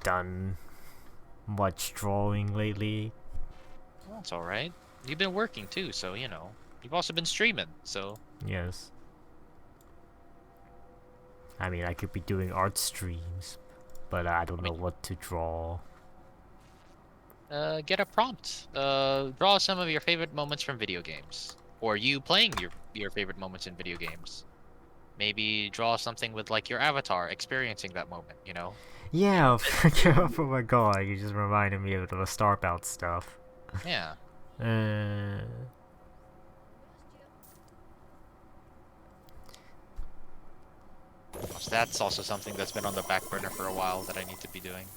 done much drawing lately. That's all right. You've been working too, so you know. You've also been streaming, so Yes. I mean, I could be doing art streams, but I don't I know mean, what to draw. get a prompt. Draw some of your favorite moments from video games, or you playing your favorite moments in video games. Maybe draw something with like your avatar experiencing that moment. You know, Yeah, and oh my god, you just reminded me of the Starbound stuff. yeah. Uh, So that's also something that's been on the back burner for a while that I need to be doing.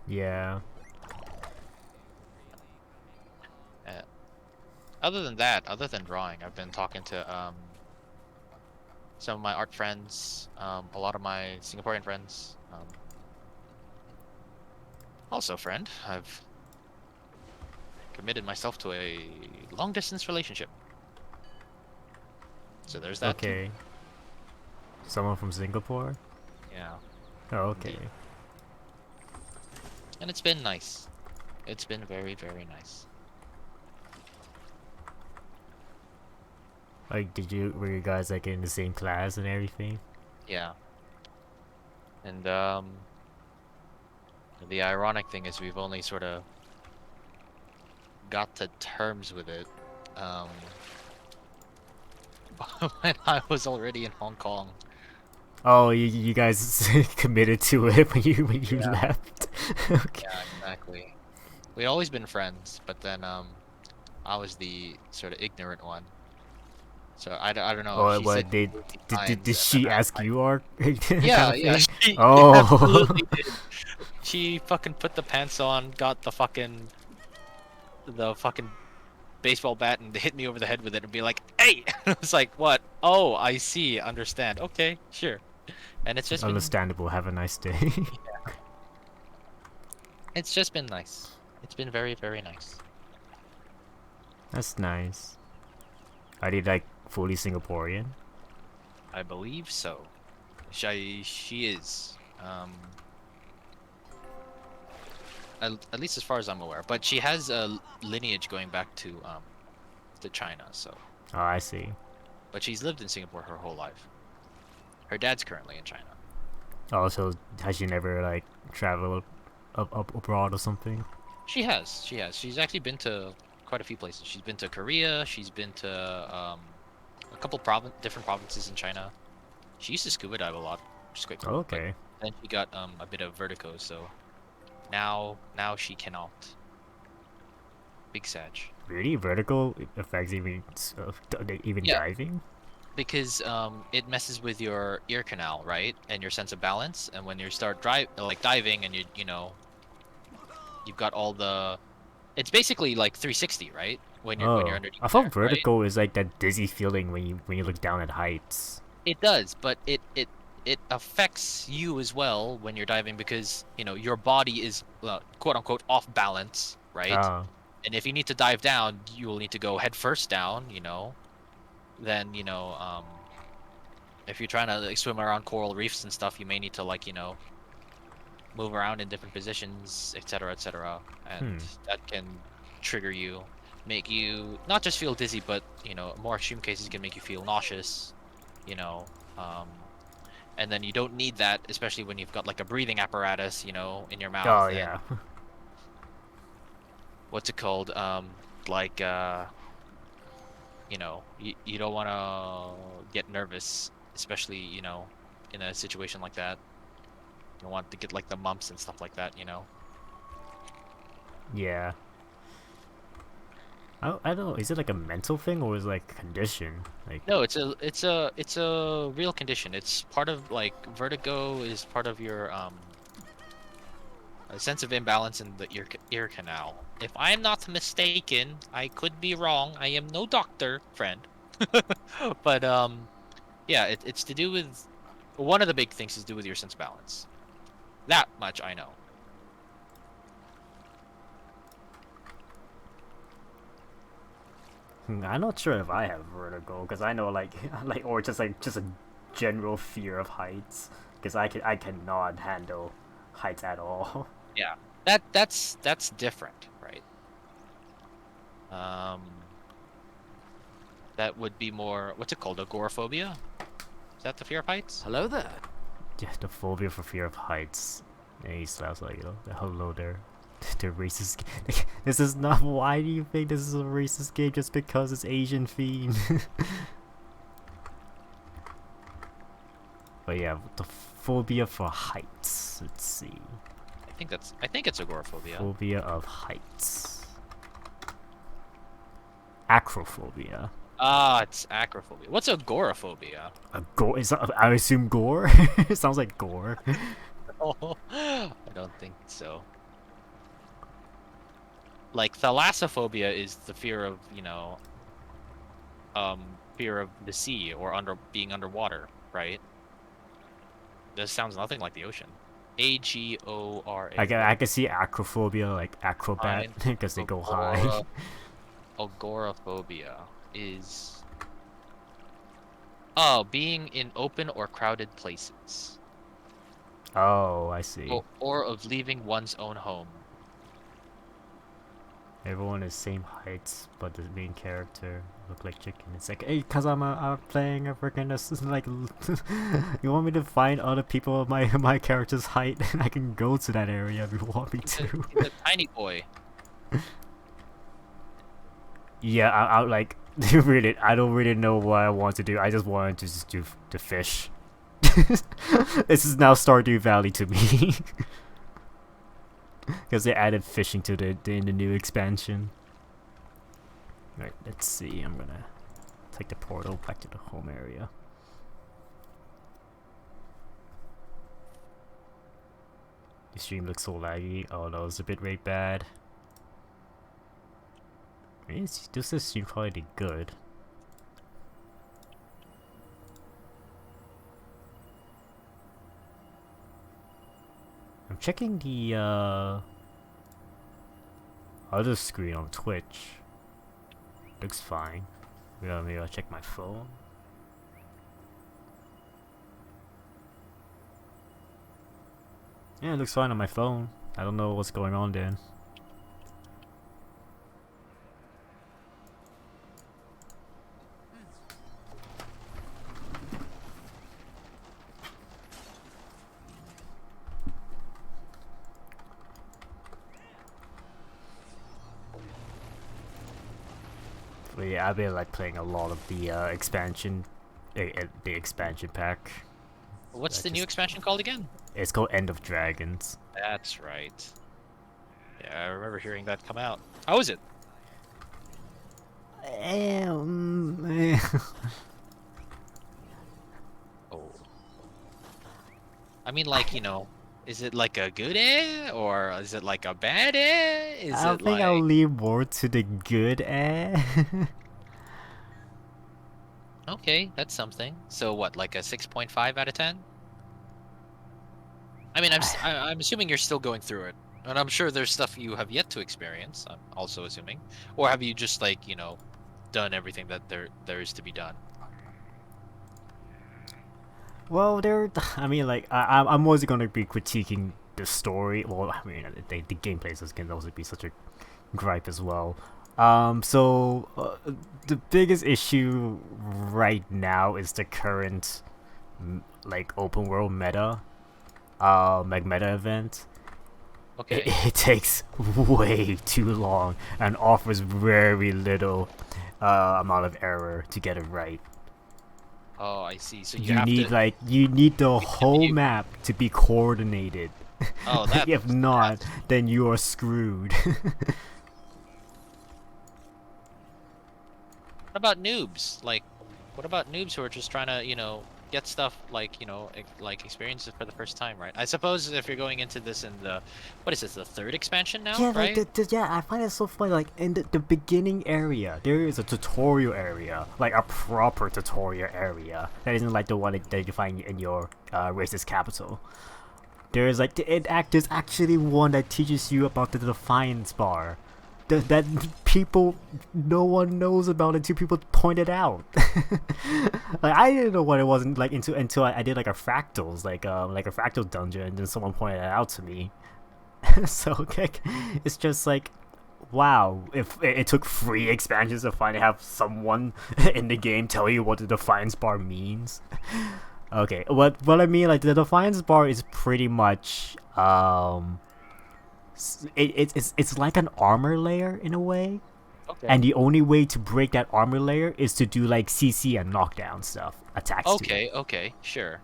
yeah. Uh, Other than that, other than drawing, I've been talking to some of my art friends, a lot of my Singaporean friends, also a friend. I've committed myself to a long distance relationship. So there's that too. Okay. Someone from Singapore? Yeah, Oh, okay. indeed. And it's been nice. It's been very, very nice. Like, were you guys like in the same class and everything? Yeah. And the ironic thing is we've only sort of got to terms with it um when I was already in Hong Kong. Oh, you guys committed to it when you Yeah, left. Okay. yeah, exactly. We'd always been friends, but then I was the sort of ignorant one. So I don't know. Oh, She said what she moved these did times, and then she I ask like, you art kind yeah, of yeah, thing? she Oh. absolutely did. She fucking put the pants on, got the fucking baseball bat, and hit me over the head with it, and be like, "Hey!" It's like, "What? Oh, I see, understand. Okay, sure." And Understandable. Have a nice day. it's just been nice. It's been very, very nice. That's nice. Are they like fully Singaporean? I believe so. She is. At least as far as I'm aware. But she has a lineage going back to China. So, Oh, I see. but she's lived in Singapore her whole life. Her dad's currently in China. Also, has she never like traveled up abroad or something? She has. She has. She's actually been to quite a few places. She's been to Korea. She's been to a couple different provinces in China. She used to scuba dive a lot, which is quite cool. But Okay. then she got a bit of vertigo, so now she cannot. Big Sag. Really, vertical affects even Yeah, diving? because it messes with your ear canal, right, and your sense of balance. And when you start diving, and you've got all the, it's basically like 360, right? When you're Oh, underneath I thought there, right? vertical is like that dizzy feeling when you look down at heights. It does, but it affects you as well when you're diving, because your body is quote unquote off balance, right? Oh, And if you need to dive down, you will need to go head first down, then if you're trying to like swim around coral reefs and stuff, you may need to move around in different positions, etc., etc., and hmm. that can trigger you, make you not just feel dizzy, but more extreme cases can make you feel nauseous, you know, um, and then you don't need that, especially when you've got like a breathing apparatus, in your mouth, Oh and yeah. what's it called, like you don't want to get nervous, especially in a situation like that. You don't want to get like the mumps and stuff like that. Yeah. I don't know. Is it like a mental thing or is it like a condition? Like, No, it's a real condition. It's part of, like, vertigo is part of your a sense of imbalance in the ear canal. If I'm not mistaken, I could be wrong. I am no doctor, friend. But yeah, it's to do with, one of the big things is to do with your sense of balance. That much I know. I'm not sure if I have vertigo because I know like or just a general fear of heights because I cannot handle heights at all. Yeah, that's different, right? That would be more, what's it called? Agoraphobia? Is that the fear of heights? Hello there. Yeah, the phobia for fear of heights. And he slaps like, hello there. The racist. This is not. Why do you think this is a racist game just because it's Asian themed? But yeah, the phobia for heights. Let's see. I think it's agoraphobia. Phobia of heights. Acrophobia. Ah, it's acrophobia. What's agoraphobia? A gore? Is that, I assume gore. It sounds like gore. Oh, I don't think so. Like thalassophobia is the fear of, fear of the sea or being underwater, right? This sounds nothing like the ocean. Agora. I can see acrophobia, like acrobat, because they go high. Agoraphobia is being in open or crowded places. Oh, I see. Or of leaving one's own home. Everyone is same heights, but the main character look like chicken. It's like, hey, cause I'm playing a freaking like, you want me to find other people of my character's height, and I can go to that area if you want me to. He's a tiny boy. Yeah, I like really. I don't really know what I want to do. I just wanted to just do the fish. This is now Stardew Valley to me. Because they added fishing to in the new expansion. Right, let's see. I'm gonna take the portal back to the home area. The stream looks so laggy. Oh no, it's a bit rate bad. I mean, this stream probably did good. I'm checking the other screen on Twitch. Looks fine. Maybe I'll check my phone. Yeah, it looks fine on my phone. I don't know what's going on then. But yeah, I've been like playing a lot of the expansion pack. What's the new expansion called again? It's called End of Dragons. That's right. Yeah, I remember hearing that come out. How is it? Oh. I mean, like, is it like a good or is it like a bad I think I'll lean more to the good Okay, that's something. So what, like a 6.5 out of 10? I mean, I'm assuming you're still going through it, and I'm sure there's stuff you have yet to experience. I'm also assuming, or have you just like done everything that there is to be done? Well, I mean, like, I'm always gonna be critiquing the story. Well, I mean, the gameplay can also be such a gripe as well. So the biggest issue right now is the current like open world meta, like meta event. Okay. It takes way too long and offers very little amount of error to get it right. Oh, I see. So you need the whole map to be coordinated. Oh, that. If not, then you are screwed. What about noobs? Like, what about noobs who are just trying to, get stuff like, like experience it for the first time, right? I suppose if you're going into this in what is this, the third expansion now, yeah, right? Like yeah, I find it so funny. Like in the beginning area, there is a tutorial area, like a proper tutorial area that isn't like the one that you find in your racist capital. There's like there's actually one that teaches you about the Defiance bar. that people, no one knows about until people point it out. Like I didn't know what it was like until I did like a fractals like a fractal dungeon, and then someone pointed it out to me. So like, it's just like, wow, if it took 3 expansions to finally have someone in the game tell you what the defiance bar means. Okay, what I mean, like the defiance bar is pretty much it's like an armor layer in a way, Okay. and the only way to break that armor layer is to do like CC and knockdown stuff attacks to it. Okay. Okay. Sure.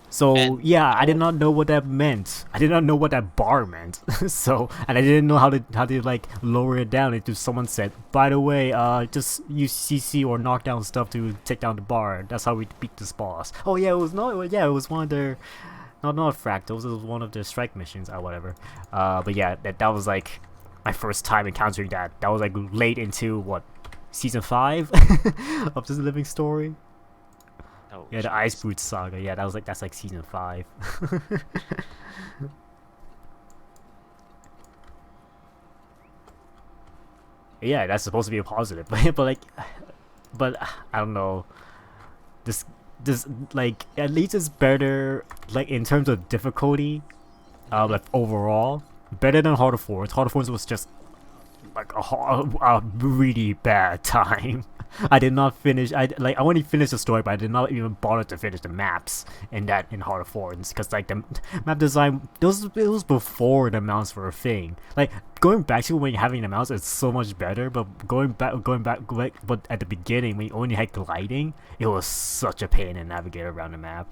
So And yeah, I did how? not know what that meant. I did not know what that bar meant. So, and I didn't know how to like lower it down until someone said, by the way, just use CC or knockdown stuff to take down the bar. That's how we beat this boss. Oh yeah, it was not. Yeah, it was one of their not fractals. It was one of the strike missions or whatever. But yeah, that was like my first time encountering that. That was like late into what, season 5 of this living story. Oh, Yeah, the Ice jeez. Boots saga. Yeah, that's like season 5. Yeah, that's supposed to be a positive, but I don't know. This this like at least it's better like in terms of difficulty, Hmm. like overall better than Heart of Force. Heart of Force was just like a really bad time. I did not finish. I only finished the story, but I did not even bother to finish the maps in Heart of Thorns because like the map design, it was before the mounts were a thing. Like going back to when you're having the mounts, it's so much better. But going back, like, but at the beginning when you only had gliding, it was such a pain to navigate around the map.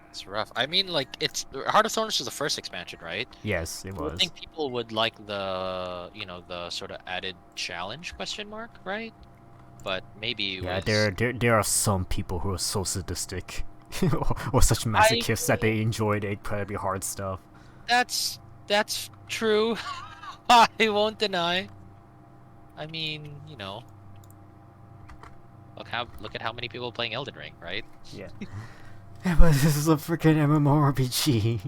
It's rough. I mean, like, it's Heart of Thorns is the first expansion, right? Yes, it You would was. think people would like the sort of added challenge question mark, right? But maybe it Yeah, was. there are some people who are so sadistic, or such I masochists that they mean, enjoy the incredibly hard stuff. that's true. I won't deny. I mean, look at how many people playing Elden Ring, right? Yeah. Yeah, but this is a freaking MMORPG.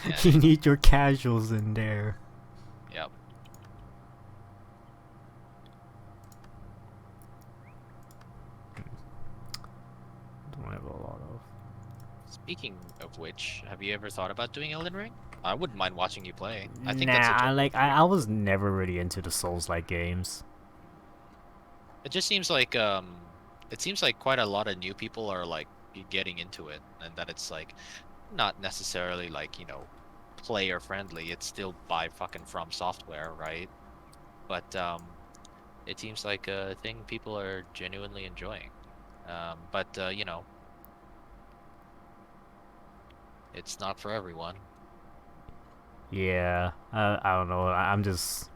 Yeah, You need your casuals in there. yeah. Don't have a lot of. Speaking of which, have you ever thought about doing Elden Ring? I wouldn't mind watching you play. I think Nah, that's a pretty I cool was game. never really into the Souls-like games. It just seems like it seems like quite a lot of new people are like getting into it, and that it's like not necessarily like, player friendly. It's still by fucking From Software, right? But it seems like a thing people are genuinely enjoying. But it's not for everyone. Yeah, I don't know. I'm just.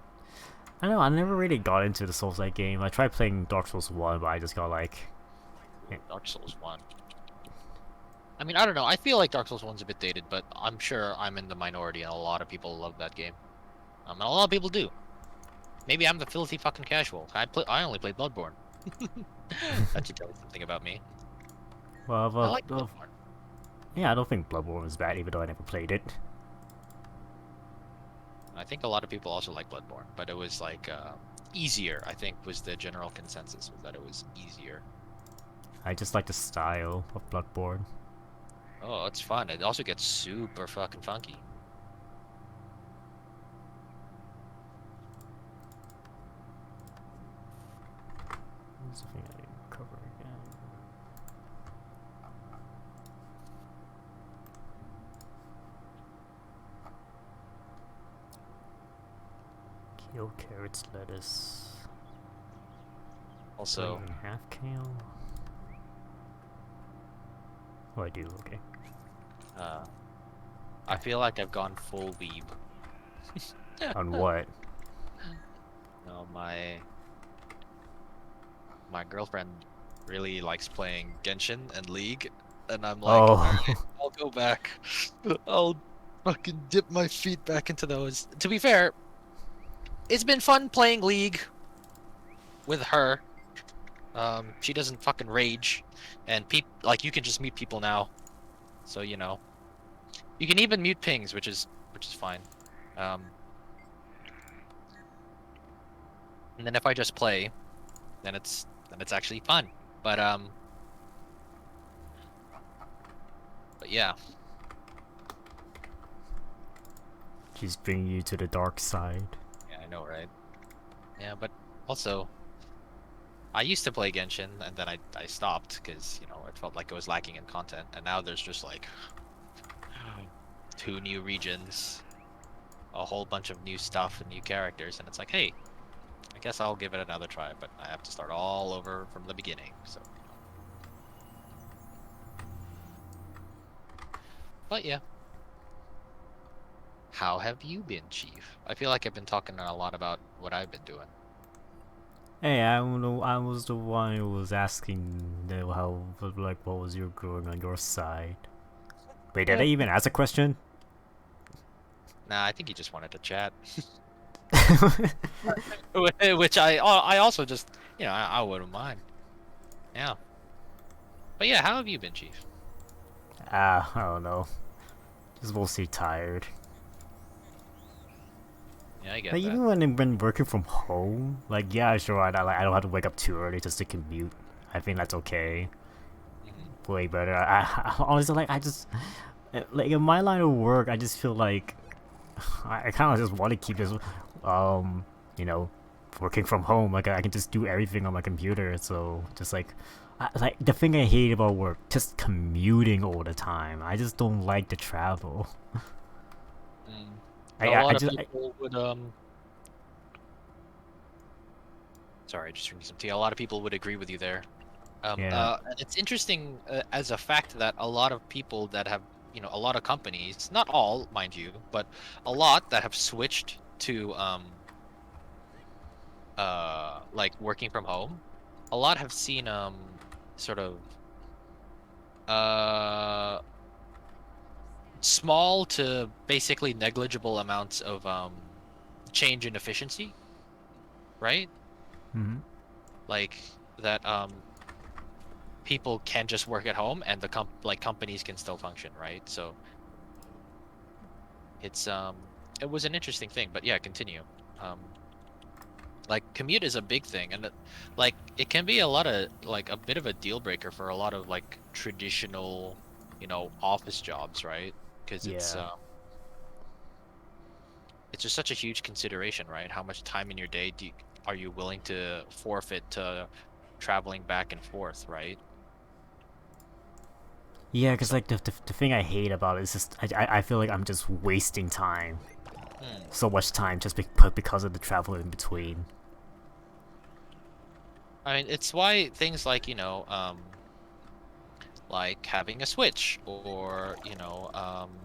I don't know. I never really got into the Souls-like game. I tried playing Dark Souls 1, but I just got like. Ooh, Dark Souls 1. I mean, I don't know. I feel like Dark Souls 1's a bit dated, but I'm sure I'm in the minority and a lot of people love that game. And a lot of people do. Maybe I'm the filthy fucking casual. I only played Bloodborne. That should tell you something about me. Well, I like well, Bloodborne. yeah, I don't think Bloodborne was bad, even though I never played it. I think a lot of people also like Bloodborne, but it was like easier, I think was the general consensus, was that it was easier. I just like the style of Bloodborne. Oh, it's fun. It also gets super fucking funky. What's the thing I didn't cover again? Kale, carrots, lettuce. Don't Also, even have kale. Oh, I do. Okay. uh, I feel like I've gone full weeb. On what? No, my girlfriend really likes playing Genshin and League, and I'm like, alright, Oh, I'll go back. I'll fucking dip my feet back into those. To be fair, it's been fun playing League with her. She doesn't fucking rage, and like you can just mute people now, so you can even mute pings, which is fine. Um, and then if I just play, then it's actually fun. But um, but yeah, She's bringing you to the dark side. yeah, I know, right? Yeah, but also I used to play Genshin and then I stopped because it felt like it was lacking in content, and now there's just like two new regions, a whole bunch of new stuff and new characters, and it's like, hey, I guess I'll give it another try, but I have to start all over from the beginning. So. But yeah, how have you been, Chief? I feel like I've been talking a lot about what I've been doing. Hey, I don't know. I was the one who was asking how, like, what was your growing on your side? Wait, did I Yeah. even ask a question? Nah, I think he just wanted to chat. Which I also just I wouldn't mind. Yeah. But yeah, how have you been, Chief? I don't know. Just mostly tired. Yeah, I get Like that. even when working from home, like yeah, sure, I don't have to wake up too early just to commute. I think that's okay. Hmm. Way better. I honestly like I just like in my line of work, I just feel like I kind of just want to keep this, um, you know, working from home. Like I can just do everything on my computer. So just like the thing I hate about work, just commuting all the time. I just don't like the travel. Mm. I A I, I lot of just people would sorry, just drinking some tea. A lot of people would agree with you there. yeah And it's interesting as a fact that a lot of people that have, a lot of companies, not all, mind you, but a lot that have switched to like working from home, a lot have seen sort of uh small to basically negligible amounts of change in efficiency, right? hmm Like that people can just work at home and the companies can still function, right? So it's it was an interesting thing, but yeah, continue. Um like commute is a big thing, and like it can be a lot of like a bit of a deal breaker for a lot of like traditional, office jobs, right? Because yeah. it's just such a huge consideration, right? How much time in your day are you willing to forfeit to traveling back and forth, right? Yeah, because So, like the thing I hate about it is just I feel like I'm just wasting time, hmm. so much time just because of the travel in between. I mean, it's why things like, like having a Switch or,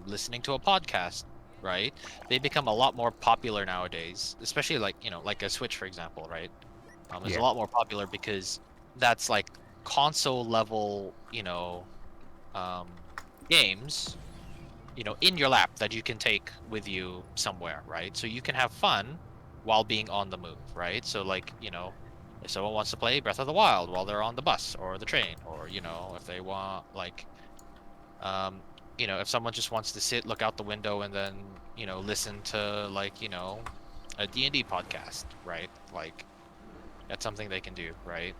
listening to a podcast, right? They become a lot more popular nowadays, especially like, like a Switch, for example, right? Is a Yeah, lot more popular because that's like console level, um, games, in your lap that you can take with you somewhere, right? So you can have fun while being on the move, right? So like, if someone wants to play Breath of the Wild while they're on the bus or the train, or if they want like um if someone just wants to sit, look out the window and then, listen to like, a D&D podcast, right? Like that's something they can do, right?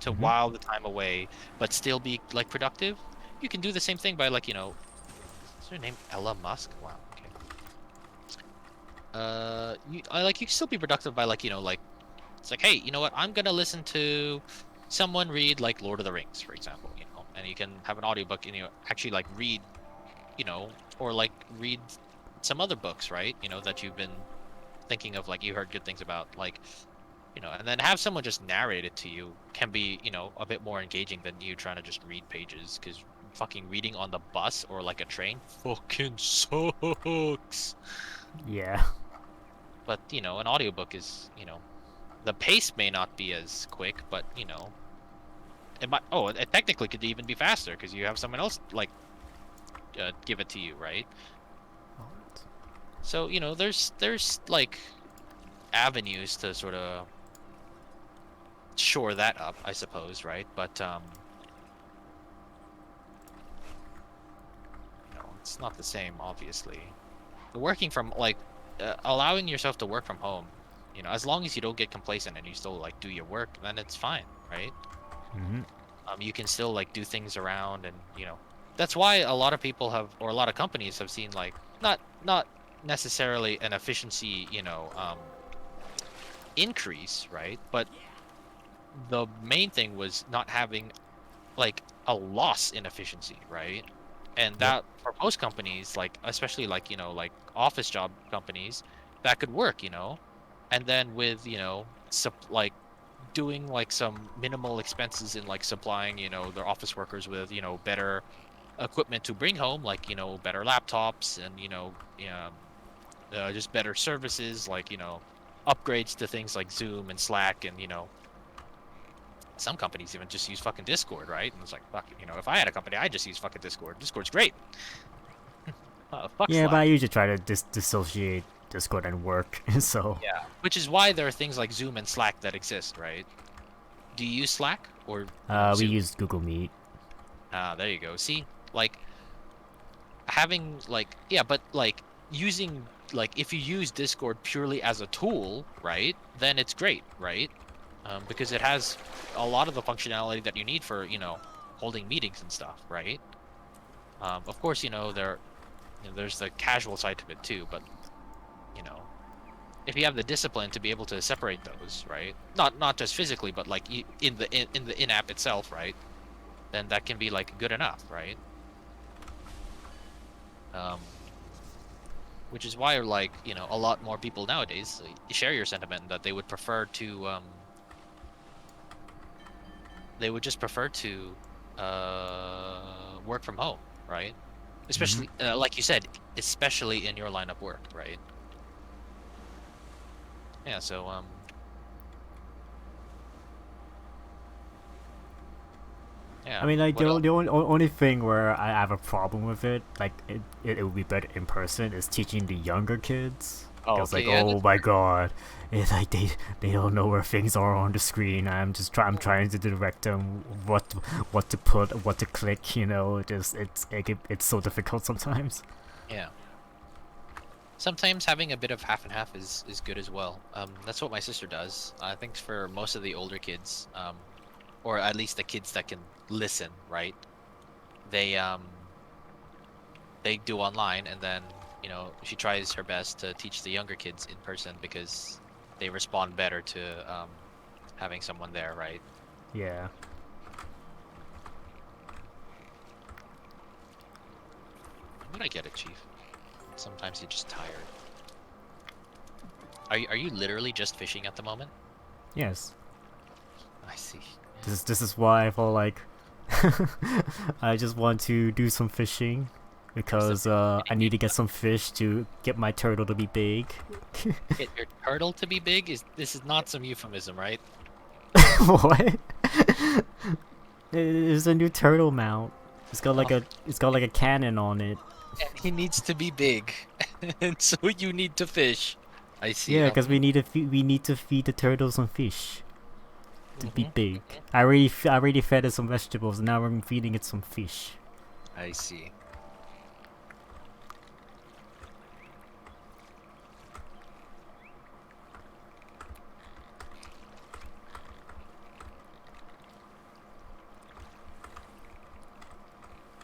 To hmm while the time away, but still be like productive. You can do the same thing by like, is her name Ella Musk? Wow, okay. You can still be productive by like, like it's like, hey, you know what? I'm gonna listen to someone read like Lord of the Rings, for example, and you can have an audiobook and actually like read, or like read some other books, right? That you've been thinking of, like you heard good things about, like, and then have someone just narrate it to you can be, a bit more engaging than you trying to just read pages, because fucking reading on the bus or like a train fucking sucks. yeah, But, an audiobook is, the pace may not be as quick, but, it might, oh, it technically could even be faster because you have someone else like give it to you, right? So, there's like avenues to sort of shore that up, I suppose, right? But it's not the same, obviously. Working from like allowing yourself to work from home, as long as you don't get complacent and you still like do your work, then it's fine, right? Hmm. You can still like do things around, and that's why a lot of people have, or a lot of companies have seen like not necessarily an efficiency, increase, right? But the main thing was not having like a loss in efficiency, right? And Yep. that for most companies, like especially like like office job companies, that could work, and then with like doing like some minimal expenses in like supplying their office workers with better equipment to bring home, like better laptops and just better services, like upgrades to things like Zoom and Slack, and some companies even just use fucking Discord, right? And it's like, fuck, if I had a company, I'd just use fucking Discord. Discord's great. Fuck Yeah, but I Slack. usually try to dissociate Discord and work. So Yeah. Which is why there are things like Zoom and Slack that exist, right? Do you use Slack or we Zoom? use Google Meet. Ah, there you go. See, like having like yeah, but like using like if you use Discord purely as a tool, right? Then it's great, right? Because it has a lot of the functionality that you need for holding meetings and stuff, right? Of course, there's the casual side to it too, but you know, if you have the discipline to be able to separate those, right? Not just physically, but like in the in-app itself, right? Then that can be like good enough, right? Um, which is why like a lot more people nowadays share your sentiment that they would just prefer to work from home, right? Hmm. Especially like you said, especially in your line of work, right? Yeah, so I yeah, mean, like what else? the only thing where I have a problem with it, like it would be better in person, is teaching the younger kids. Oh, Cause like, okay, yeah, oh my god, it's like they don't know where things are on the screen. I'm trying to direct them what to put, what to click. Just it's so difficult sometimes. yeah. Sometimes having a bit of half and half is good as well. That's what my sister does. I think for most of the older kids, or at least the kids that can listen, right? They they do online, and then she tries her best to teach the younger kids in person because they respond better to having someone there, right? Yeah. But I get it, Chief. Sometimes you're just tired. Are you literally just fishing at the moment? Yes. I see. This is why I felt like I just want to do some fishing What's the because fishing I game? need to get some fish to get my turtle to be big. Get your turtle to be big? This is not some euphemism, right? What? There's a new turtle mount. Oh, It's got like a cannon on it. and he needs to be big, and so you need to fish. I see. Yeah, because we need to feed the turtle some fish to be Mhm, big. mhm. I already fed it some vegetables. Now I'm feeding it some fish. I see.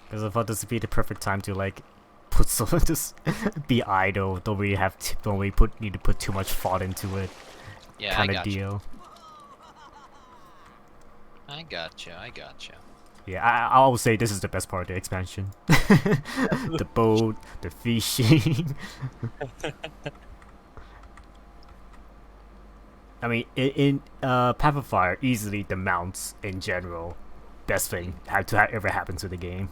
Because I thought this would be the perfect time to like put some just be idle. Don't really need to put too much thought into it. Yeah, I Kind of gotcha. deal. I gotcha. I gotcha. Yeah, I will say this is the best part of the expansion. The boat, the fishing. I mean, in Path of Fire, easily the mounts in general, best thing Mm. had to ever happen to the game.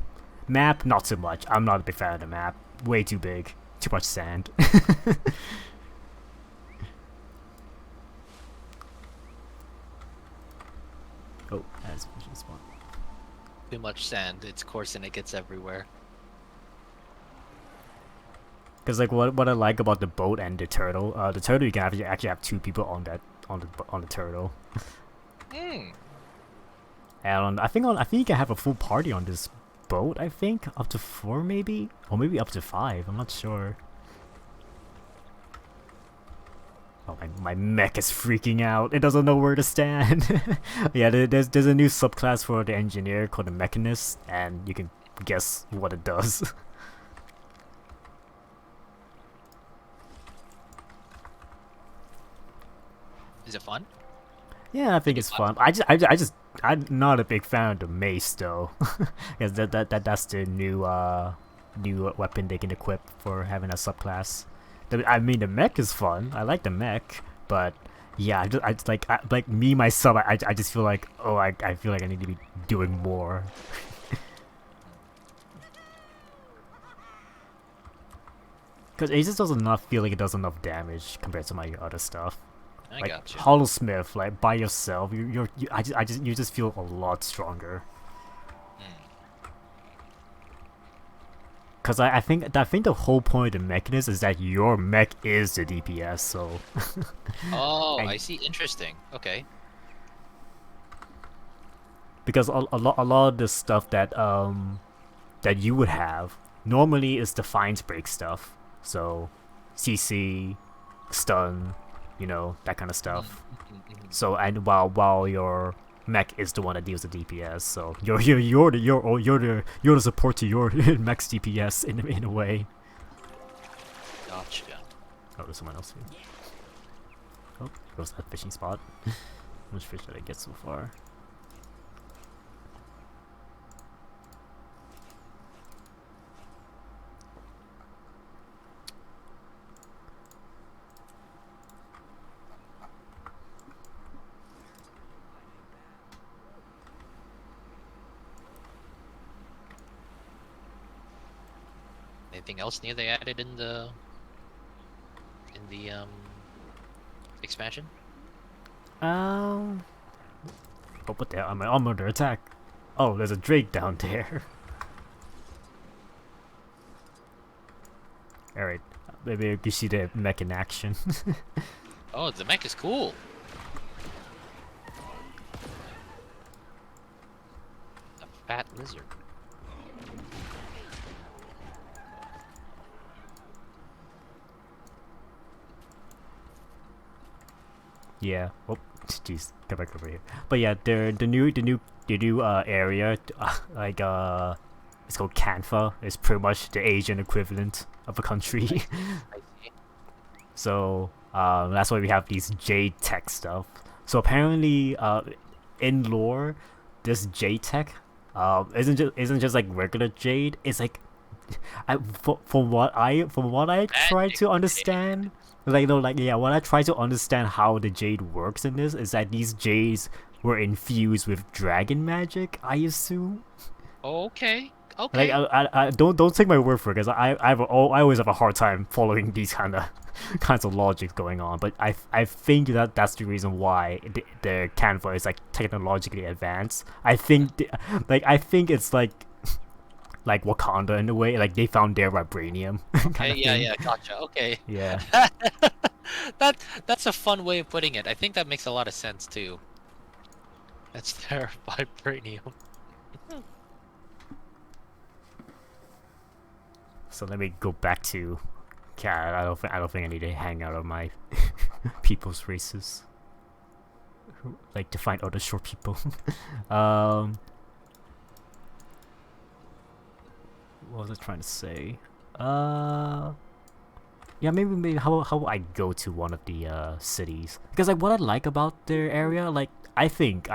Map, not so much. I'm not a big fan of the map. Way too big, too much sand. Oh, that's fishing spot. Too much sand. It's coarse and it gets everywhere. Because like what I like about the boat and the turtle you can actually have two people on the turtle. Hmm. And I think you can have a full party on this boat. I think up to four maybe, or maybe up to five. I'm not sure. Oh, my mech is freaking out. It doesn't know where to stand. Yeah, there's a new subclass for the engineer called the mechanist, and you can guess what it does. Is it fun? Yeah, I To think do it's lots fun. I'm not a big fan of the mace though, because that's the new weapon they can equip for having a subclass. I mean, the mech is fun. I like the mech, but yeah, I just like me myself. I just feel like, oh, I feel like I need to be doing more. Because it just does not feel like it does enough damage compared to my other stuff. I Like got you. Hollow Smith, like by yourself, you just feel a lot stronger. Hmm. Cause I think the whole point of the mechanism is that your mech is the DPS. So, Oh, and I see. Interesting. Okay. because a lot of the stuff that you would have normally is Defiance break stuff. So, CC, stun, that kind of Mhm, stuff. mhm, mhm. So and while your mech is the one that deals the DPS, so you're the support to your mech's DPS in a way. Gotcha. Oh, there's someone else here. Oh, there goes that fishing spot. How much fish did I get so far? Anything else new they added in the expansion? Um, oh, what the hell? I'm under attack. Oh, there's a Drake down there. All right, maybe you see the mech in action. Oh, the mech is cool. A fat lizard. Yeah. Oh, jeez, come back over here. But yeah, the new area, like it's called Canfa. It's pretty much the Asian equivalent of a country. I see. I see. So that's why we have these Jade Tech stuff. So apparently, in lore, this Jade Tech isn't just like regular Jade. It's like from what I try Magic to jade. understand, like no, like yeah, what I try to understand how the Jade works in this is that these Jades were infused with dragon magic. I assume. Okay. Like Okay. I don't take my word for it, because I always have a hard time following these kinds of logics going on. But I think that's the reason why the Canva is like technologically advanced. I think it's like Wakanda in a way. Like they found their vibranium kind Okay. of Yeah. thing. Yeah. Gotcha. Okay. Yeah. That's a fun way of putting it. I think that makes a lot of sense too. That's their vibranium. So let me go back to. Yeah, I don't think I need to hang out on my people's races. Like to find other short people. um, what was I trying to say? Yeah, maybe how I go to one of the cities, because like what I like about their area, like I think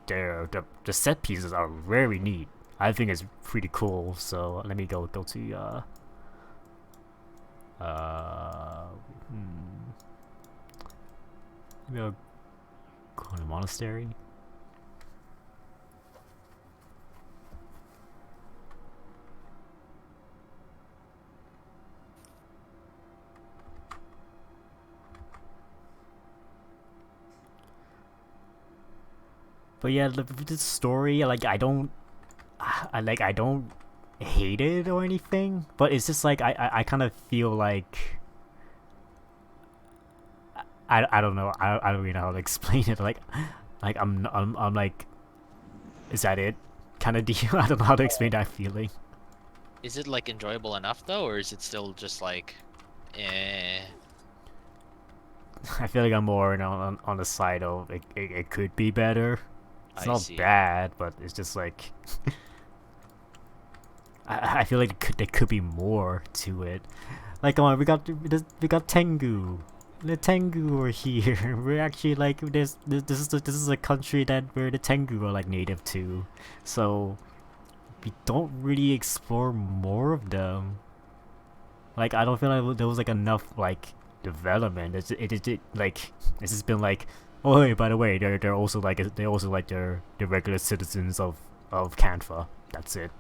the set pieces are very neat. I think it's pretty cool. So let me go to uh hmm, maybe I'll go to a monastery. But yeah, the story, like I don't hate it or anything, but it's just like I kind of feel like I don't know, I don't really know how to explain it. Like I'm like, is that it? Kind of deal. I don't know how to explain that feeling. Is it like enjoyable enough though, or is it still just like, eh? I feel like I'm more on the side of it could be better. It's I not see. bad, but it's just like I feel like there could be more to it. Like, come on, we got Tengu. The Tengu are here. We're actually like this is a country that where the Tengu are like native to, so we don't really explore more of them. Like, I don't feel like there was like enough like development. It like it's just been like, oh hey, by the way, they're also like the regular citizens of Canfa. That's it.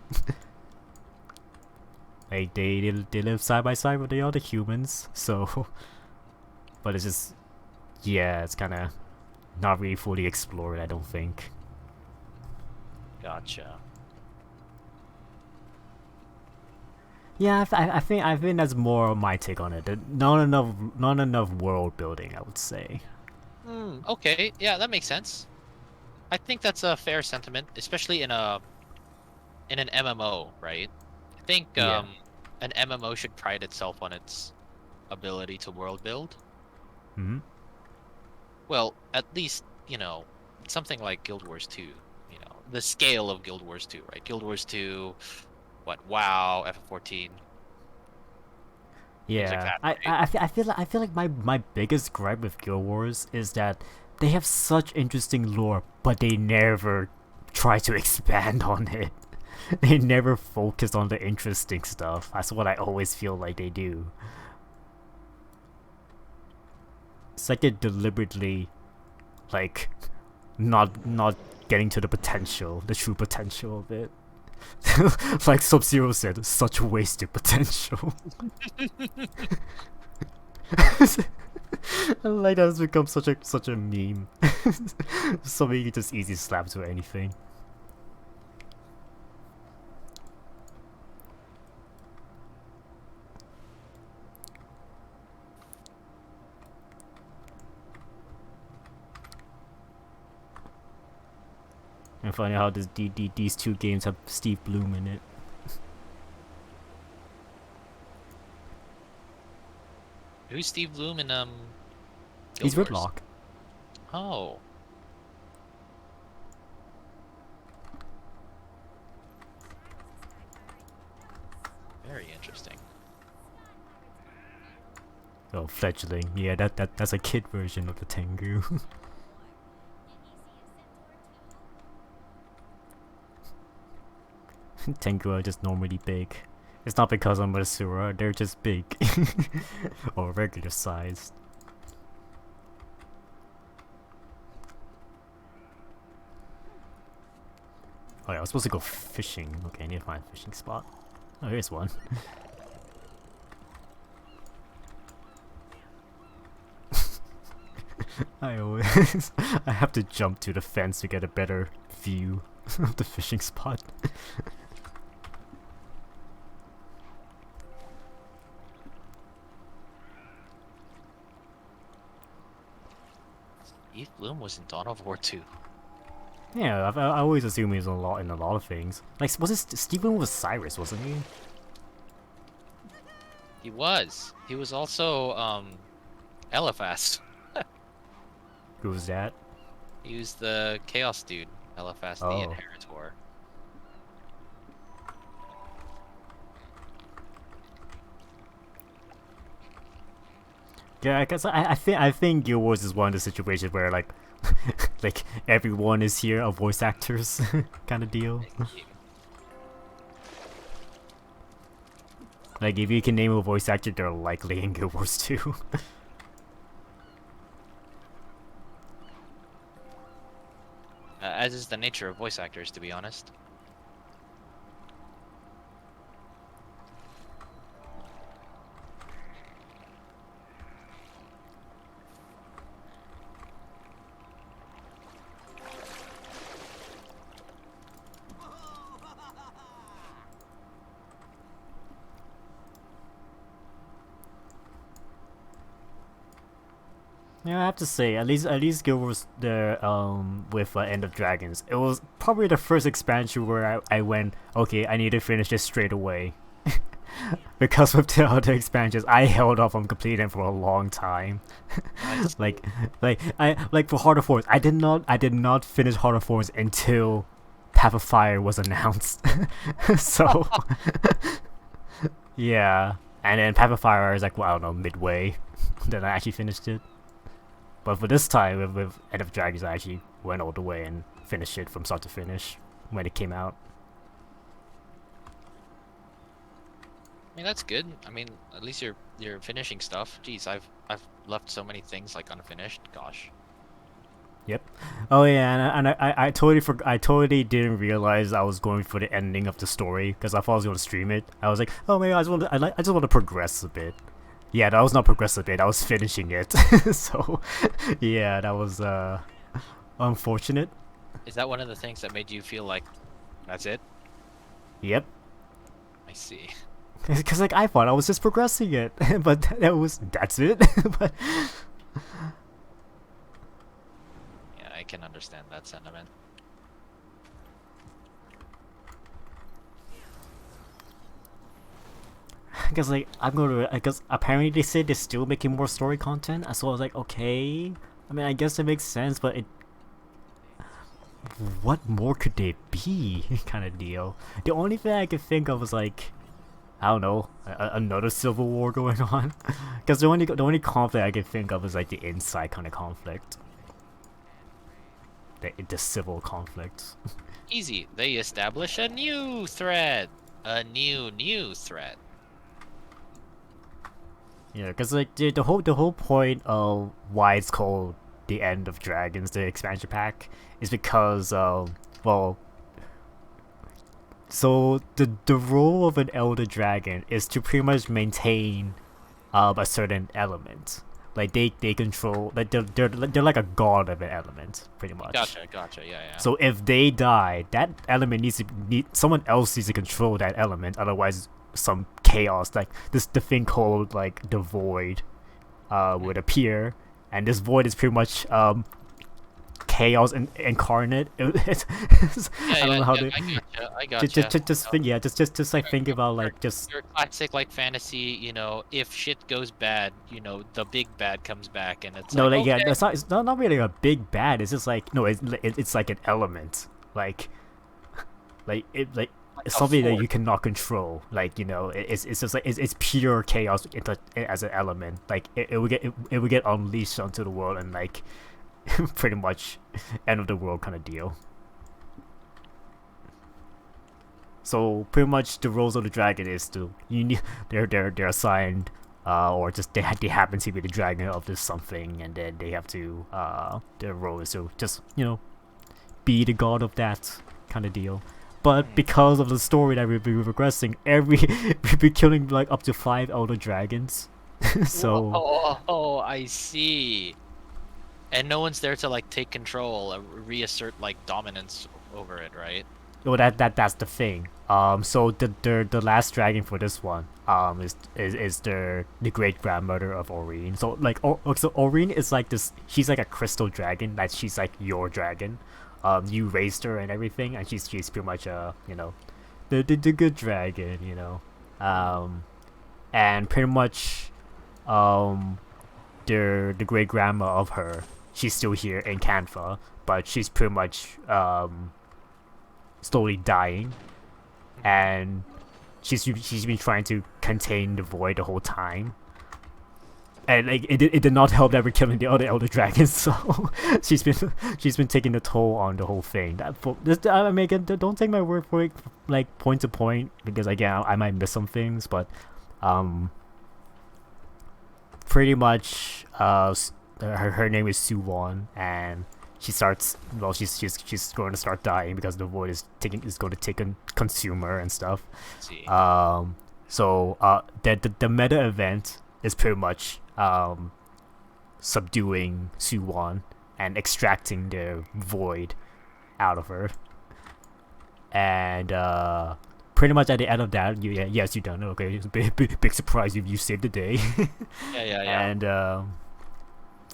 Like they live side by side with the other humans. So, but it's just yeah, it's kind of not really fully explored. I don't think. Gotcha. Yeah, I think that's more my take on it. Not enough world building, I would say. Okay, yeah, that makes sense. I think that's a fair sentiment, especially in an MMO, right? I think Yeah. an MMO should pride itself on its ability to world build. Hmm. Well, at least, something like Guild Wars 2, the scale of Guild Wars 2, right? Guild Wars 2, what, WoW, FF14, things like Yeah, that, right? I feel like my biggest gripe with Guild Wars is that they have such interesting lore, but they never try to expand on it. They never focus on the interesting stuff. That's what I always feel like they do. It's like they deliberately like not getting to the potential, the true potential of it. Like Sub-Zero said, such wasted potential. Like that has become such a meme. Something you can just easily slap to anything. And funny how these two games have Steve Bloom in it. Who's Steve Bloom in Guild He's Wars? Ridlock. Oh, very interesting. Oh, fledgling. Yeah, that's a kid version of the Tengu. Tengu are just normally big. It's not because I'm a Asura, they're just big. Or regular sized. Oh yeah, I was supposed to go fishing. Okay, I need to find a fishing spot. Oh, here's one. I always I have to jump to the fence to get a better view of the fishing spot. Steve Bloom was in Dawn of War 2. Yeah, I always assume he's in a lot of things. Like, was it Stephen was Cyrus, wasn't he? He was. He was also Eliphas. Who was that? He was the Chaos dude, Eliphas the Oh. Inheritor. Yeah, I guess I think Guild Wars is one of the situations where like like everyone is here are voice actors kind of deal. Like if you can name a voice actor, they're likely in Guild Wars too. As is the nature of voice actors, to be honest. Yeah, I have to say, at least Guild Wars the with End of Dragons, it was probably the first expansion where I went, okay, I need to finish this straight away. because with the other expansions, I held off on completing them for a long time. I see. like, like for Heart of Force, I did not finish Heart of Force until Path of Fire was announced. So yeah, and then Path of Fire is like, well, I don't know, midway. Then I actually finished it. But for this time with End of Dragons, I actually went all the way and finished it from start to finish when it came out. I mean, that's good. I mean, at least you're finishing stuff. Jeez, I've left so many things like unfinished. Gosh. Yep. Oh yeah, I totally I totally didn't realize I was going for the ending of the story because I thought I was going to stream it. I was like, oh maybe I just want to, I just want to progress a bit. Yeah, that was not progress a bit. I was finishing it. So yeah, that was unfortunate. Is that one of the things that made you feel like that's it? Yep. I see. Because like I thought I was just progressing it, but that's it. But Yeah, I can understand that sentiment. because like I'm going to, because apparently they said they're still making more story content, so I was like, okay. I mean, I guess it makes sense, but what more could they be? Kind of deal. The only thing I could think of was like, I don't know, another civil war going on. Because the only conflict I can think of is like the inside kind of conflict, the civil conflict. Easy. They establish a new thread. A new thread. Yeah, because like the whole point of why it's called the End of Dragons, the expansion pack, is because well, so the role of an elder dragon is to pretty much maintain a certain element. Like they control, like they're like a god of an element, pretty much. Gotcha. Yeah. So if they die, that element someone else needs to control that element. Otherwise, some chaos, like the thing called like the void, would appear, and this void is pretty much chaos incarnate. I don't know how to. I gotcha. Just think, yeah, just like think about like just Your classic like fantasy, if shit goes bad, the big bad comes back and it's no, like, like yeah, okay. that's not, it's not really a big bad. It's just like no, it's like an element, like it like A something that force. you cannot control. Like it's just like it's pure chaos as an element. Like it would get unleashed onto the world and like pretty much end of the world kind of deal. So pretty much the roles of the dragon is to they're assigned, or just they happen to be the dragon of this something, and then they have to their role is to just be the god of that kind of deal. But because of the story that we've been progressing, we've been killing like up to 5 elder dragons. So Oh, I see. And no one's there to like take control, reassert like dominance over it, right? well, that's the thing. So the last dragon for this one is the great grandmother of Aurene. So like so Aurene is like this. She's like a crystal dragon. That she's like your dragon. You raised her and everything, and she's pretty much the good dragon. And pretty much the great grandma of her. She's still here in Canfa, but she's pretty much slowly dying, and she's been trying to contain the void the whole time, and like it did not help that we're killing the other elder dragons. So she's been taking the toll on the whole thing. I mean, again, don't take my word for it, like point to point, because again I might miss some things, but pretty much her name is Suwon, and she's going to start dying because the void is going to take a consumer and stuff. See. So the meta event is pretty much subduing Suwon and extracting the void out of her, and pretty much at the end of that, yes, you done. Okay, it's a big surprise, you saved the day. Yeah. And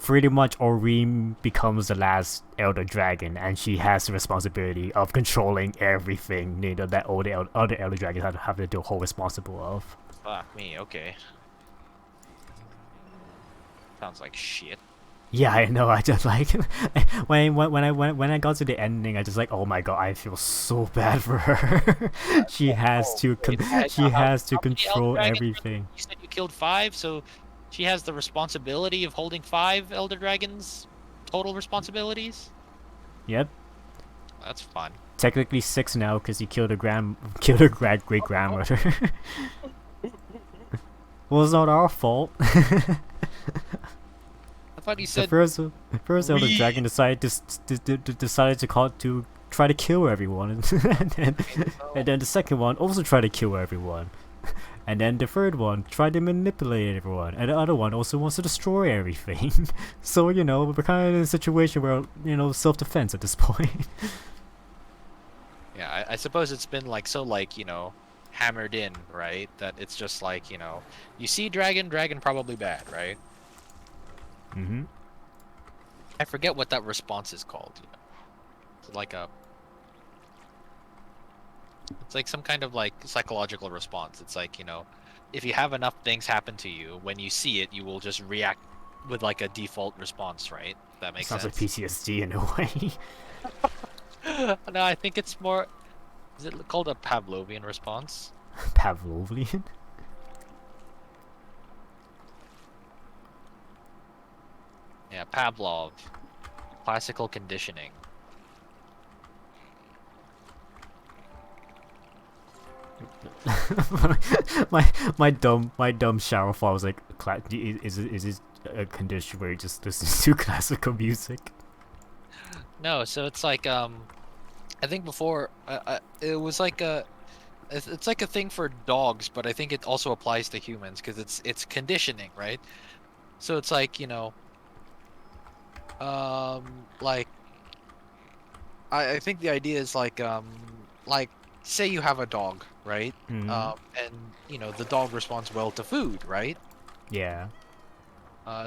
pretty much Aurene becomes the last elder dragon, and she has the responsibility of controlling everything that all the other elder dragons have the whole responsible of. Fuck me. Okay. Sounds like shit. Yeah, I know. I just like when I got to the ending, I just like, oh my god, I feel so bad for her. she has Oh, to wait, she has to how many Elder control Dragons? everything. You said you killed 5, so she has the responsibility of holding 5 Elder Dragons. Total responsibilities. Yep, That's fun. technically 6 now because you killed killed her great grandmother. Well, it's not our fault. I thought you The said first Elder we. Dragon decided decided to try to kill everyone, and then the second one also tried to kill everyone, and then the third one tried to manipulate everyone, and the other one also wants to destroy everything. So we're kind of in a situation where self-defense at this point. Yeah, I suppose it's been like so like hammered in, right? That it's just like you see dragon, dragon probably bad, right? Mm-hmm. I forget what that response is called. It's like it's like some kind of like psychological response. It's like if you have enough things happen to you, when you see it, you will just react with like a default response, right? That makes Sounds like sense. PTSD in a way. No, I think it's more. Is it called a Pavlovian response? Pavlovian. Yeah, Pavlov. Classical conditioning. my dumb shower fall was like, is this a condition where you just listen to classical music? No, so it's like I think before it was like it's like a thing for dogs, but I think it also applies to humans because it's conditioning, right? So it's like like I think the idea is like say you have a dog, right? Hmm. And the dog responds well to food, right? Yeah.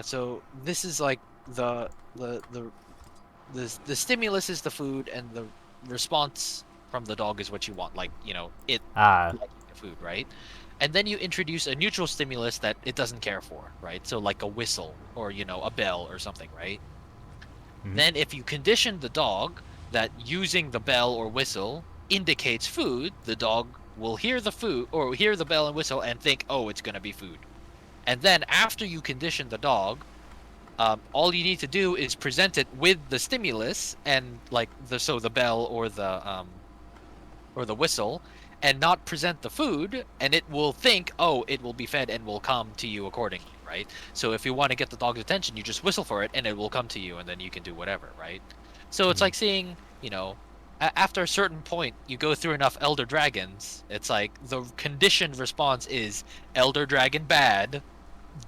So this is like the the the stimulus is the food, and the response from the dog is what you want, like it Ah. liking the food, right? And then you introduce a neutral stimulus that it doesn't care for, right? So like a whistle or a bell or something, right? Mhm. Then if you condition the dog that using the bell or whistle indicates food, the dog will hear the food or hear the bell and whistle and think, oh, it's going to be food. And then after you condition the dog, all you need to do is present it with the stimulus and like the bell or the whistle, and not present the food, and it will think, oh, it will be fed and will come to you accordingly, right? So if you want to get the dog's attention, you just whistle for it and it will come to you, and then you can do whatever, right? So it's Mhm. like seeing, after a certain point, you go through enough Elder Dragons, it's like the conditioned response is Elder Dragon bad,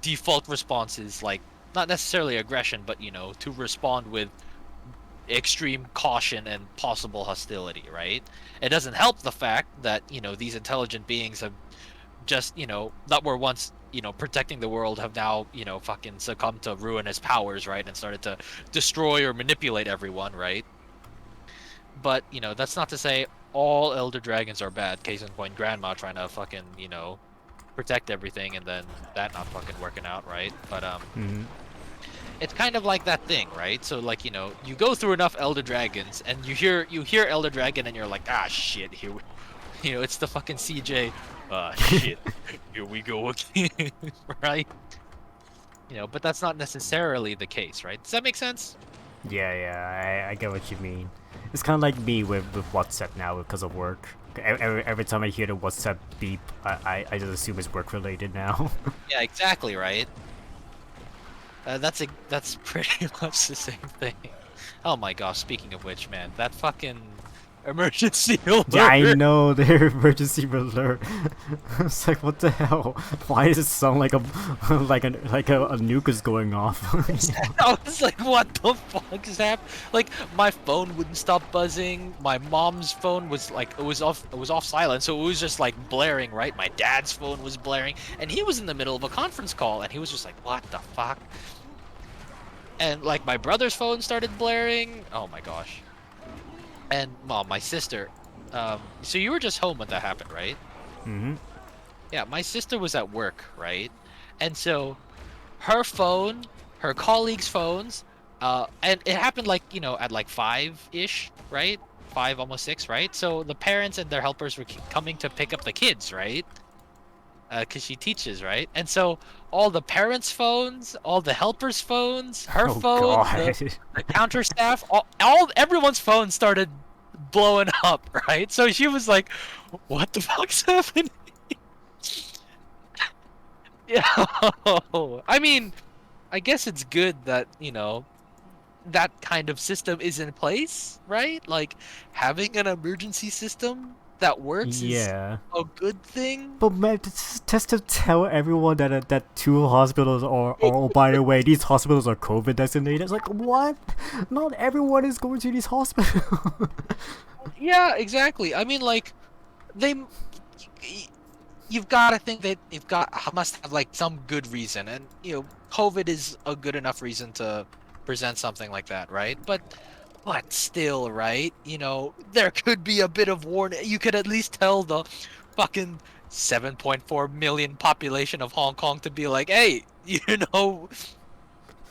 default response is like not necessarily aggression, but to respond with extreme caution and possible hostility, right? It doesn't help the fact that, these intelligent beings have just, that were once, protecting the world have now, fucking succumbed to ruinous powers, right? And started to destroy or manipulate everyone, right? But, that's not to say all Elder Dragons are bad. Case in point, Grandma trying to fucking, protect everything and then that not fucking working out, right? But Mhm. it's kind of like that thing, right? So like, you go through enough Elder Dragons and you hear Elder Dragon and you're like, ah shit, here we it's the fucking CJ. Ah shit. Here we go again. Right? But that's not necessarily the case, right? Does that make sense? Yeah, yeah. I get what you mean. It's kind of like me with WhatsApp now because of work. Every time I hear the WhatsApp beep, I just assume it's work related now. Yeah, exactly, right? That's pretty much the same thing. Oh my gosh, speaking of which, man, that fucking emergency Yeah, I alert. know their emergency alert. It's like, what the hell? Why does it sound like a a nuke is going off? I was like, what the fuck is happening? Like, my phone wouldn't stop buzzing. My mom's phone was like, it was off silent, so it was just like blaring, right? My dad's phone was blaring, and he was in the middle of a conference call, and he was just like, what the fuck? And like, my brother's phone started blaring. Oh my gosh. And mom, my sister. So you were just home when that happened, right? Hmm. Yeah, my sister was at work, right? And so her phone, her colleagues' phones, and it happened like, at like 5-ish, right? 5, almost 6, right? So the parents and their helpers were coming to pick up the kids, right? Because she teaches, right? And so all the parents' phones, all the helpers' phones, her Oh phone, god. the counter staff, everyone's phone started blowing up, right? So she was like, "What the fuck's happening?" Yeah. I mean, I guess it's good that, that kind of system is in place, right? Like having an emergency system that works is Yeah. a good thing. But man, just to tell everyone that that two hospitals are, oh, by the way, these hospitals are COVID designated. It's like, what? Not everyone is going to these hospitals. Yeah, exactly. I mean, like they y- you've got to think that they've got must have like some good reason, and COVID is a good enough reason to present something like that, right? But still, right? There could be a bit of warning. You could at least tell the fucking 7.4 million population of Hong Kong to be like, hey,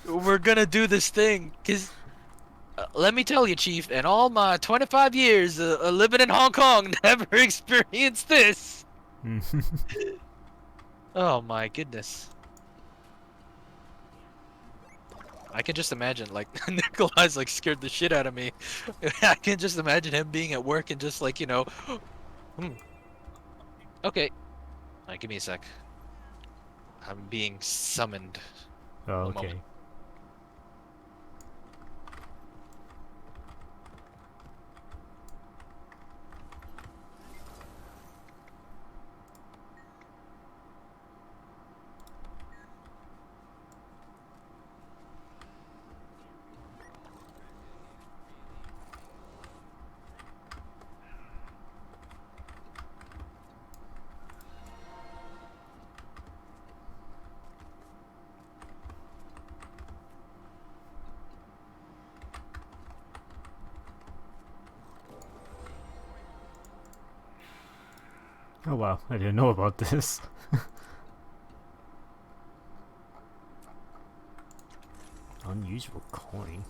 we're gonna do this thing, because let me tell you, Chief, in all my 25 years living in Hong Kong, never experienced this. Oh my goodness. I can just imagine, like, Nikolai's, like, scared the shit out of me. I can just imagine him being at work and just, like, hmm, okay. Give me a sec. I'm being summoned. Oh, One moment. okay. Oh wow, I didn't know about this. Unusual coin.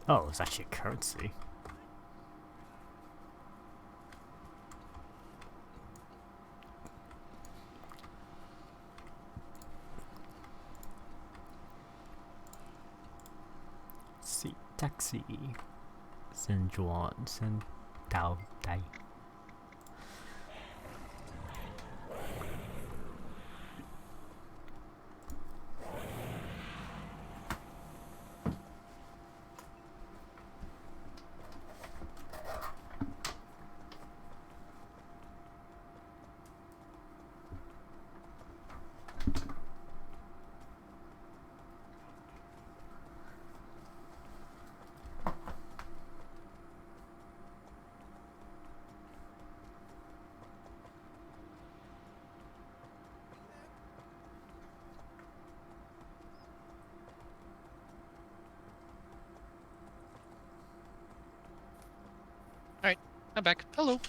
Oh, it's actually a currency. Let's see, taxi. San Juan, San Dao Dai. Alright, I'm back. Hello.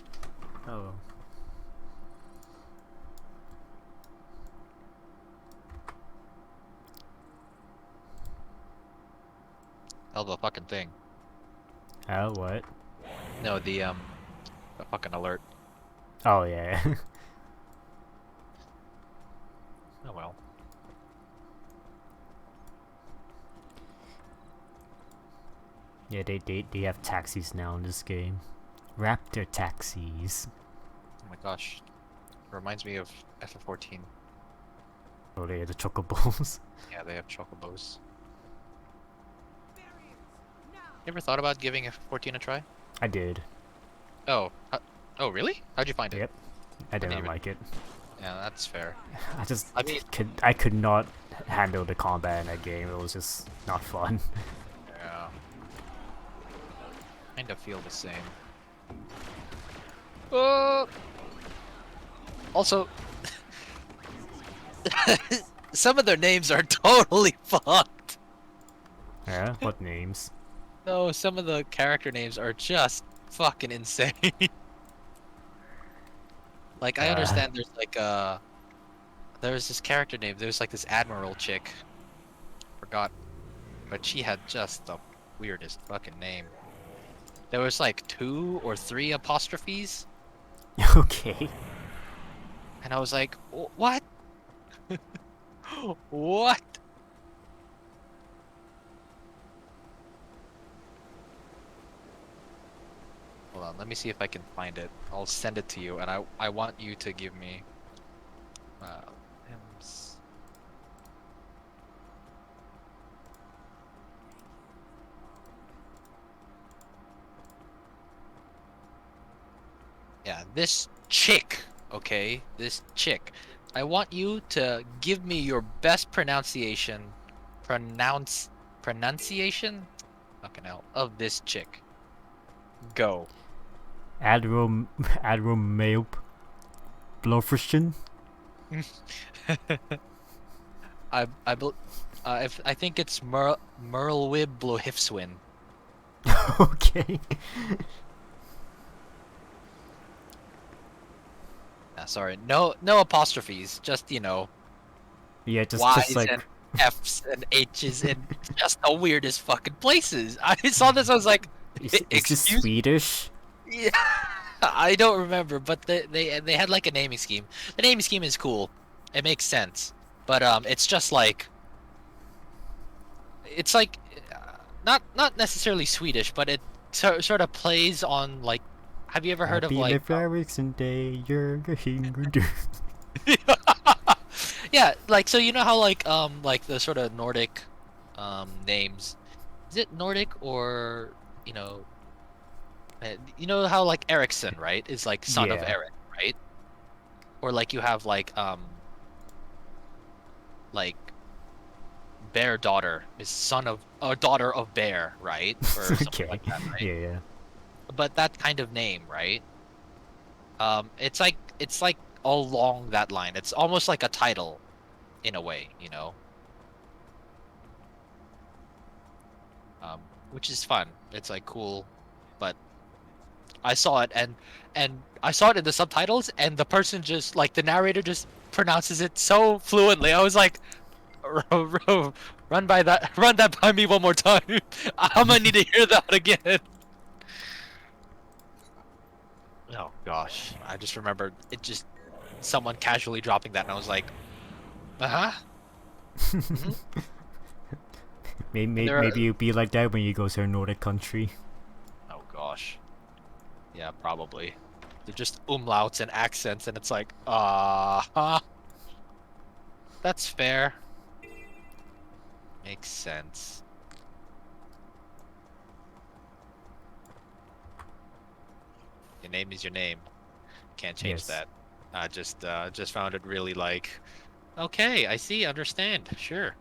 Oh. Hell of a fucking thing. Oh, what? No, the fucking alert. Oh, yeah. Oh well. Yeah, they have taxis now in this game. Raptor taxis. Oh my gosh. Reminds me of FF14. Oh, they have the chocobos. Yeah, they have chocobos. You ever thought about giving FF14 a try? I did. Oh. Oh, really? How'd you find it? Yep. I I didn't didn't even. like it. Yeah, that's fair. I just I mean, I could not handle the combat in that game. It was just not fun. yeah. Kind of feel the same. Uh, Also, some of their names are totally fucked. Yeah. What names? No, some of the character names are just fucking insane. Like I Uh, understand there's like there was this character name. There was like this admiral chick. Forgot, but she had just the weirdest fucking name. There was like 2 or 3 apostrophes, okay. and I was like, What? What?" Hold on, let me see if I can find it. I'll send it to you, and I want you to give me uh hymns. Yeah, this chick, okay? This chick. I want you to give me your best pronunciation? Fucking hell, of this chick. Go. Admiral Admiral Mayope Blowfristian. I bel if I think it's Merlwib Blohifswin. Okay. Sorry, no apostrophes, just Yeah, just Y's like and F's and H's in just the weirdest fucking places. I saw this, I was like, is this excuse me? Swedish? Yeah, I don't remember, but they had like a naming scheme. The naming scheme is cool. It makes sense, but it's just like it's like not necessarily Swedish, but it sort of plays on like. Have you ever heard of Happy like? live Ericsson Day, you're Yeah, like so you know how like the sort of Nordic names. Is it Nordic or you know you know how like Ericsson, right, is like son of Yeah. Eric, right? Or like you have like bear daughter is son of or daughter of bear, right? Or something Okay. like that, right? Yeah, yeah. But that kind of name, right? It's like along that line. It's almost like a title in a way, which is fun. It's like cool, but I saw it and I saw it in the subtitles, and the person just like the narrator just pronounces it so fluently. I was like, run that by me one more time. I'm gonna need to hear that again. Oh gosh, I just remembered it just someone casually dropping that, and I was like, uh-huh. Hmm. And there are, Maybe you'd be like that when you go to a Nordic country. oh gosh, yeah, probably. They're just umlauts and accents, and it's like, that's fair. Makes sense. Your name is your name. Can't change Yes. that. I just found it really like, okay, I see, understand, sure.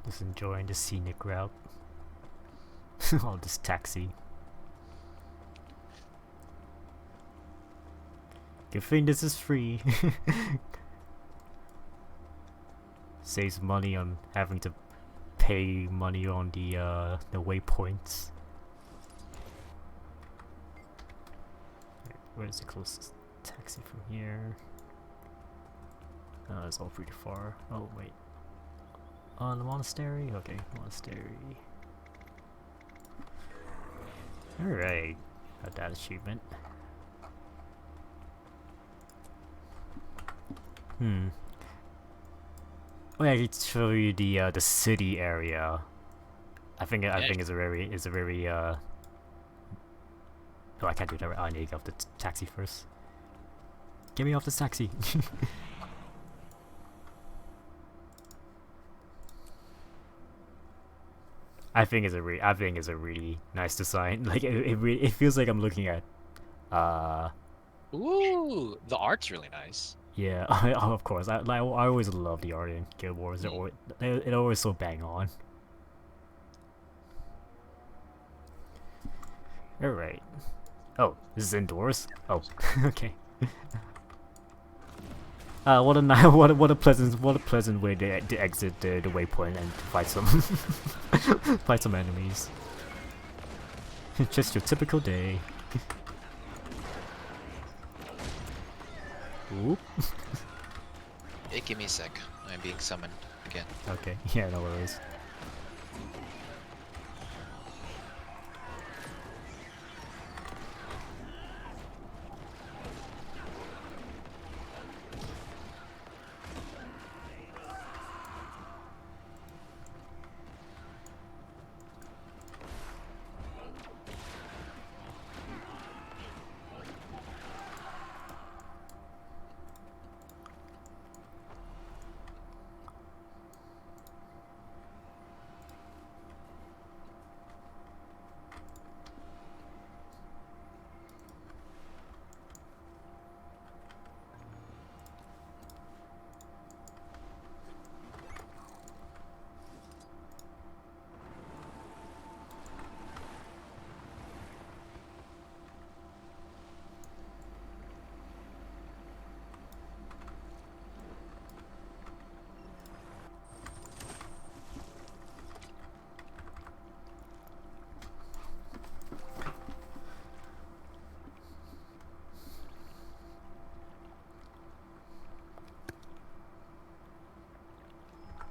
Just enjoying the scenic route. Oh, this taxi. Good thing this is free. Saves money on having to pay money on the waypoints. Where's the closest taxi from here? Oh, it's all pretty far. Oh wait. The monastery? Okay, monastery. Alright. Got that achievement. Hmm. Oh yeah, I could show you the city area. I Yeah, think it's a very Oh, I can't do that. I need to get off the taxi first. Get me off this taxi. I think it's a really nice design. Like it feels like I'm looking at uh ooh, the art's really nice. Yeah, of course. I always love the art in Guild Wars. It always so bang on. All right. Oh, this is indoors. Oh, okay. What a what a pleasant way to exit the waypoint and fight some fight some enemies. Just your typical day. Oop. Hey, give me a sec. I'm being summoned again. Okay. Yeah, no worries.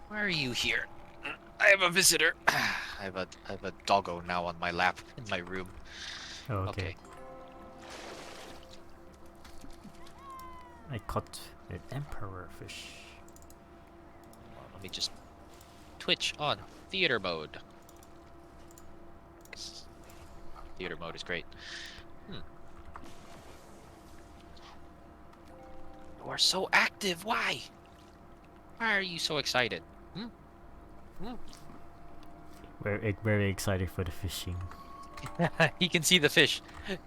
Why are you here? I have a visitor. I have a doggo now on my lap in my room. Oh, okay. Okay. I caught an emperor fish. Let me just Twitch on theater mode. Theater mode is great. You are so active. Why? Why are you so excited? Very excited for the fishing. He can see the fish.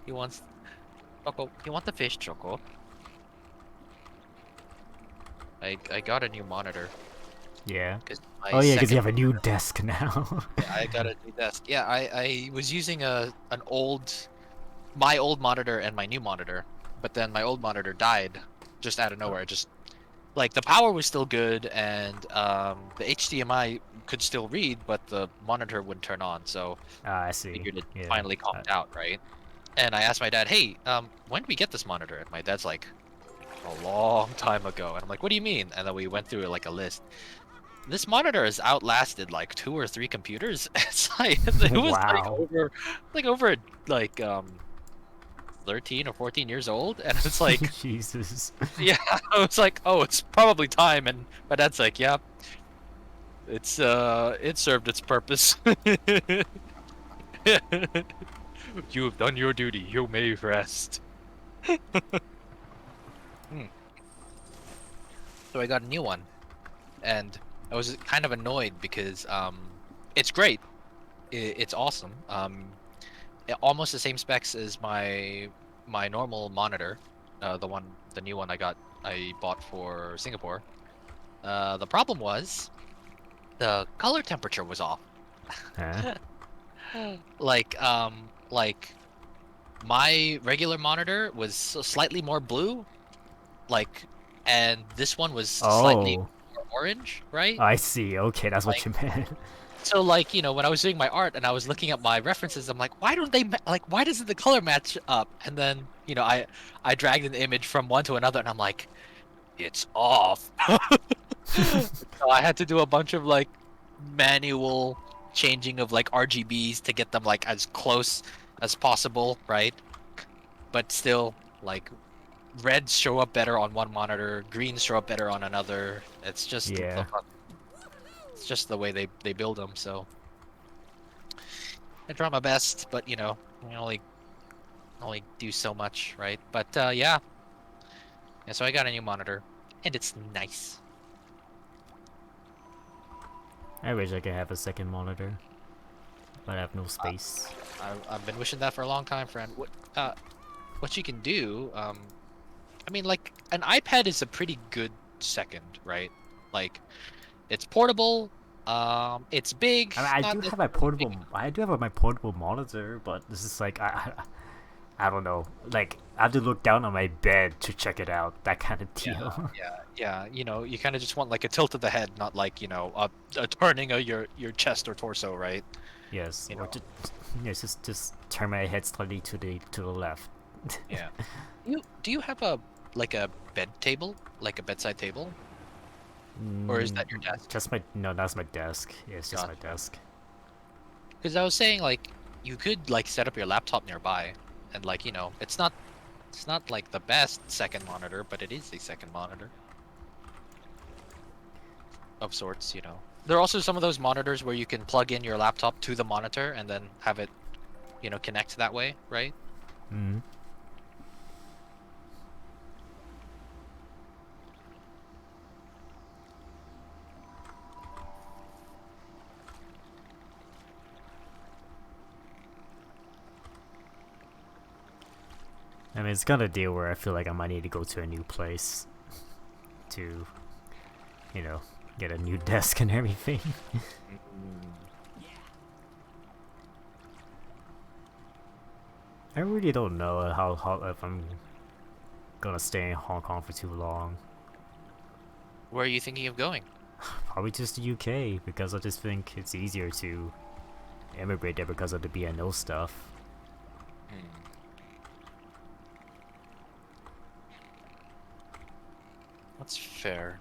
He wants Choco. You want the fish, Choco? I got a new monitor. Yeah. My Oh yeah, because you second have a new desk now. Yeah, I got a new desk. Yeah, I was using my old monitor and my new monitor, but then my old monitor died just out of nowhere. Just like the power was still good and the HDMI could still read, but the monitor wouldn't turn on. So Ah, I I see. figured it Yeah. finally conked out, right? And I asked my dad, "Hey, when did we get this monitor?" And my dad's like, "A long time ago." And I'm like, "What do you mean?" And then we went through like a list. This monitor has outlasted like 2 or 3 computers. It's like it was Wow. like over like 13 or 14 years old, and it's like Jesus. yeah, I was like, oh, it's probably time, and my dad's like, yeah, it served its purpose. You have done your duty. You may rest. Hmm. So I got a new one, and I was kind of annoyed because it's great. It's awesome. Almost the same specs as my normal monitor, the new one I bought for Singapore. The problem was the color temperature was off. Huh? Like my regular monitor was slightly more blue, like, and this one was slightly Oh, more orange, right? I see. Okay, that's what Like, you meant. so like, when I was doing my art and I was looking at my references, I'm like, why don't they like why doesn't the color match up? And then, I dragged an image from one to another and I'm like, it's off. So I had to do a bunch of like manual changing of like RGBs to get them like as close as possible, right? But still, like reds show up better on one monitor, greens show up better on another. It's just Yeah. it's just the way they build them. So I try my best, but we only do so much, right? But yeah. Yeah, so I got a new monitor, and it's nice. I wish I could have a second monitor, but I have no space. I've been wishing that for a long time, friend. What you can do, I I mean, like an iPad is a pretty good second, right? Like it's portable. It's big. I mean, I Not do have my necessarily big. my portable monitor, but this is like I don't know. Like I have to look down on my bed to check it out. That kind of Yeah, deal. yeah. You know, you kind of just want like a tilt of the head, not like a turning of your chest or torso, right? Yes, You or know. yes, just turn my head slightly to the left. Yeah. Do you have a like a bed table, like a bedside table, or is Mm, that your desk? just my no, that's my desk. Yeah, it's just my Gotcha. desk. Because I was saying like you could like set up your laptop nearby, and like it's not like the best second monitor, but it is a second monitor of sorts. There are also some of those monitors where you can plug in your laptop to the monitor and then have it connect that way, right? Mm. I mean, it's kind of a deal where I feel like I might need to go to a new place to, you know, get a new desk and everything. Mm. I really don't know how if I'm gonna stay in Hong Kong for too long. Where are you thinking of going? Probably just the UK because I just think it's easier to immigrate there because of the BNO stuff. Hmm. That's fair.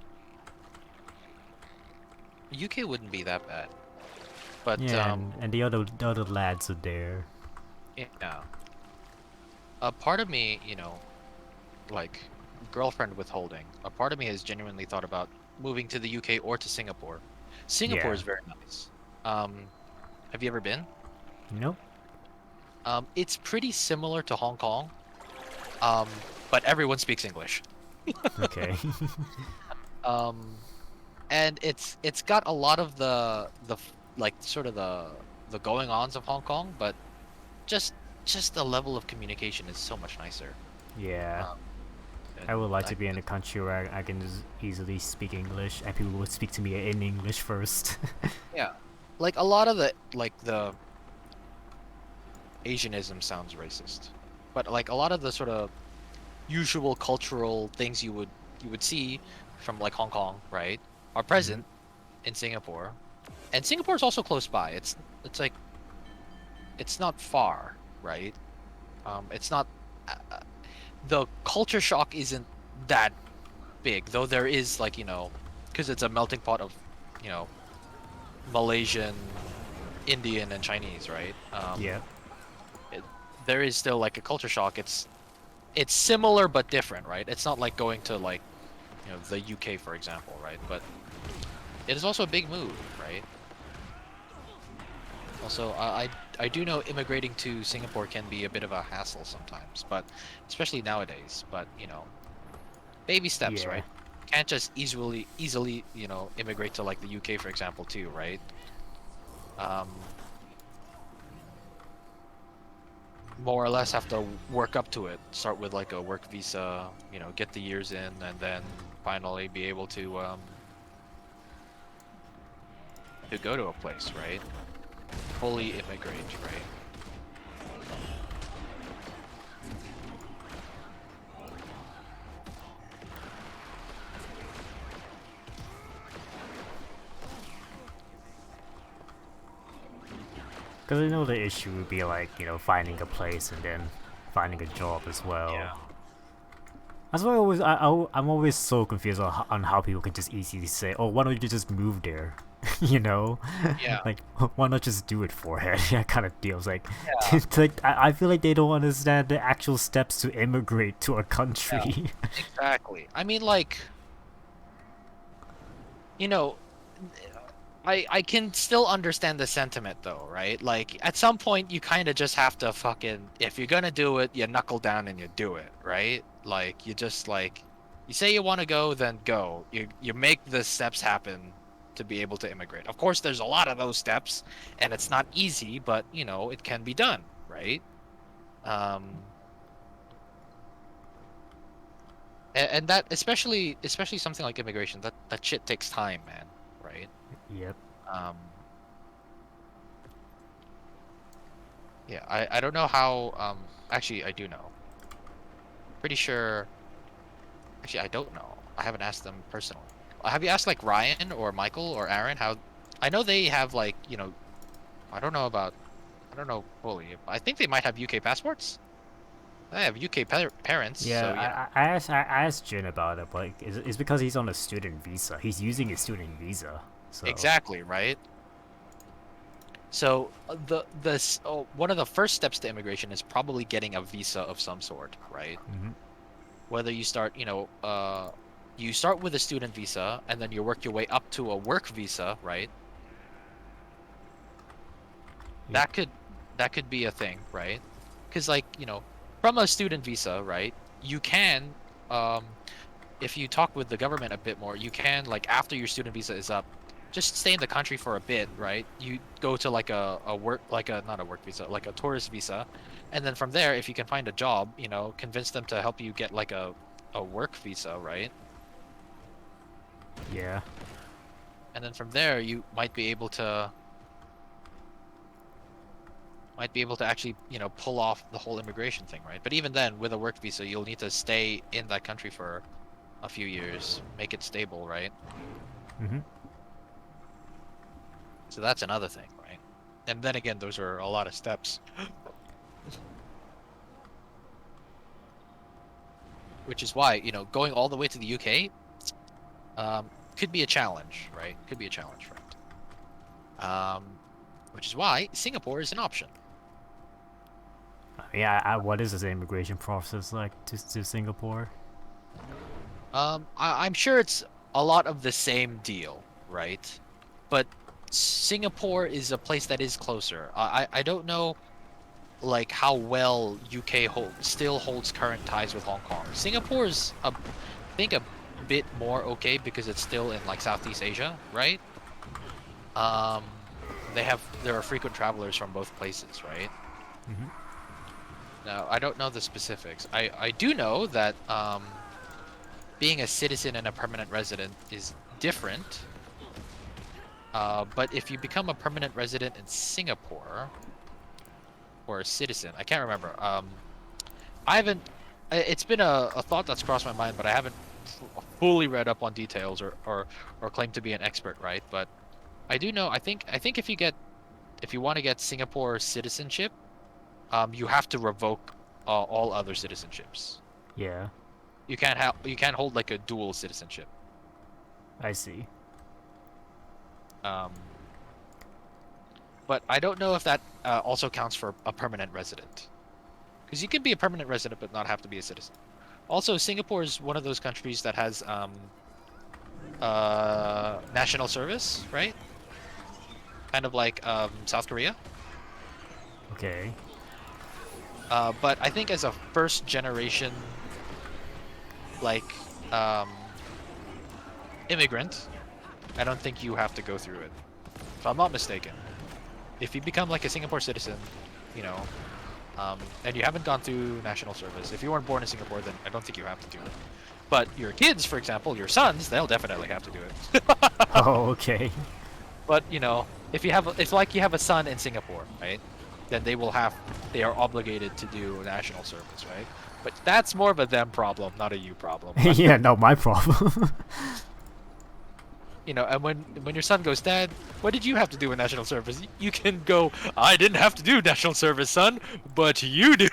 UK wouldn't be that bad, but Yeah, and the other lads are there. yeah. A part of me, like girlfriend withholding, a part of me has genuinely thought about moving to the UK or to Singapore. Singapore Yeah. is very nice. Have you ever been? Nope. It's pretty similar to Hong Kong, but everyone speaks English. Okay. Um, and it's got a lot of like sort of the going ons of Hong Kong, but just just the level of communication is so much nicer. Yeah. Um, I would and like to be in a country where I can just easily speak English and people would speak to me in English first. yeah, like a lot of the Asianism sounds racist, but like a lot of the sort of usual cultural things you would see from like Hong Kong, right, are Mhm. present in Singapore, and Singapore is also close by. It's like it's not far, right? It's not the culture shock isn't that big, though there is like because it's a melting pot of you know Malaysian, Indian, and Chinese, right? Yeah. It, there is still like a culture shock. It's similar but different, right? It's not like going to like the UK, for example, right? But it is also a big move, right? Also, I do know immigrating to Singapore can be a bit of a hassle sometimes, but especially nowadays. But baby steps, Yeah. right? Can't just easily immigrate to like the UK, for example, too, right? Um, More or less have to work up to it. Start with like a work visa, get the years in, and then finally be able to go to a place, right? Fully immigrate, right? Because I know the issue would be like, finding a place and then finding a job as well. Yeah. That's why I'm always so confused on how people can just easily say, oh, why don't you just move there? you know? Yeah. Like, why not just do it for it? That kind of deal. It's like, Yeah. like I feel like they don't understand the actual steps to immigrate to a Yeah. country. Exactly. I mean, like, you know, I can still understand the sentiment though, right? Like at some point you kind of just have to fucking if you're gonna do it, you knuckle down and you do it, right? Like you just like you say you want to go, then go. You make the steps happen to be able to immigrate. Of course, there's a lot of those steps, and it's not easy, but it can be done, right? Um, And that especially something like immigration, that shit takes time, man, right? Yep. Um, yeah, I don't know how. Actually, I do know. Pretty sure. Actually, I don't know. I haven't asked them personally. Have you asked like Ryan or Michael or Aaron how? I know they have like I don't know about. I don't know fully. I think they might have UK passports. They have UK parents, Yeah, so you know. I asked Jin about it, but it's because he's on a student visa. He's using his student visa, so Exactly, right? So one of the first steps to immigration is probably getting a visa of some sort, right? mhm. Whether you start, you start with a student visa and then you work your way up to a work visa, right? Yep. That could that could be a thing, right? Because like, from a student visa, right? You can, um, if you talk with the government a bit more, you can like after your student visa is up, just stay in the country for a bit, right? You go to like a work like a not a work visa, like a tourist visa, and then from there, if you can find a job, convince them to help you get like a work visa, right? Yeah. And then from there, you might be able to actually, pull off the whole immigration thing, right? But even then, with a work visa, you'll need to stay in that country for a few years, make it stable, right? Mhm. So that's another thing, right? And then again, those are a lot of steps, which is why, going all the way to the UK, could be a challenge, right? Could be a challenge, right? Which is why Singapore is an option. Yeah. What is this immigration process like to Singapore? I'm sure it's a lot of the same deal, right? But Singapore is a place that is closer. I don't know like how well UK still holds current ties with Hong Kong. Singapore's I think a bit more okay because it's still in like Southeast Asia, right? There are frequent travelers from both places, right? Mhm. Now, I don't know the specifics. I do know that being a citizen and a permanent resident is different. But if you become a permanent resident in Singapore or a citizen, I can't remember. I haven't. It's been a thought that's crossed my mind, but I haven't fully read up on details or claim to be an expert, right? But I do know. I think if you want to get Singapore citizenship, you have to revoke all other citizenships. Yeah. You can't hold like a dual citizenship. I see. Um, but I don't know if that also counts for a permanent resident, because you can be a permanent resident but not have to be a citizen. Also, Singapore is one of those countries that has national service, right? Kind of like South Korea. Okay. But I think as a first generation like immigrant, I don't think you have to go through it. If I'm not mistaken. If you become like a Singapore citizen, you know, and you haven't gone through national service, if you weren't born in Singapore, then I don't think you have to do it. But your kids, for example, your sons, they'll definitely have to do it. Oh, okay. But if it's like you have a son in Singapore, right? Then they are obligated to do national service, right? But that's more of a them problem, not a you problem. Yeah, no, my problem. And when your son goes, Dad, what did you have to do in national service? You can go, I didn't have to do national service, son, but you do.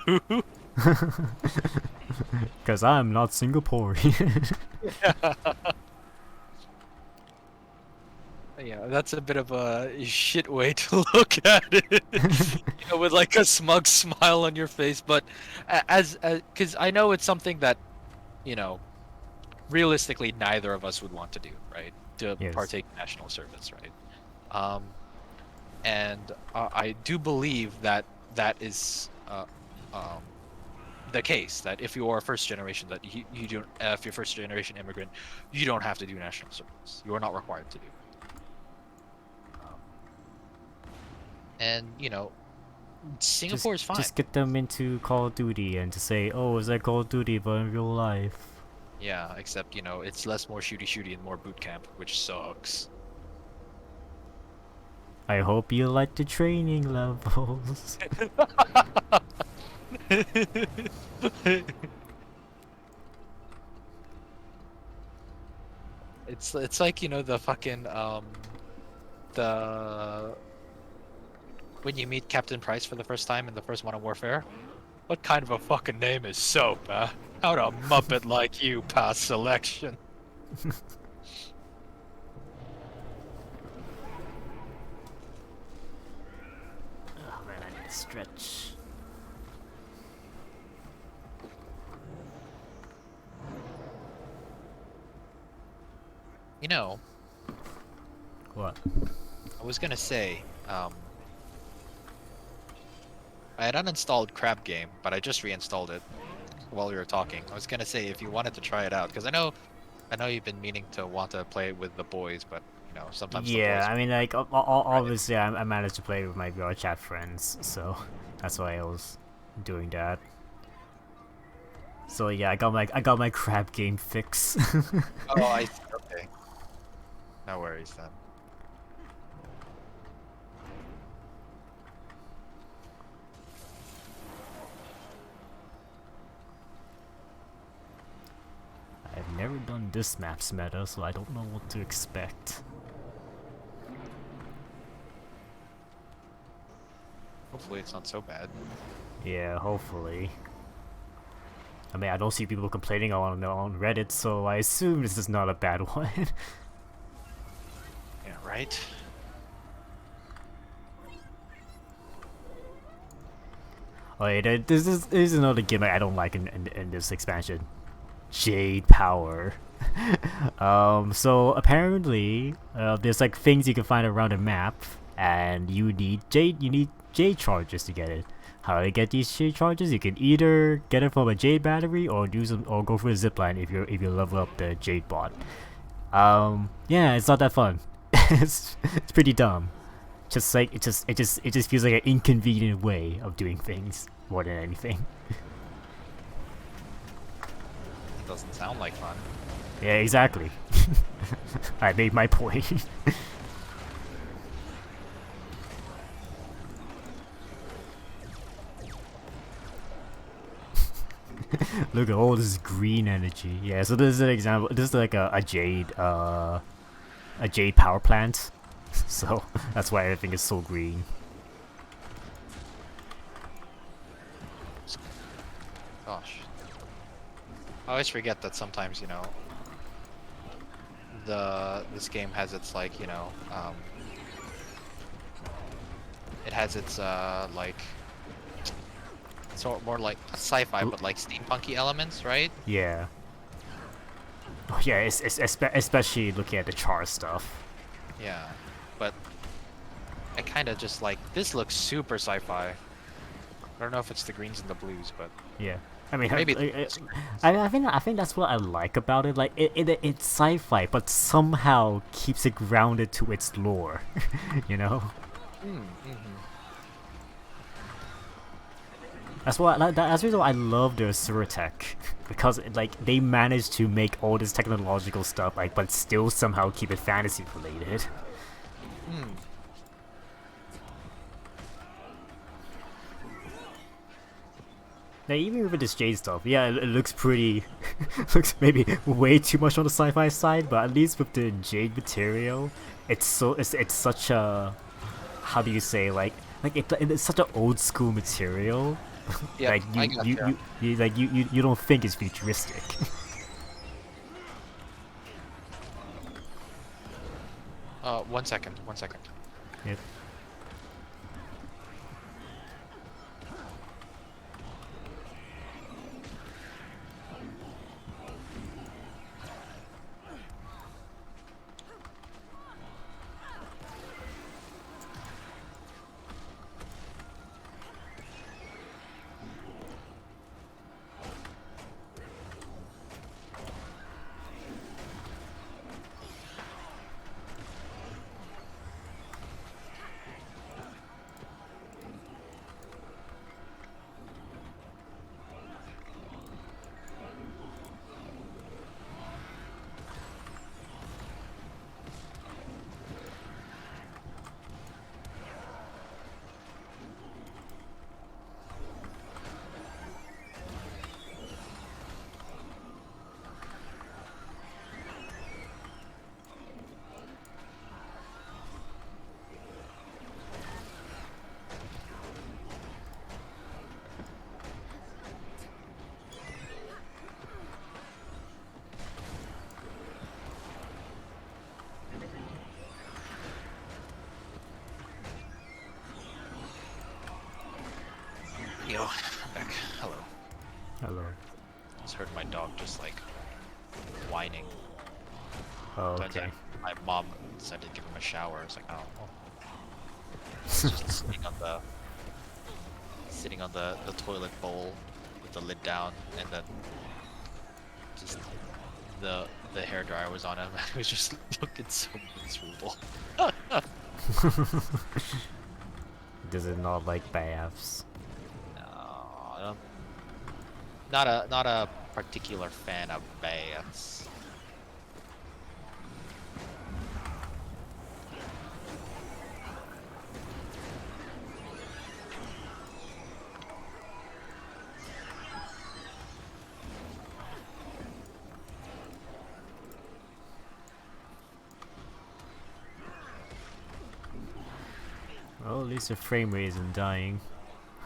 Because I'm not Singaporean. Yeah, that's a bit of a shit way to look at it, with like a smug smile on your face. But because I know it's something that, you know, realistically neither of us would want to do, right? To Yes. partake in national service, right? Um, and I do believe that that is um, the case. That if you are a first generation, that you don't, if you're first generation immigrant, you don't have to do national service. You are not required to do. Um, and Singapore is fine. Just get them into Call of Duty and to say, oh, it's like Call of Duty, but in real life. Yeah, except you know it's less more shooty and more boot camp, which sucks. I hope you like the training levels. It's like you know the fucking the when you meet Captain Price for the first time in the first Modern Warfare. What kind of a fucking name is Soap, huh? How'd a Muppet like you pass selection? Oh man, I need to stretch. You know, What? I was gonna say, I had uninstalled Crab Game, but I just reinstalled it while we were talking. I was gonna say if you wanted to try it out, because I know you've been meaning to want to play it with the boys, but you know sometimes the Yeah, boys. I mean, like, Right. obviously, I managed to play with my VR chat friends, so that's why I was doing that. So yeah, I got my crab game fix. Oh, I see. Okay. No worries then. I've never done this map's meta, so I don't know what to expect. Hopefully it's not so bad. Yeah, hopefully. I mean, I don't see people complaining on Reddit, so I assume this is not a bad one. Yeah, right. Oh, yeah, this is another gimmick I don't like in this expansion. Jade power. So apparently, there's like things you can find around the map, and you need jade charges to get it. How to get these jade charges? You can either get it from a jade battery or do some or go for a zipline if you level up the jade bot. Yeah, it's not that fun. It's pretty dumb. Just like it just feels like an inconvenient way of doing things more than anything. Doesn't sound like fun. Yeah, exactly. I made my point. Look at all this green energy. Yeah, so this is an example. This is like a jade power plant. So that's why everything is so green. Gosh. I always forget that sometimes, you know, this game has its like, you know, it has its like sort more like not sci-fi but like steampunky elements, right? Yeah. Oh, yeah, especially looking at the char stuff. Yeah. But I kind of just like this looks super sci-fi. I don't know if it's the greens and the blues, but Yeah. I mean, maybe I think that's what I like about it. Like, it's sci-fi, but somehow keeps it grounded to its lore. You know. mm-hmm. That's why that's the reason why I love the Suratech because like they managed to make all this technological stuff like, but still somehow keep it fantasy related. Mm. Now, even with this Jade stuff, yeah, it looks pretty. Looks maybe way too much on the sci-fi side, but at least with the Jade material, it's such a, how do you say, it's such an old school material. Yep, Like I got you. you don't think it's futuristic. One second, one second. Yep. Yo, I'm back. Hello. Hello. Just heard my dog just like whining. Oh, Turns okay. out my mom decided to give him a shower. I was like, oh. He's just sitting on the toilet bowl with the lid down, and then just the hair dryer was on him. He was just looking so miserable. Does it not like baths? No, I don't, not a particular fan of baths. Well, at least the frame rate isn't dying.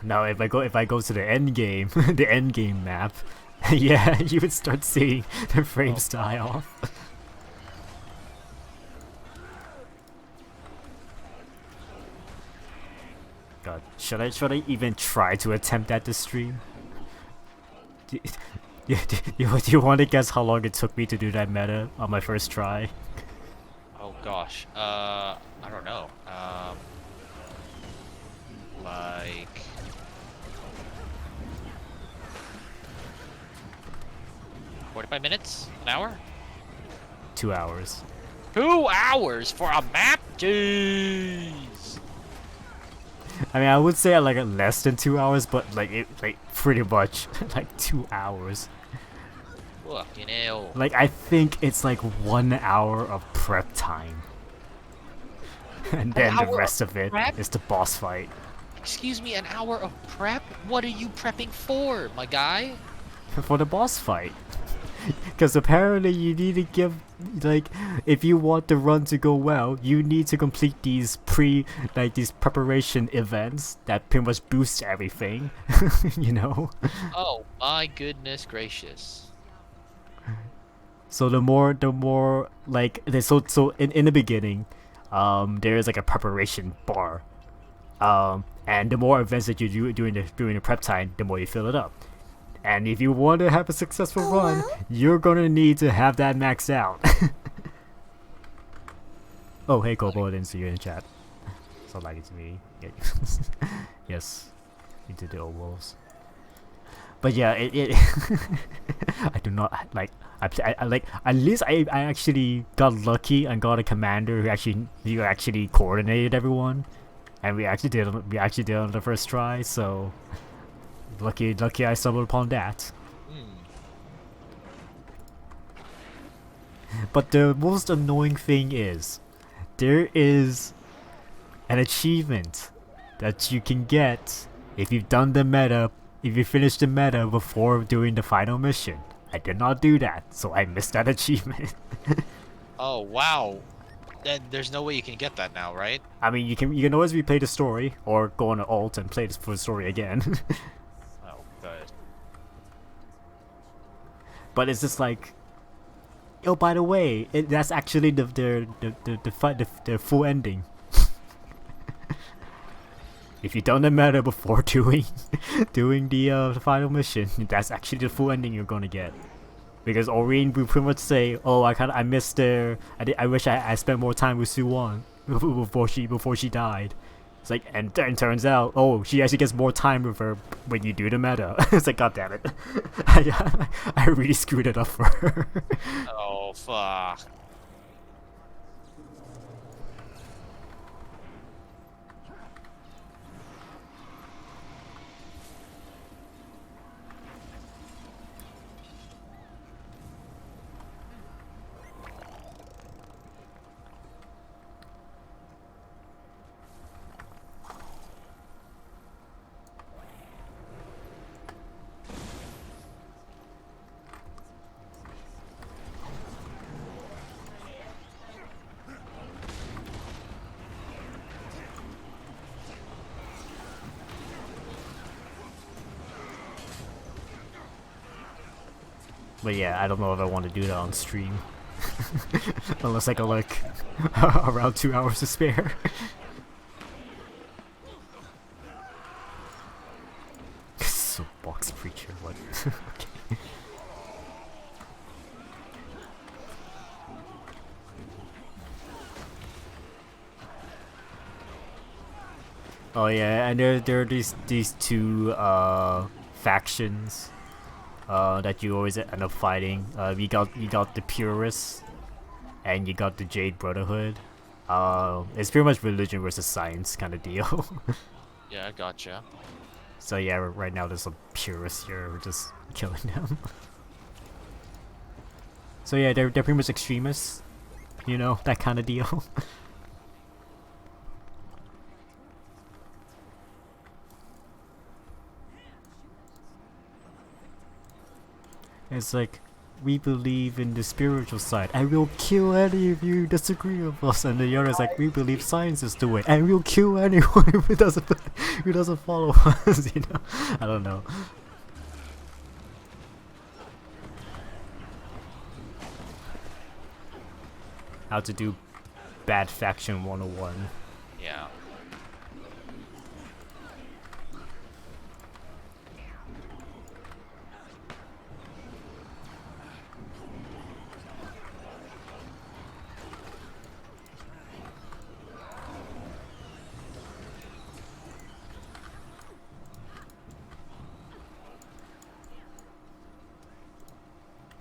Now, if I go to the end game, the end game map, yeah, you would start seeing the frames die off. God, should I even try to attempt that to stream? Do you want to guess how long it took me to do that meta on my first try? Oh gosh. I don't know. Like 45 minutes? An hour? 2 hours. 2 hours for a map? Jeez. I mean, I would say like less than 2 hours, but like pretty much like 2 hours. Fucking hell. Like I think it's like 1 hour of prep time, and then the hour rest of of it prep? is the boss fight. Excuse me, an hour of prep? What are you prepping for, my guy? For the boss fight. Because apparently you need to give, like, if you want the run to go well, you need to complete these these preparation events that pretty much boost everything, you know? Oh my goodness gracious. So the more, like, so in the beginning, there is like a preparation bar. And the more events that you do during the prep time, the more you fill it up. And if you want to have a successful run, you're gonna need to have that maxed out. Oh, hey Kobo, I didn't see you in chat. So like to me. Yeah. Yes, into the old wolves. But yeah, it I do not like. I like at least I actually got lucky and got a commander who actually coordinated everyone, and we actually did it on the first try. So lucky I stumbled upon that. But the most annoying thing is, there is an achievement that you can get if you've done the meta, if you finish the meta before doing the final mission. I did not do that, so I missed that achievement. Oh wow. Then there's no way you can get that now, right? I mean, you can always replay the story or go on an alt and play this for the story again. Oh, good. But it's just like, oh, by the way, that's actually the full ending. If you done the meta before doing the final mission, that's actually the full ending you're gonna get. Because Aurene will pretty much say, "Oh, I missed her. I wish I spent more time with Suwon before she died." It's like, and then turns out, oh, she actually gets more time with her when you do the meta. It's like, god damn it, I really screwed it up for her. Oh fuck. But yeah, I don't know if I want to do that on stream. Unless I got like around 2 hours to spare. Oh yeah, and there are these two factions that you always end up fighting. You got the purists and you got the Jade Brotherhood. It's pretty much religion versus science kind of deal. Yeah, I gotcha. So yeah, right now there's some purists here. We're just killing them. So yeah, they're pretty much extremists. You know, that kind of deal. It's like, we believe in the spiritual side, and we'll kill any of you who disagree with us. And the other is like, we believe science is the way, and we'll kill anyone who doesn't follow us. You know, I don't know. How to do bad faction 101. Yeah.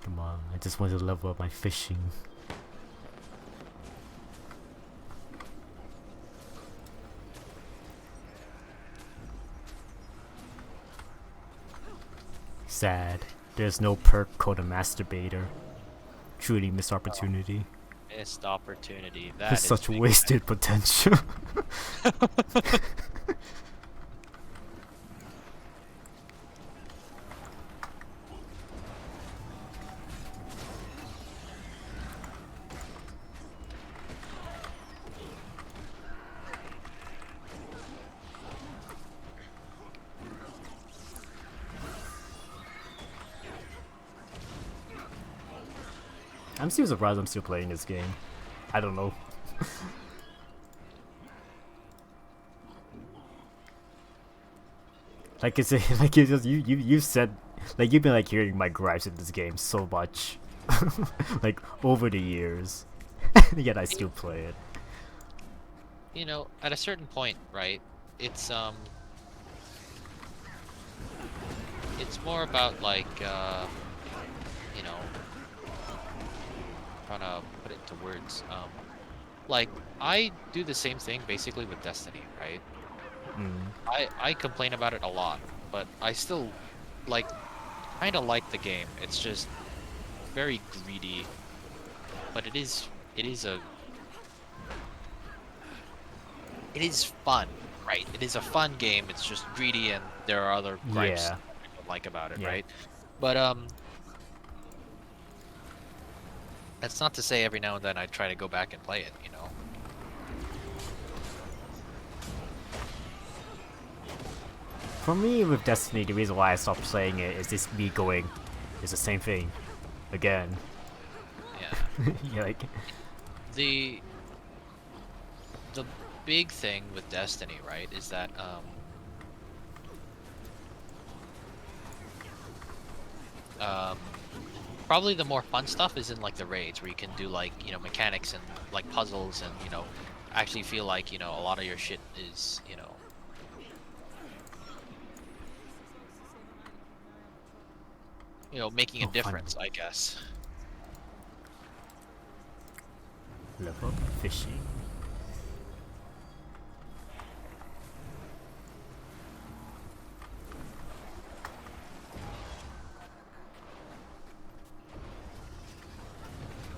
Come on, I just want to level up my fishing. Sad. There's no perk called a masturbator. Truly missed opportunity. Missed opportunity. That There's is such big wasted potential. I'm still surprised I'm still playing this game. I don't know. Like it's like you just you said, like you've been like hearing my gripes in this game so much, like over the years, yet I still play it. You know, at a certain point, right? It's it's more about like you know, trying to put it into words. Like I do the same thing basically with Destiny, right? Mm. I complain about it a lot, but I still like kind of like the game. It's just very greedy, but it is fun, right? It is a fun game. It's just greedy, and there are other gripes Yeah. I don't like about it, Yeah. right? But that's not to say every now and then I try to go back and play it, you know? For me, with Destiny, the reason why I stopped playing it is just me going, it's the same thing, again. Yeah. Yeah, like The the big thing with Destiny, right, is that um probably the more fun stuff is in like the raids where you can do like, you know, mechanics and like puzzles and, you know, actually feel like, you know, a lot of your shit is, you know, making a fun. difference, I guess. level up fishing.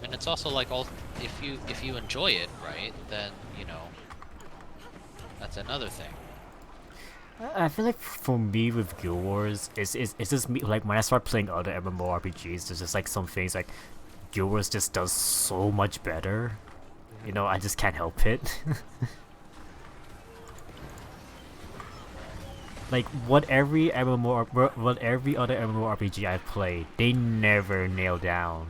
And it's also like all if you enjoy it, right, then, you know, that's another thing. I feel like for me with Guild Wars, it's just me, like when I start playing other MMORPGs, there's just like some things like Guild Wars just does so much better. You know, I just can't help it. Like what every what every other MMORPG I play, they never nail down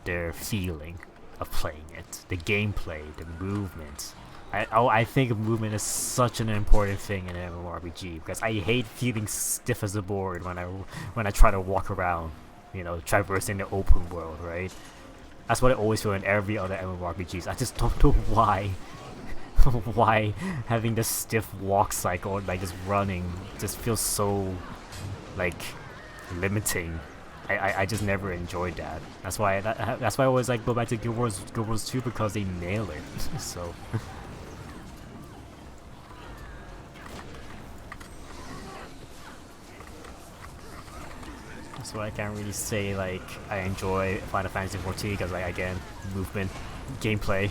their feeling of playing it, the gameplay, the movement. I think movement is such an important thing in an MMORPG because I hate feeling stiff as a board when I try to walk around, you know, traversing the open world, right? That's what I always feel in every other MMORPGs. I just don't know why why having this stiff walk cycle, like just running, just feels so like limiting. I just never enjoyed that. That's why I always like go back to Guild Wars 2 because they nail it. So that's why I can't really say like I enjoy Final Fantasy 14 because like again movement, gameplay,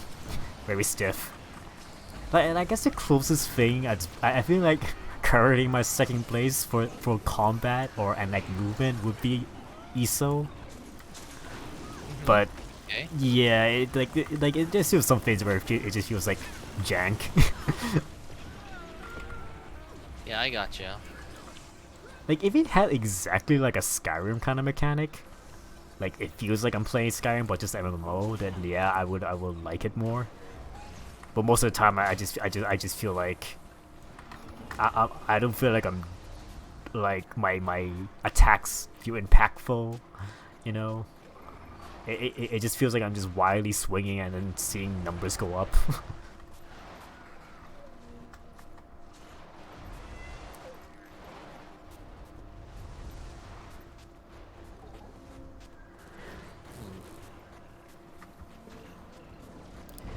very stiff. But and I guess the closest thing I feel like currently my second place for combat or and like movement would be ISO. But Okay. yeah, it just feels some things where it just feels like jank. Yeah, I got you. Like if it had exactly like a Skyrim kind of mechanic, like it feels like I'm playing Skyrim but just MMO, then yeah, I would like it more. But most of the time, I just feel like I don't feel like I'm like my attacks feel impactful, you know. It just feels like I'm just wildly swinging and then seeing numbers go up.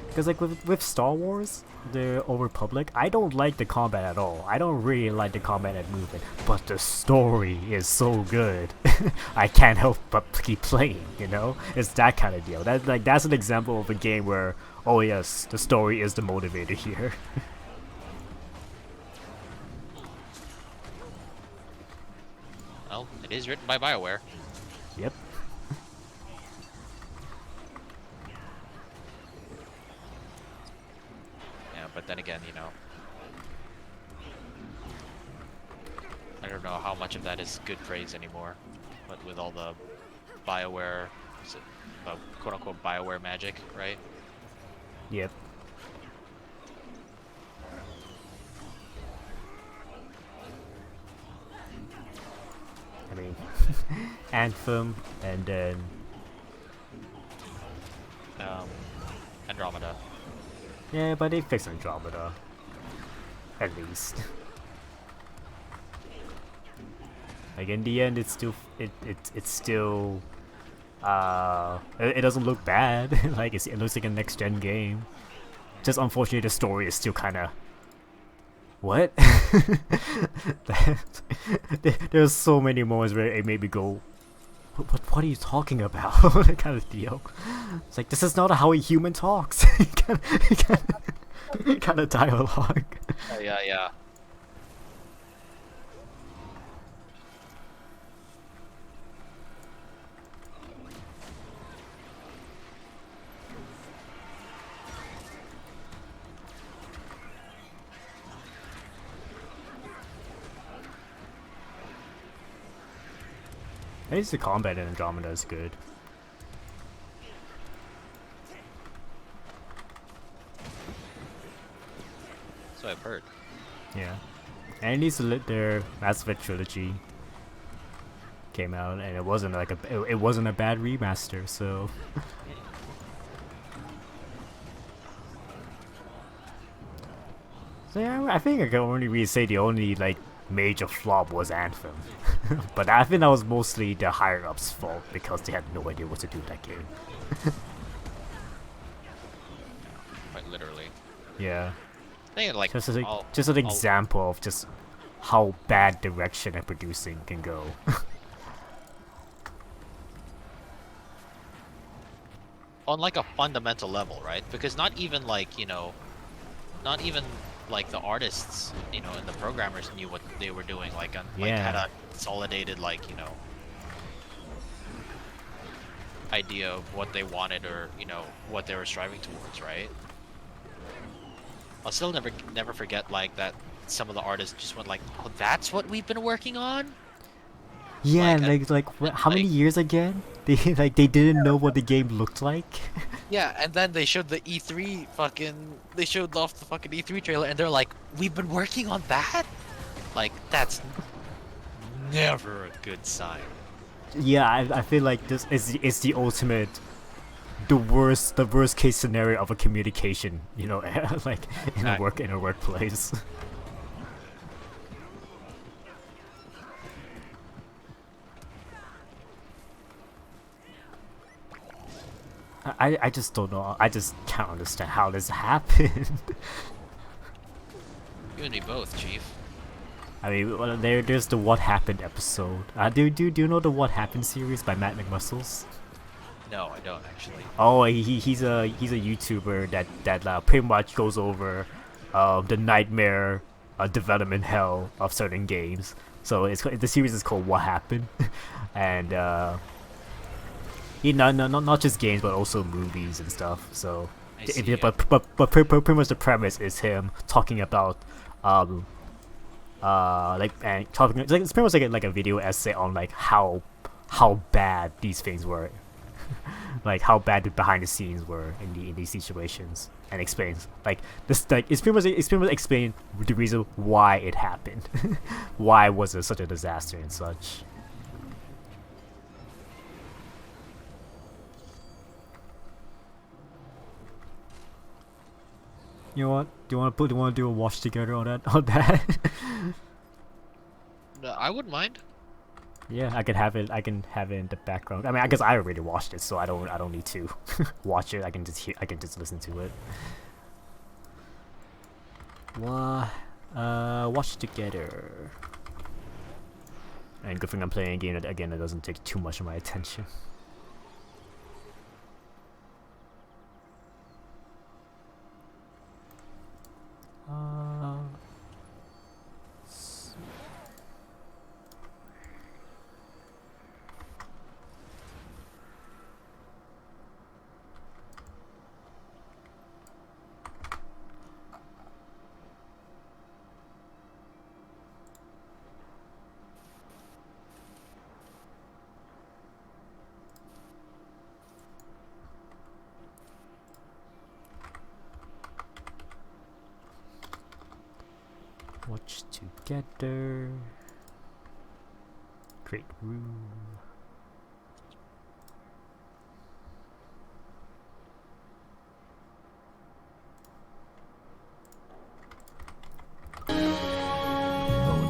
Because like with Star Wars, the Old Republic, I don't like the combat at all. I don't really like the combat and movement, but the story is so good. I can't help but keep playing. You know, it's that kind of deal. That's an example of a game where, oh yes, the story is the motivator here. Well, it is written by BioWare. Yep. Yeah, but then again, you know, I don't know how much of that is good praise anymore. But with all the BioWare, is it, quote unquote BioWare magic, right? Yep. I mean, Anthem, and then Andromeda. yeah, but they fixed Andromeda, at least. Like in the end, it's still it's still it doesn't look bad. Like it looks like a next gen game. Just unfortunately, the story is still kind of what. There's so many moments where it made me go, what are you talking about? That kind of deal. It's like this is not how a human talks. kind of dialogue. Yeah, yeah. At least the combat in Andromeda is good. So I've heard. Yeah. And at least their Mass Effect trilogy came out, and it wasn't like it wasn't a bad remaster. So so yeah, I think I can only really say the only like major flop was Anthem, but I think that was mostly the higher ups' fault because they had no idea what to do with that game. Quite literally. Yeah. I think like Just as a, I'll- just an I'll- example of just how bad direction and producing can go. on like a fundamental level, right? Because not even like, you know, not even like the artists, you know, and the programmers knew what they were doing, like had Yeah. a consolidated like, you know, idea of what they wanted or, you know, what they were striving towards, right? I'll still never forget like that some of the artists just went like, "Oh, that's what we've been working on?" Yeah, Like, how many like years again? They they didn't know what the game looked like. yeah, and then they showed the E3 they showed off the fucking E3 trailer and they're like, "We've been working on that?" Like that's never a good sign. Yeah, I feel like this is the ultimate the worst case scenario of a communication, you know, like in a workplace. I just don't know. I just can't understand how this happened. You and me both, Chief. I mean, well, there's the What Happened episode. Do you know the What Happened series by Matt McMuscles? No, I don't actually. Oh, he's a YouTuber that pretty much goes over the nightmare development hell of certain games. So the series is called What Happened, and not just games but also movies and stuff. So, I see. but pretty much the premise is him talking about like and talking it's pretty much like a video essay on like how bad these things were, like how bad the behind the scenes were in these situations, and explains like this like it's pretty much explain the reason why it happened, why was it such a disaster and such. You know what? Do you want to do a watch together on that? No, I wouldn't mind. Yeah, I can have it. I can have it in the background. I mean, I guess I already watched it, so I don't need to watch it. I can just listen to it. Watch together. And good thing I'm playing a game that again that doesn't take too much of my attention. Watch together. Create room. Oh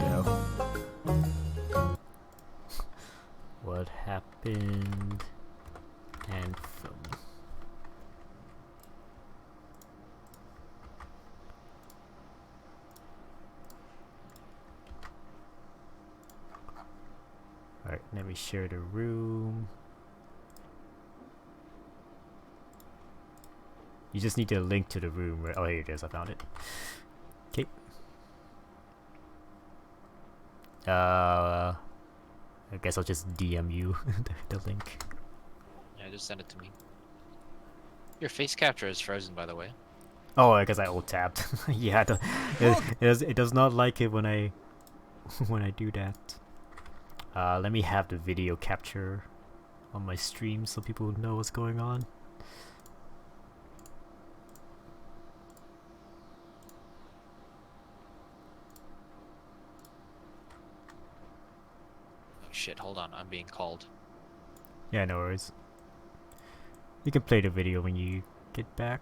no. What happened? And film. Alright, let me share the room. You just need to link to the room, right? Oh, here it is. I found it. Okay. I guess I'll just DM you the link. Yeah, just send it to me. Your face capture is frozen, by the way. Oh, I guess I alt tabbed. Yeah, it does not like it when I when I do that. Let me have the video capture on my stream so people know what's going on. Oh shit, hold on, I'm being called. Yeah, no worries. You can play the video when you get back.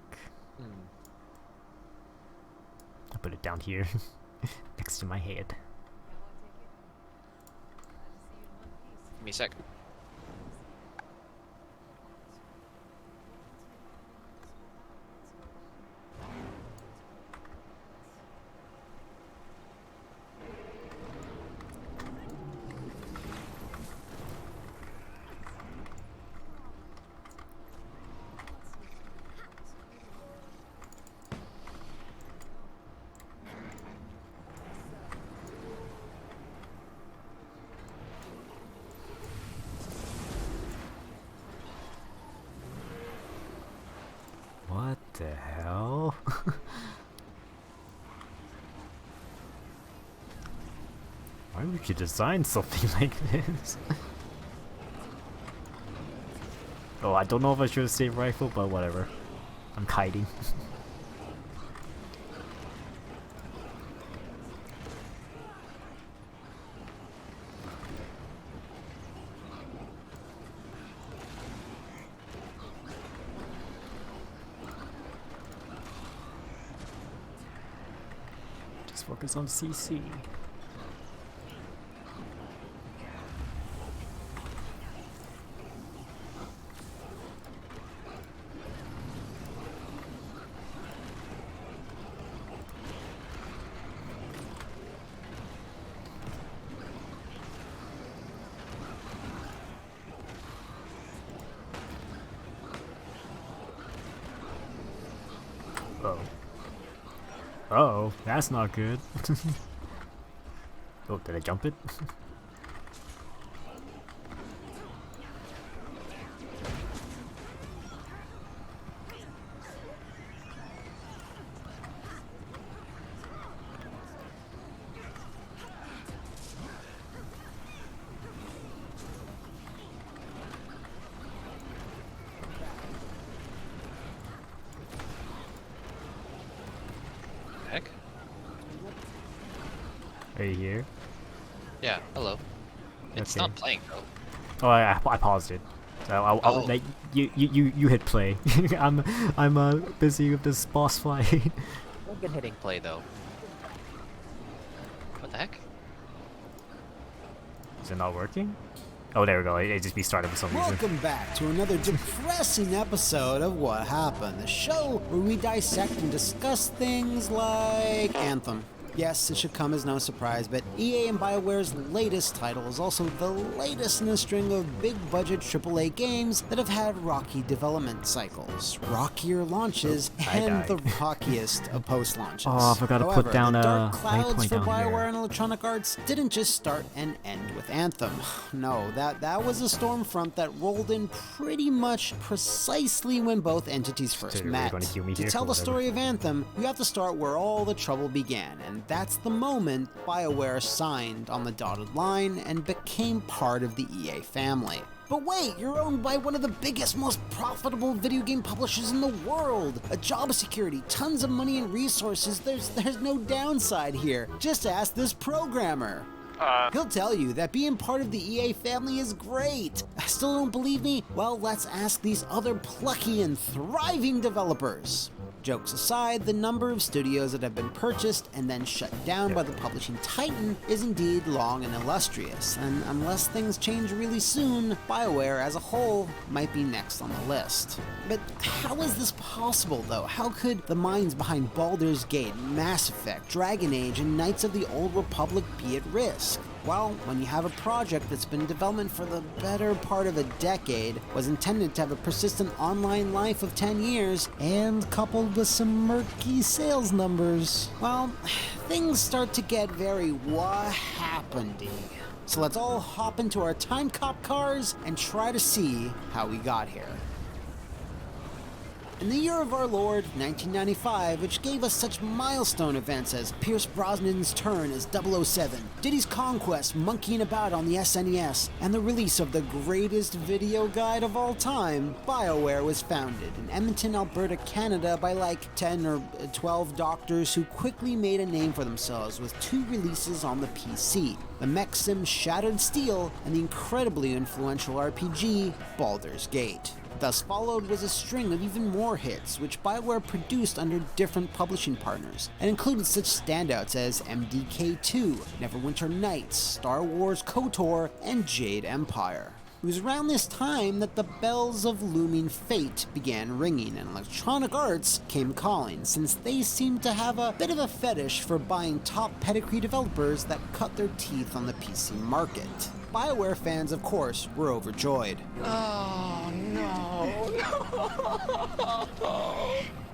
I'll put it down here next to my head. Give me a sec. What the hell? Why would you design something like this? Oh, I don't know if I should have saved rifle, but whatever. I'm kiting. Focus on CC. Uh-oh. Uh-oh, that's not good. Oh, did I jump it? Heck? Are you here? Yeah. Hello. It's Okay. not playing though. Oh, I paused it. So Oh. like you hit play. I'm busy with this boss fight. I've been hitting play though. What the heck? Is it not working? Oh, there we go. It just restarted for some reason. Welcome back to another depressing episode of What Happened, the show where we dissect and discuss things like Anthem. Yes, it should come as no surprise, but EA and BioWare's latest title is also the latest in a string of big-budget AAA games that have had rocky development cycles, rockier launches, I and died. the rockiest of post-launches. Oh, I forgot to put However, down the a dark clouds waypoint for down BioWare here. and Electronic Arts didn't just start and end with Anthem. No, that was a storm front that rolled in pretty much precisely when both entities first Dude, you're met. gonna kill me To here tell for the whatever. story of Anthem, you have to start where all the trouble began, and that's the moment BioWare signed on the dotted line and became part of the EA family. But wait, you're owned by one of the biggest, most profitable video game publishers in the world. A job security, tons of money and resources. There's no downside here. Just ask this programmer. He'll tell you that being part of the EA family is great. Still don't believe me? Well, let's ask these other plucky and thriving developers. Jokes aside, the number of studios that have been purchased and then shut down by the publishing titan is indeed long and illustrious, and unless things change really soon, BioWare as a whole might be next on the list. But how is this possible, though? How could the minds behind Baldur's Gate, Mass Effect, Dragon Age, and Knights of the Old Republic be at risk? Well, when you have a project that's been in development for the better part of a decade, was intended to have a persistent online life of 10 years, and coupled with some murky sales numbers, well, things start to get very what happened-y. So let's all hop into our time cop cars and try to see how we got here. In the year of our Lord, 1995, which gave us such milestone events as Pierce Brosnan's turn as 007, Diddy's conquest monkeying about on the SNES, and the release of the greatest video guide of all time, BioWare was founded in Edmonton, Alberta, Canada by like 10 or 12 doctors who quickly made a name for themselves with 2 releases on the PC, the mech sim Shattered Steel and the incredibly influential RPG Baldur's Gate. Thus followed was a string of even more hits, which BioWare produced under different publishing partners, and included such standouts as MDK2, Neverwinter Nights, Star Wars KOTOR, and Jade Empire. It was around this time that the bells of looming fate began ringing and Electronic Arts came calling, since they seemed to have a bit of a fetish for buying top pedigree developers that cut their teeth on the PC market. BioWare fans, of course, were overjoyed.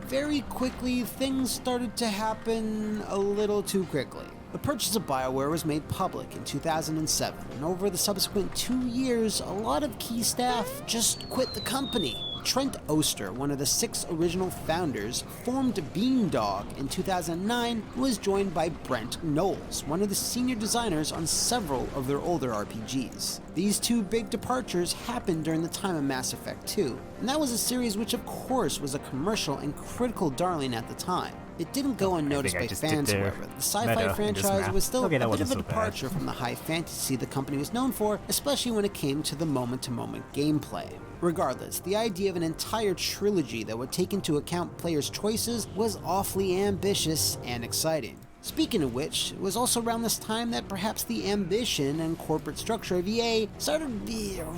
Very quickly, things started to happen a little too quickly. The purchase of BioWare was made public in 2007, and over the subsequent 2 years, a lot of key staff just quit the company. Trent Oster, one of the 6 original founders, formed Beamdog in 2009 and was joined by Brent Knowles, one of the senior designers on several of their older RPGs. These 2 big departures happened during the time of Mass Effect 2, and that was a series which of course was a commercial and critical darling at the time. It didn't go unnoticed I by just did fans, their however. The sci-fi meta in this franchise map. was still Okay, that a bit of wasn't a so bad. departure from the high fantasy the company was known for, especially when it came to the moment-to-moment gameplay. Regardless, the idea of an entire trilogy that would take into account players' choices was awfully ambitious and exciting. Speaking of which, it was also around this time that perhaps the ambition and corporate structure of EA started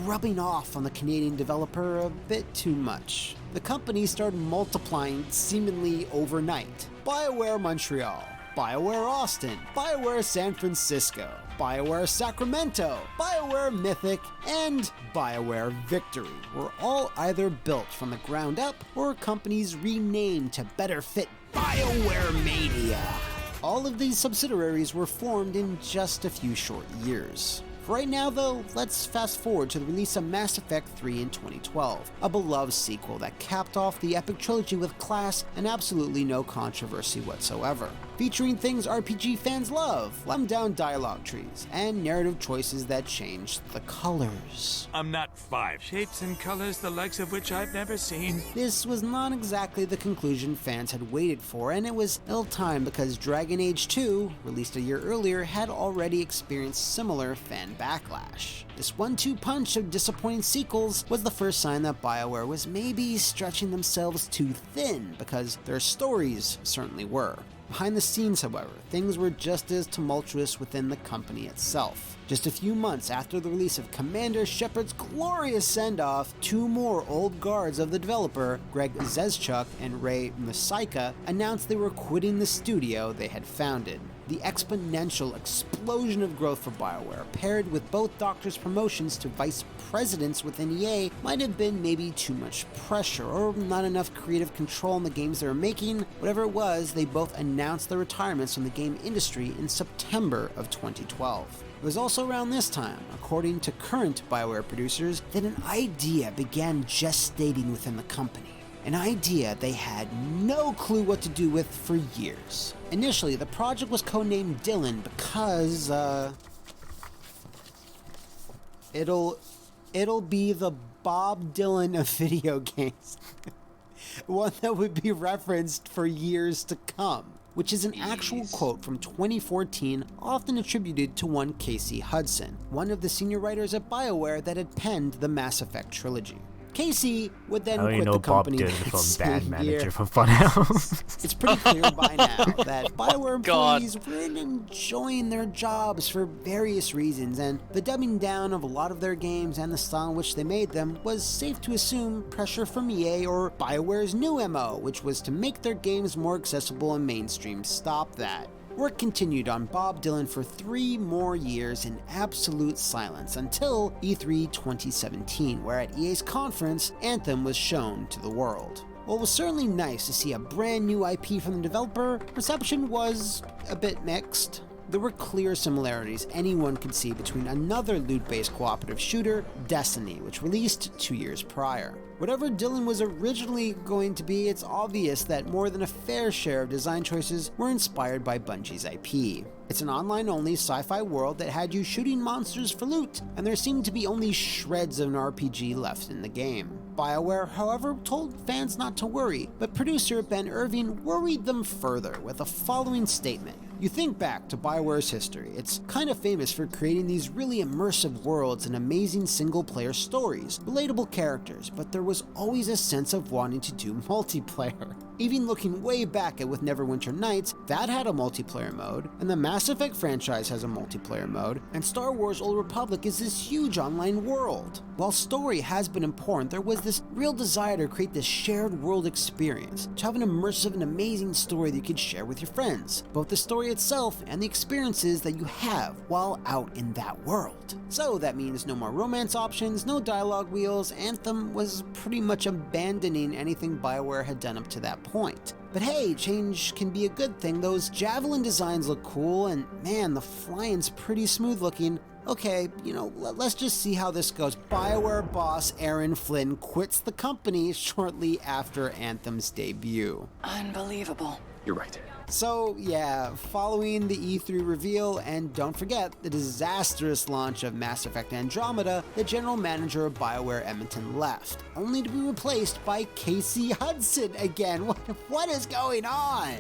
rubbing off on the Canadian developer a bit too much. The company started multiplying seemingly overnight. BioWare Montreal, BioWare Austin, BioWare San Francisco, BioWare Sacramento, BioWare Mythic, and BioWare Victory were all either built from the ground up or companies renamed to better fit BioWare Mania. All of these subsidiaries were formed in just a few short years. For right now though, let's fast forward to the release of Mass Effect 3 in 2012, a beloved sequel that capped off the epic trilogy with class and absolutely no controversy whatsoever. Featuring things RPG fans love, dumbed-down dialogue trees, and narrative choices that changed the colors. I'm not five shapes and colors the likes of which I've never seen. This was not exactly the conclusion fans had waited for, and it was ill-timed because Dragon Age 2, released a year earlier, had already experienced similar fan backlash. This 1-2 punch of disappointing sequels was the first sign that BioWare was maybe stretching themselves too thin, because their stories certainly were. Behind the scenes, however, things were just as tumultuous within the company itself. Just a few months after the release of Commander Shepard's glorious send-off, two more old guards of the developer, Greg Zeschuk and Ray Musaika, announced they were quitting the studio they had founded. The exponential explosion of growth for BioWare, paired with both doctors' promotions to vice presidents within EA, might have been maybe too much pressure or not enough creative control in the games they were making. Whatever it was, they both announced their retirements from the game industry in September of 2012. It was also around this time, according to current BioWare producers, that an idea began gestating within the company. An idea they had no clue what to do with for years. Initially, the project was codenamed Dylan because, it'll be the Bob Dylan of video games. One that would be referenced for years to come, which is an actual quote from 2014, often attributed to one Casey Hudson, one of the senior writers at BioWare that had penned the Mass Effect trilogy. Casey would then quit the company Bob that Dylan from same Bad year. Manager from Funhouse. It's pretty clear by now that BioWare employees weren't enjoying their jobs for various reasons, and the dumbing down of a lot of their games and the style in which they made them was safe to assume pressure from EA or BioWare's new MO, which was to make their games more accessible and mainstream. Stop that. Work continued on Bob Dylan for 3 more years in absolute silence until E3 2017, where at EA's conference, Anthem was shown to the world. While it was certainly nice to see a brand new IP from the developer, reception was a bit mixed. There were clear similarities anyone could see between another loot-based cooperative shooter, Destiny, which released 2 years prior. Whatever Dylan was originally going to be, it's obvious that more than a fair share of design choices were inspired by Bungie's IP. It's an online-only sci-fi world that had you shooting monsters for loot, and there seemed to be only shreds of an RPG left in the game. BioWare, however, told fans not to worry, but producer Ben Irving worried them further with the following statement. You think back to BioWare's history, it's kind of famous for creating these really immersive worlds and amazing single-player stories, relatable characters, but there was always a sense of wanting to do multiplayer. Even looking way back at With Neverwinter Nights, that had a multiplayer mode, and the Mass Effect franchise has a multiplayer mode, and Star Wars Old Republic is this huge online world. While story has been important, there was this real desire to create this shared world experience, to have an immersive and amazing story that you could share with your friends, both the story itself and the experiences that you have while out in that world. So that means no more romance options, no dialogue wheels. Anthem was pretty much abandoning anything BioWare had done up to that point. But hey, change can be a good thing. Those Javelin designs look cool, and man, the flying's pretty smooth looking. Okay, let's just see how this goes. BioWare boss Aaron Flynn quits the company shortly after Anthem's debut. Unbelievable. You're right. So yeah, following the E3 reveal, and don't forget the disastrous launch of Mass Effect Andromeda, the general manager of BioWare Edmonton left, only to be replaced by Casey Hudson again. What is going on?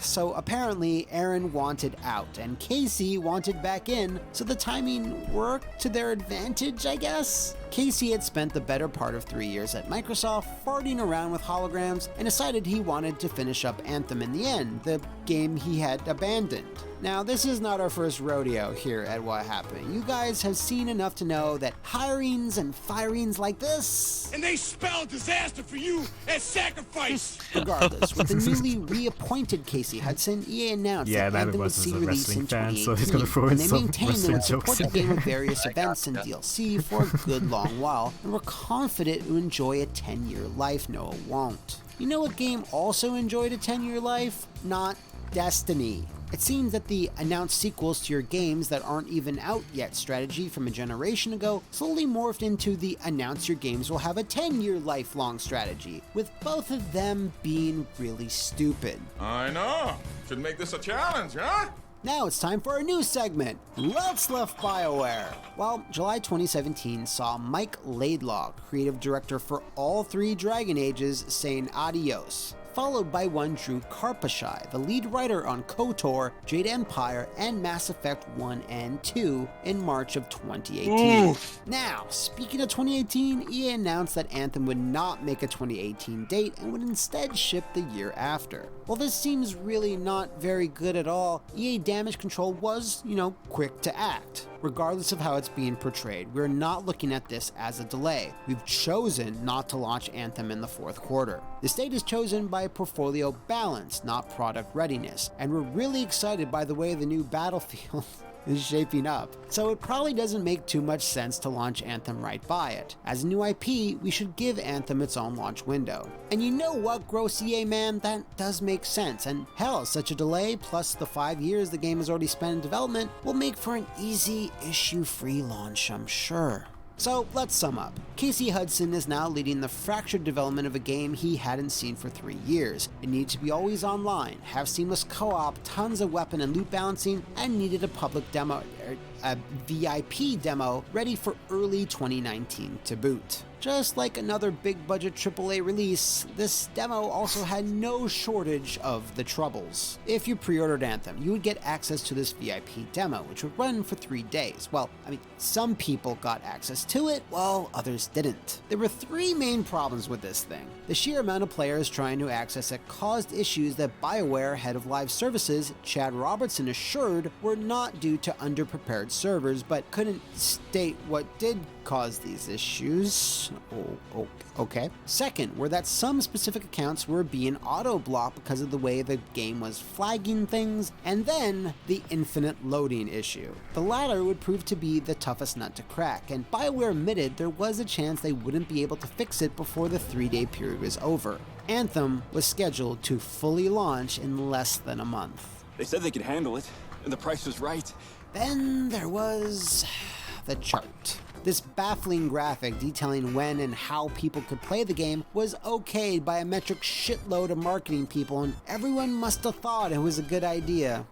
So apparently Aaron wanted out and Casey wanted back in, so the timing worked to their advantage, I guess? Casey had spent the better part of 3 years at Microsoft farting around with holograms and decided he wanted to finish up Anthem in the end, the game he had abandoned. Now, this is not our first rodeo here at What Happened. You guys have seen enough to know that hirings and firings like this... And they spell disaster for you as sacrifice! Regardless, with the newly reappointed Casey Hudson, EA announced that Anthem would see release in 2018, and they maintained they would support the game with various events and DLC for a good long while, and were confident it would enjoy a 10-year life. No, it won't. You know what game also enjoyed a 10-year life? Not Destiny. It seems that the announced sequels to your games that aren't even out yet strategy from a generation ago slowly morphed into the announce your games will have a 10-year lifelong strategy, with both of them being really stupid. I know. Should make this a challenge, huh? Now it's time for our new segment, Let's Left BioWare. Well, July 2017 saw Mike Laidlaw, creative director for all 3 Dragon Ages, saying adios, followed by one Drew Karpashai, the lead writer on KOTOR, Jade Empire, and Mass Effect 1 and 2 in March of 2018. Oof. Now, speaking of 2018, EA announced that Anthem would not make a 2018 date and would instead ship the year after. While this seems really not very good at all, EA Damage Control was, quick to act. Regardless of how it's being portrayed, we're not looking at this as a delay. We've chosen not to launch Anthem in the 4th quarter. This date is chosen by portfolio balance, not product readiness, and we're really excited by the way the new Battlefield is shaping up. So it probably doesn't make too much sense to launch Anthem right by it. As a new IP, we should give Anthem its own launch window. And you know what, gross EA man, that does make sense, and hell, such a delay plus the 5 years the game has already spent in development will make for an easy, issue-free launch, I'm sure. So let's sum up. Casey Hudson is now leading the fractured development of a game he hadn't seen for 3 years. It needed to be always online, have seamless co-op, tons of weapon and loot balancing, and needed a public demo, a VIP demo, ready for early 2019 to boot. Just like another big budget AAA release, this demo also had no shortage of the troubles. If you pre-ordered Anthem, you would get access to this VIP demo, which would run for 3 days. Well, some people got access to it, while others didn't. There were 3 main problems with this thing. The sheer amount of players trying to access it caused issues that BioWare head of live services, Chad Robertson, assured were not due to underprepared servers, but couldn't state what did cause these issues. Okay. Second, were that some specific accounts were being auto-blocked because of the way the game was flagging things, and then the infinite loading issue. The latter would prove to be the toughest nut to crack, and BioWare admitted there was a chance they wouldn't be able to fix it before the 3-day period was over. Anthem was scheduled to fully launch in less than a month. They said they could handle it, and the price was right. Then there was the chart. This baffling graphic detailing when and how people could play the game was okayed by a metric shitload of marketing people, and everyone must have thought it was a good idea.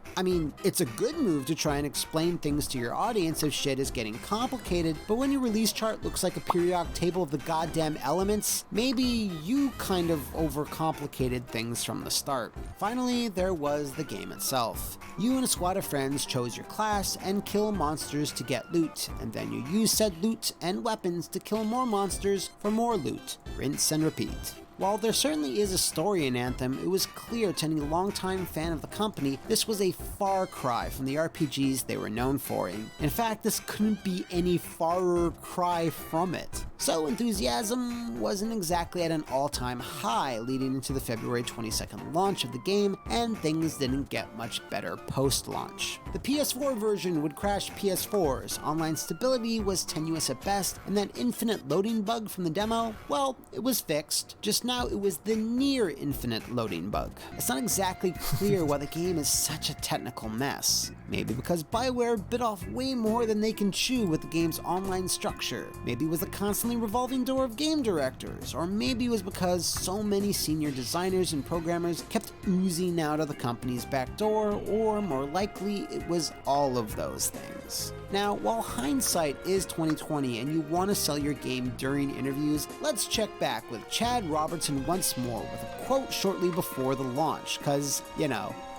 It's a good move to try and explain things to your audience if shit is getting complicated, but when your release chart looks like a periodic table of the goddamn elements, maybe you kind of overcomplicated things from the start. Finally, there was the game itself. You and a squad of friends chose your class and kill monsters to get loot, and then you use said loot and weapons to kill more monsters for more loot. Rinse and repeat. While there certainly is a story in Anthem, it was clear to any longtime fan of the company this was a far cry from the RPGs they were known for. In fact, this couldn't be any farer cry from it. So enthusiasm wasn't exactly at an all-time high leading into the February 22nd launch of the game, and things didn't get much better post-launch. The PS4 version would crash PS4s, online stability was tenuous at best, and that infinite loading bug from the demo, well, it was fixed. Just now it was the near infinite loading bug. It's not exactly clear why the game is such a technical mess. Maybe because BioWare bit off way more than they can chew with the game's online structure. Maybe it was the constantly revolving door of game directors, or maybe it was because so many senior designers and programmers kept oozing out of the company's back door, or more likely it was all of those things. Now, while hindsight is 2020 and you want to sell your game during interviews, let's check back with Chad Robertson once more with a quote shortly before the launch, cause,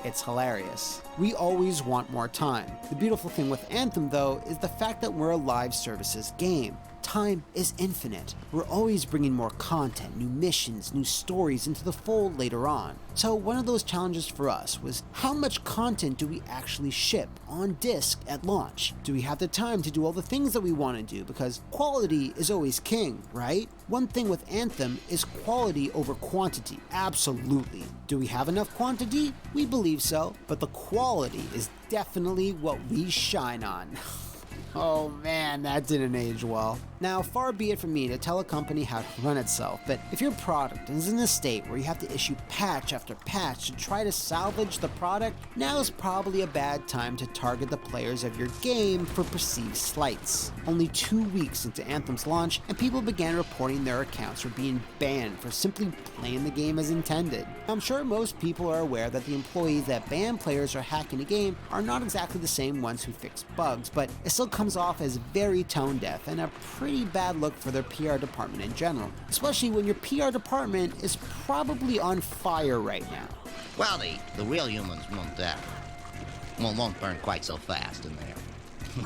it's hilarious. We always want more time. The beautiful thing with Anthem, though, is the fact that we're a live services game. time is infinite. We're always bringing more content, new missions, new stories into the fold later on. So one of those challenges for us was, how much content do we actually ship on disc at launch? Do we have the time to do all the things that we want to do? Because quality is always king, right? One thing with Anthem is quality over quantity, absolutely. Do we have enough quantity? We believe so, but the quality is definitely what we shine on. Oh man, that didn't age well. Now, far be it from me to tell a company how to run itself, but if your product is in a state where you have to issue patch after patch to try to salvage the product, now's probably a bad time to target the players of your game for perceived slights. Only 2 weeks into Anthem's launch, and people began reporting their accounts were being banned for simply playing the game as intended. I'm sure most people are aware that the employees that ban players or hacking a game are not exactly the same ones who fix bugs, but it still comes off as very tone deaf and a pretty bad look for their PR department in general, especially when your PR department is probably on fire right now. Well, the real humans won't burn quite so fast in there.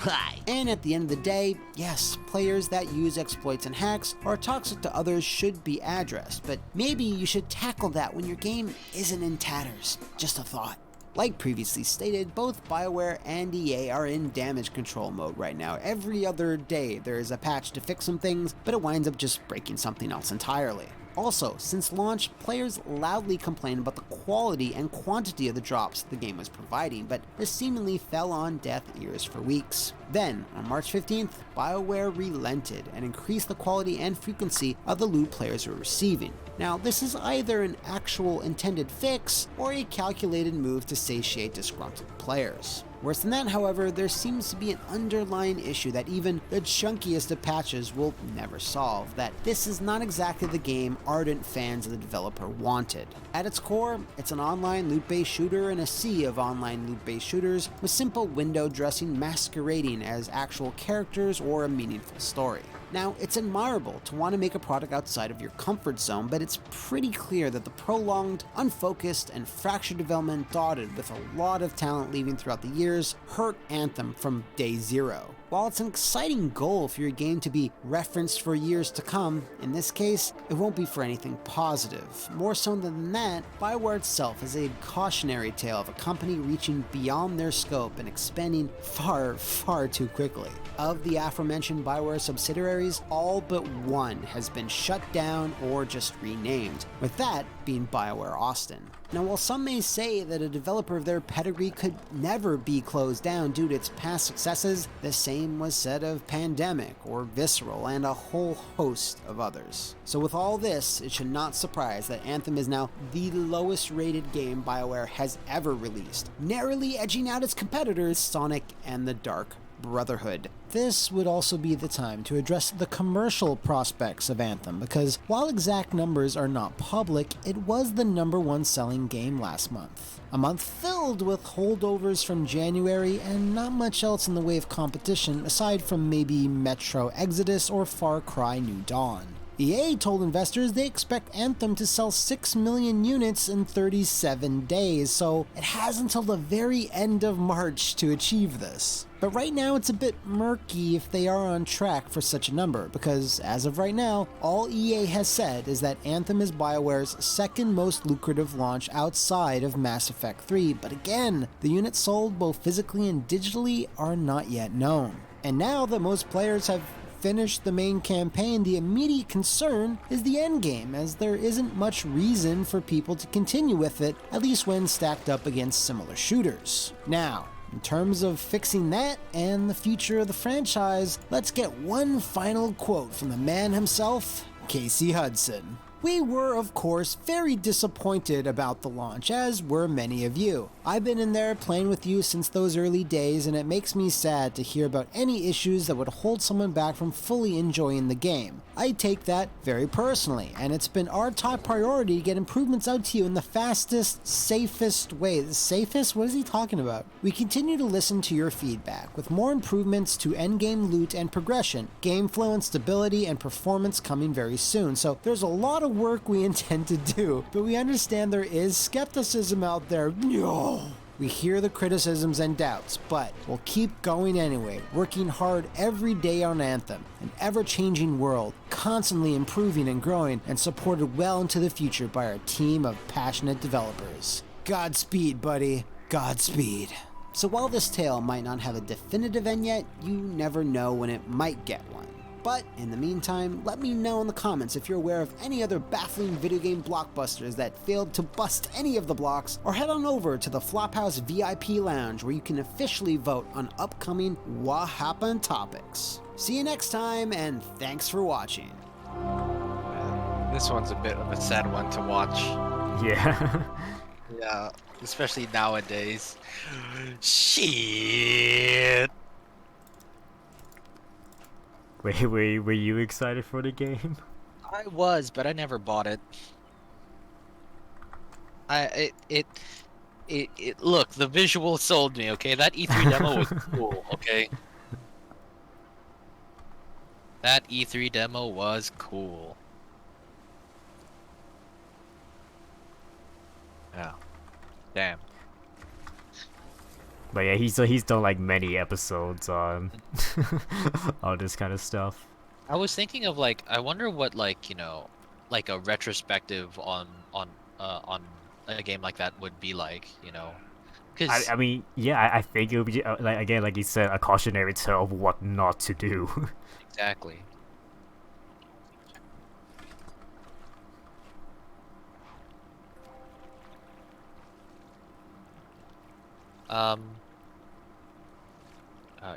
Why? And at the end of the day, yes, players that use exploits and hacks or are toxic to others should be addressed, but maybe you should tackle that when your game isn't in tatters. Just a thought. Like previously stated, both BioWare and EA are in damage control mode right now. Every other day there is a patch to fix some things, but it winds up just breaking something else entirely. Also, since launch, players loudly complained about the quality and quantity of the drops the game was providing, but this seemingly fell on deaf ears for weeks. Then, on March 15th, BioWare relented and increased the quality and frequency of the loot players were receiving. Now, this is either an actual intended fix or a calculated move to satiate disgruntled players. Worse than that, however, there seems to be an underlying issue that even the chunkiest of patches will never solve, that this is not exactly the game ardent fans of the developer wanted. At its core, it's an online loot-based shooter in a sea of online loot-based shooters, with simple window dressing masquerading as actual characters or a meaningful story. Now, it's admirable to want to make a product outside of your comfort zone, but it's pretty clear that the prolonged, unfocused, and fractured development dotted with a lot of talent leaving throughout the years hurt Anthem from day zero. While it's an exciting goal for your game to be referenced for years to come, in this case, it won't be for anything positive. More so than that, BioWare itself is a cautionary tale of a company reaching beyond their scope and expanding far, far too quickly. Of the aforementioned BioWare subsidiaries, all but one has been shut down or just renamed, with that being BioWare Austin. Now, while some may say that a developer of their pedigree could never be closed down due to its past successes, the same was said of Pandemic or Visceral and a whole host of others. So with all this, it should not surprise that Anthem is now the lowest rated game BioWare has ever released, narrowly edging out its competitors Sonic and the Dark Brotherhood. This would also be the time to address the commercial prospects of Anthem, because while exact numbers are not public, it was the #1 selling game last month. A month filled with holdovers from January and not much else in the way of competition aside from maybe Metro Exodus or Far Cry New Dawn. EA told investors they expect Anthem to sell 6 million units in 37 days, so it has until the very end of March to achieve this. But right now it's a bit murky if they are on track for such a number, because as of right now, all EA has said is that Anthem is BioWare's second most lucrative launch outside of Mass Effect 3, but again, the units sold both physically and digitally are not yet known. And now that most players have finished the main campaign, the immediate concern is the endgame, as there isn't much reason for people to continue with it, at least when stacked up against similar shooters. Now, in terms of fixing that and the future of the franchise, let's get one final quote from the man himself, Casey Hudson. We were, of course, very disappointed about the launch, as were many of you. I've been in there playing with you since those early days, and it makes me sad to hear about any issues that would hold someone back from fully enjoying the game. I take that very personally, and it's been our top priority to get improvements out to you in the fastest, safest way. The safest? What is he talking about? We continue to listen to your feedback, with more improvements to endgame loot and progression, game flow and stability, and performance coming very soon. So there's a lot of work we intend to do, but we understand there is skepticism out there. No. We hear the criticisms and doubts, but we'll keep going anyway, working hard every day on Anthem, an ever-changing world, constantly improving and growing, and supported well into the future by our team of passionate developers. Godspeed, buddy. Godspeed. So while this tale might not have a definitive end yet, you never know when it might get one. But in the meantime, let me know in the comments if you're aware of any other baffling video game blockbusters that failed to bust any of the blocks, or head on over to the Flophouse VIP Lounge where you can officially vote on upcoming What Happened topics. See you next time, and thanks for watching. This one's a bit of a sad one to watch. Yeah. Yeah, especially nowadays. Shit. Wait, were you excited for the game? I was, but I never bought it. Look, the visual sold me, okay? That E3 demo was cool, okay? That E3 demo was cool. Yeah. Damn. But yeah, he's done like many episodes on all this kind of stuff. I was thinking of like, I wonder what like, you know, like a retrospective on a game like that would be like, you know? Cause I mean, yeah, I think it would be like, again, like you said, a cautionary tale of what not to do. exactly.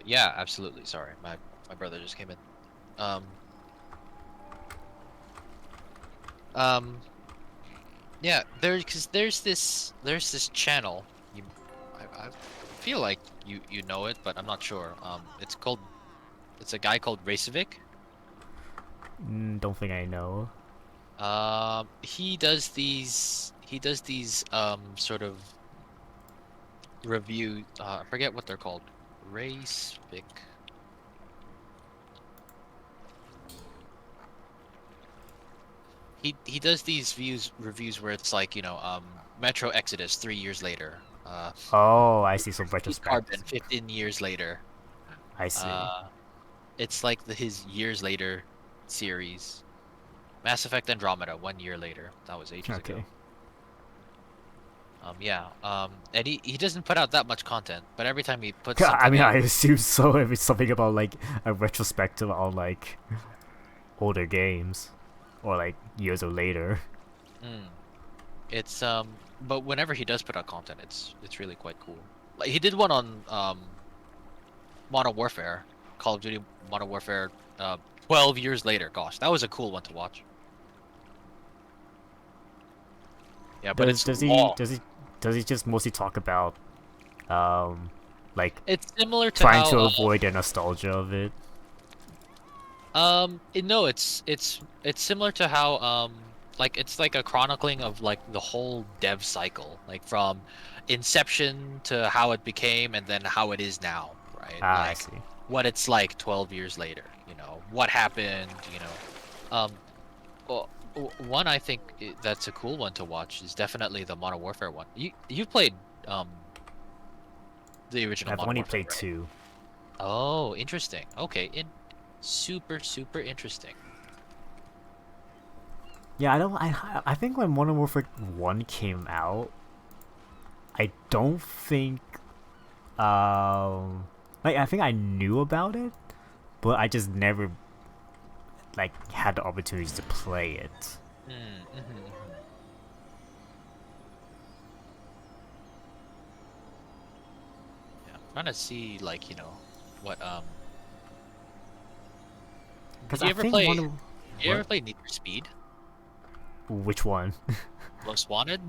Yeah, absolutely. Sorry, my brother just came in. Yeah, there's this channel. I feel like you know it, but I'm not sure. It's a guy called Racevic. Don't think I know. He does these sort of review. I forget what they're called. Racevic. He does these reviews where it's like, you know, Metro Exodus 3 years later. Oh, I see some Carbon retrospect. 15 years later. I see. It's like his years later series. Mass Effect Andromeda 1 year later. That was ages ago. Okay. Yeah. And he doesn't put out that much content, but every time he puts something I mean, out, I assume so. If it's something about like a retrospective on like older games, or like years or later. it's but whenever he does put out content, it's really quite cool. Like he did one on Modern Warfare, Call of Duty Modern Warfare 12 years later. Gosh, that was a cool one to watch. Yeah, but does he just mostly talk about like it's similar to trying how, to avoid the nostalgia of it? No, it's similar to how like it's like a chronicling of like the whole dev cycle, like from inception to how it became and then how it is now, right? I Like see. what it's like 12 years later, you know, what happened, you know. Well, one I think that's a cool one to watch is definitely the Modern Warfare one. You've played the original I've Modern only Warfare, played right? 2. Oh, interesting. Okay, super interesting. Yeah, I think when Modern Warfare 1 came out, I don't think like I think I knew about it, but I just never like had the opportunities to play it. Yeah, I'm trying to see like, you know, what Because Did you I ever think play- Modern... you ever What? play Need for Speed? Which one? Most Wanted?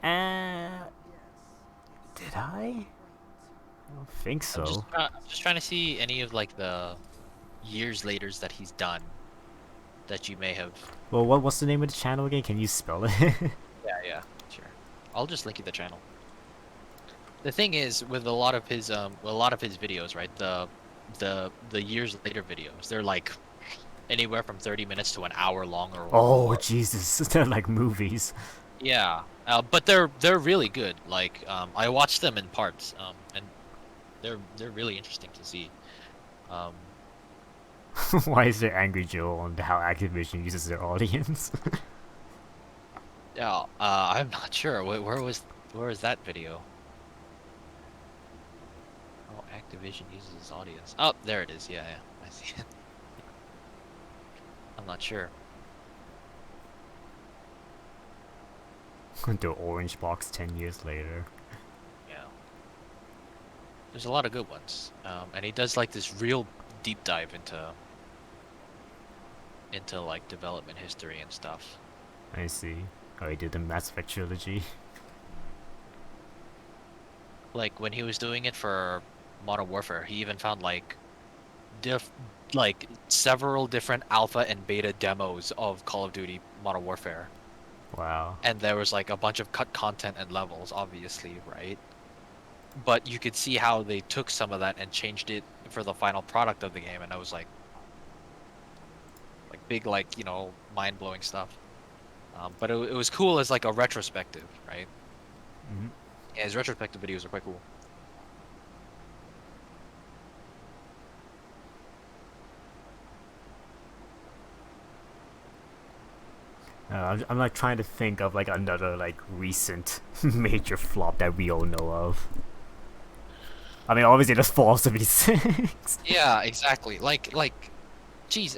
Did I? I don't think so. I'm just trying to see any of like the years laters that he's done that you may have. Well, what's the name of the channel again? Can you spell it? Yeah, sure. I'll just link you the channel. The thing is, with a lot of his videos, right? The years later videos, they're like anywhere from 30 minutes to an hour long or Oh more. Jesus, they're like movies. Yeah, But they're really good. Like I watched them in parts, and they're really interesting to see. Um, Why is there Angry Joe on how Activision uses their audience? yeah, I'm not sure. Where was that video? Oh, Activision uses its audience. Oh, there it is. Yeah, I see it. I'm not sure. The orange box 10 years later. Yeah, there's a lot of good ones. And he does like this real deep dive into like development history and stuff. I see. Oh, he did the Mass Effect trilogy. Like when he was doing it for Modern Warfare, he even found like diff like several different alpha and beta demos of Call of Duty Modern Warfare. Wow. And there was like a bunch of cut content and levels, obviously, right? But you could see how they took some of that and changed it for the final product of the game, and I was like big, like, mind-blowing stuff. But it was cool as like a retrospective, right? Mhm. Yeah, his retrospective videos are quite cool. I'm like trying to think of like another like recent major flop that we all know of. I mean, obviously there's Fallout 76. Yeah, exactly. Geez,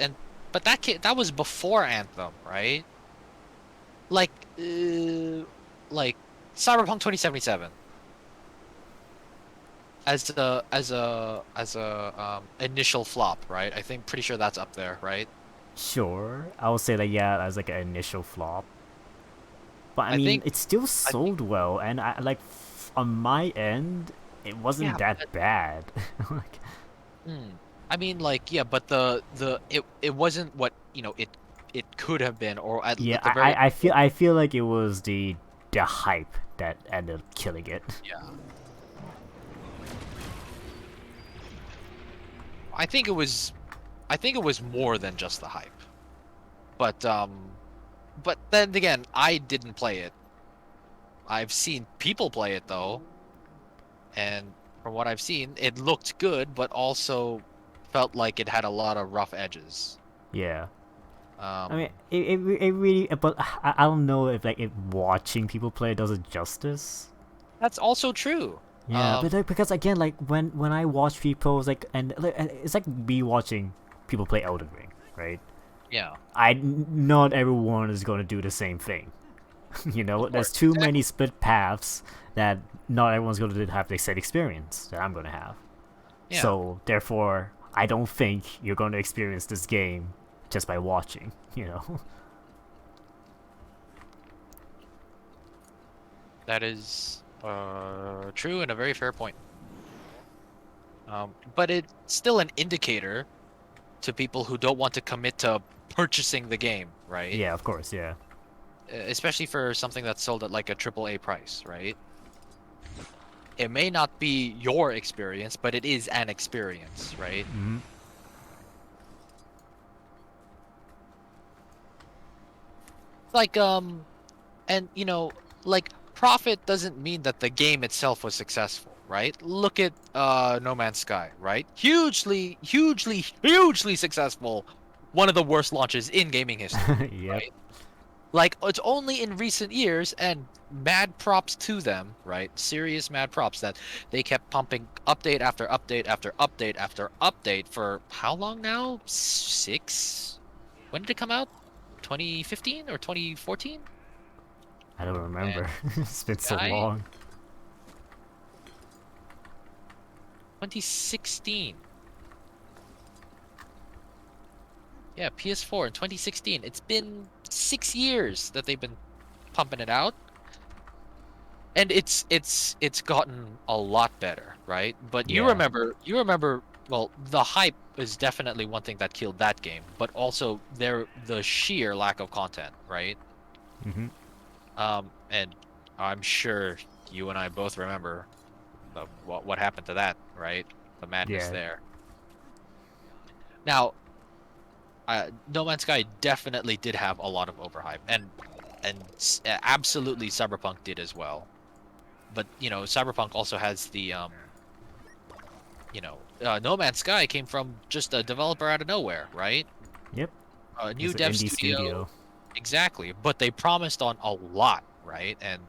but that was before Anthem, right? Like, like Cyberpunk 2077 as a initial flop, right? I think pretty sure that's up there, right? Sure, I would say that yeah, as like an initial flop. But I I mean, think it still I think sold well, and I like on my end, it wasn't yeah, that bad. Like, hmm. I mean, like, yeah, but it wasn't what, it could have been, or yeah, at the very I feel like it was the hype that ended up killing it. yeah. I think it was I think it was more than just the hype. But then again, I didn't play it. I've seen people play it though, and from what I've seen, it looked good, but also felt like it had a lot of rough edges. Yeah. I mean, Um, it really, but I don't know if like if watching people play does it justice. that's also true. Yeah, but Um, like, because again, like when I watch people, it's like it's like me watching people play Elden Ring, right? yeah, Not everyone is gonna do the same thing. You know, of there's course, too many exactly. split paths that not everyone's gonna have the same experience that I'm gonna have. Yeah, So therefore, I don't think you're gonna experience this game just by watching. You know. that is true and a very fair point. But it's still an indicator to people who don't want to commit to purchasing the game, right? Yeah, of course. Yeah. Especially for something that's sold at like a triple A price, right? It may not be your experience, but it is an experience, right? Hmm. Like and like profit doesn't mean that the game itself was successful, right? Look at No Man's Sky, right? Hugely successful. One of the worst launches in gaming history, Yep. right? Like it's only in recent years, and mad props to them, right? Serious mad props that they kept pumping update after update after update after update for how long now? Six? When did it come out? 2015 or 2014? I don't And remember. It's been so I long. 2016. Yeah, PS4 in 2016. It's been 6 years that they've been pumping it out. And it's gotten a lot better, right? But Yeah. you remember, well, the hype is definitely one thing that killed that game, but also the sheer lack of content, right? Hmm. And I'm sure you and I both remember what happened to that, right? The madness Yeah. there. Now, No Man's Sky definitely did have a lot of overhype, and and absolutely Cyberpunk did as well. But Cyberpunk also has the No Man's Sky came from just a developer out of nowhere, right? Yep. A new It's an dev indie studio. Exactly, but they promised on a lot, right? And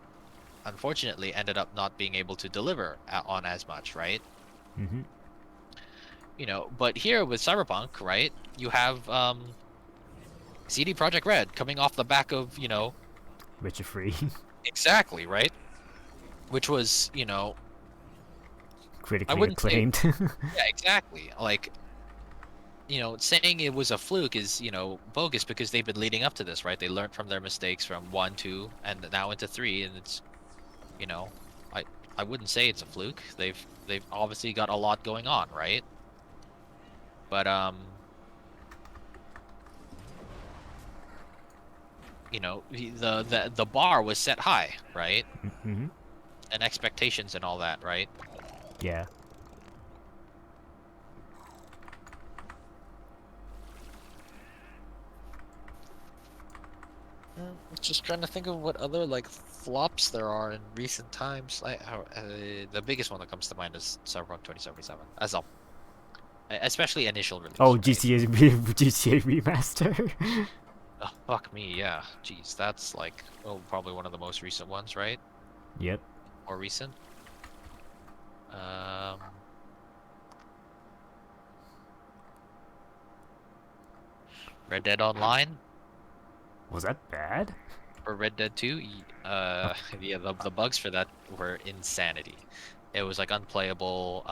unfortunately ended up not being able to deliver on as much, right? Mm-hmm. But here with Cyberpunk, right? You have CD Projekt Red coming off the back of, Witcher Free. exactly, right? Which was, I Critically wouldn't say, acclaimed. yeah, exactly. Like, saying it was a fluke is, bogus because they've been leading up to this, right? They learned from their mistakes from 1, 2, and now into 3, and it's, you know, I I wouldn't say it's a fluke. They've obviously got a lot going on, right? But the bar was set high, right? Mm-hmm. And expectations and all that, right? Yeah. Just trying to think of what other like flops there are in recent times. The biggest one that comes to mind is Cyberpunk 2077, as a especially initial release. Oh, right? GTA remaster. Oh, fuck me, yeah. Jeez, that's like probably one of the most recent ones, right? Yep. More recent. Red Dead Online Was that bad? or Red Dead 2. Yeah, the bugs for that were insanity. It was like unplayable.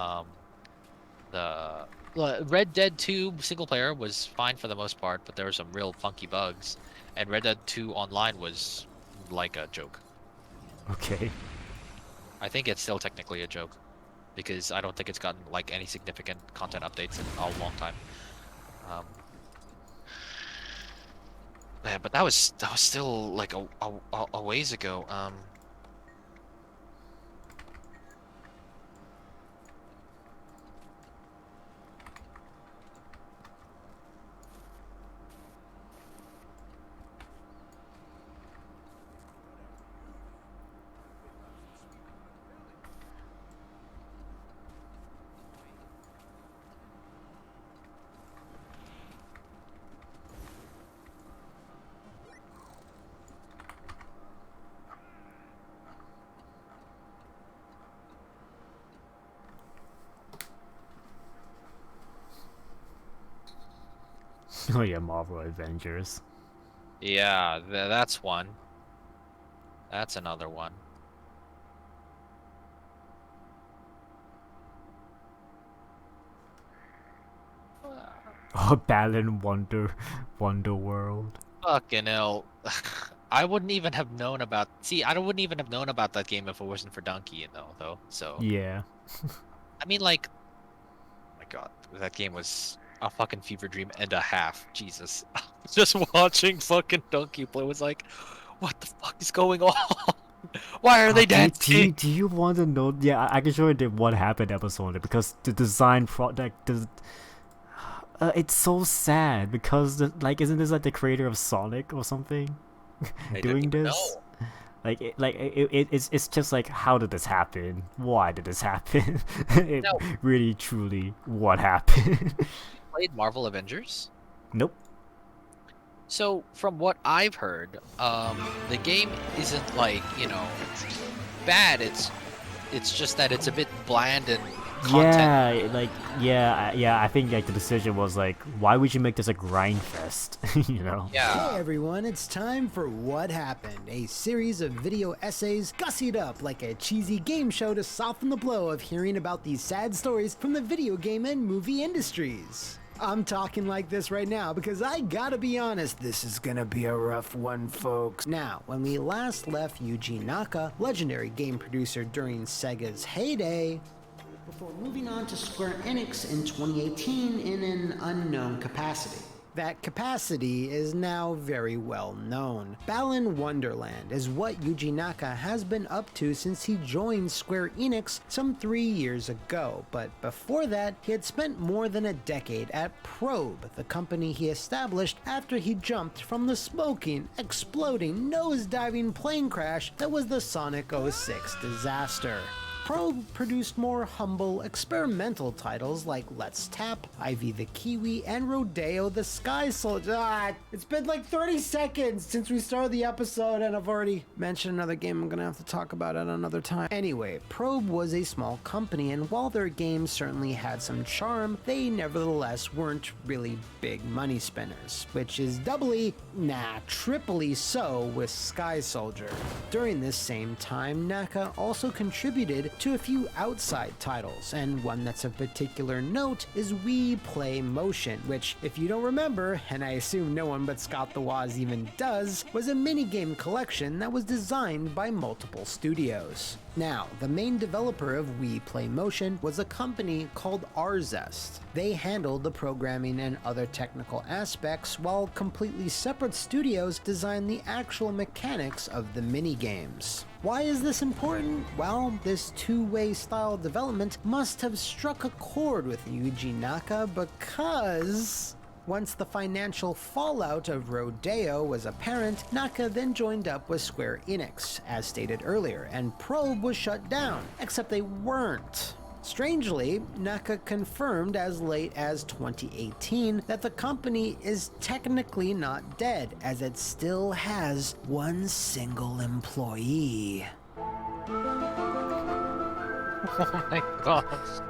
The Red Dead 2 single player was fine for the most part, but there were some real funky bugs, and Red Dead 2 online was like a joke. Okay. I think it's still technically a joke because I don't think it's gotten like any significant content updates in a long time. Yeah, but that was still like a ways ago. Oh yeah, Marvel Avengers. Yeah, that's one. That's another one. Oh, Balan Wonder World. Fucking hell. I wouldn't even have known about. See, I wouldn't even have known about that game if it wasn't for Donkey, though. So, Yeah. I mean, like, oh my God, that game was a fucking fever dream and a half. Jesus, just watching fucking Donkey play was like, what the fuck is going on? Why are they dancing? Do you want to know? Yeah, I can show you the what happened episode because the design product it's so sad because isn't this like the creator of Sonic or something doing this? No. It's just like, how did this happen? Why did this happen? No. Really truly what happened? Played Marvel Avengers? Nope. So from what I've heard, the game isn't like bad. It's just that it's a bit bland and content. Yeah, I think like the decision was like, why would you make this a grind fest? Yeah. Hey everyone, it's time for What Happened, a series of video essays gussied up like a cheesy game show to soften the blow of hearing about these sad stories from the video game and movie industries. I'm talking like this right now because I gotta be honest, this is gonna be a rough one, folks. Now, when we last left Yuji Naka, legendary game producer during Sega's heyday, before moving on to Square Enix in 2018 in an unknown capacity. That capacity is now very well known. Balan Wonderland is what Yuji Naka has been up to since he joined Square Enix some 3 years ago, but before that, he had spent more than a decade at Probe, the company he established after he jumped from the smoking, exploding, nose-diving plane crash that was the Sonic 06 disaster. Probe produced more humble, experimental titles like Let's Tap, Ivy the Kiwi, and Rodeo the Sky Soldier. It's been like 30 seconds since we started the episode, and I've already mentioned another game I'm gonna have to talk about at another time. Anyway, Probe was a small company, and while their games certainly had some charm, they nevertheless weren't really big money spinners, which is triply so with Sky Soldier. During this same time, Naka also contributed to a few outside titles, and one that's of particular note is We Play Motion, which, if you don't remember, and I assume no one but Scott the Woz even does, was a minigame collection that was designed by multiple studios. Now, the main developer of We Play Motion was a company called Arzest. They handled the programming and other technical aspects, while completely separate studios designed the actual mechanics of the minigames. Why is this important? Well, this two-way style development must have struck a chord with Yuji Naka because once the financial fallout of Rodeo was apparent, Naka then joined up with Square Enix, as stated earlier, and Probe was shut down, except they weren't. Strangely, Naka confirmed as late as 2018 that the company is technically not dead, as it still has one single employee. Oh my gosh.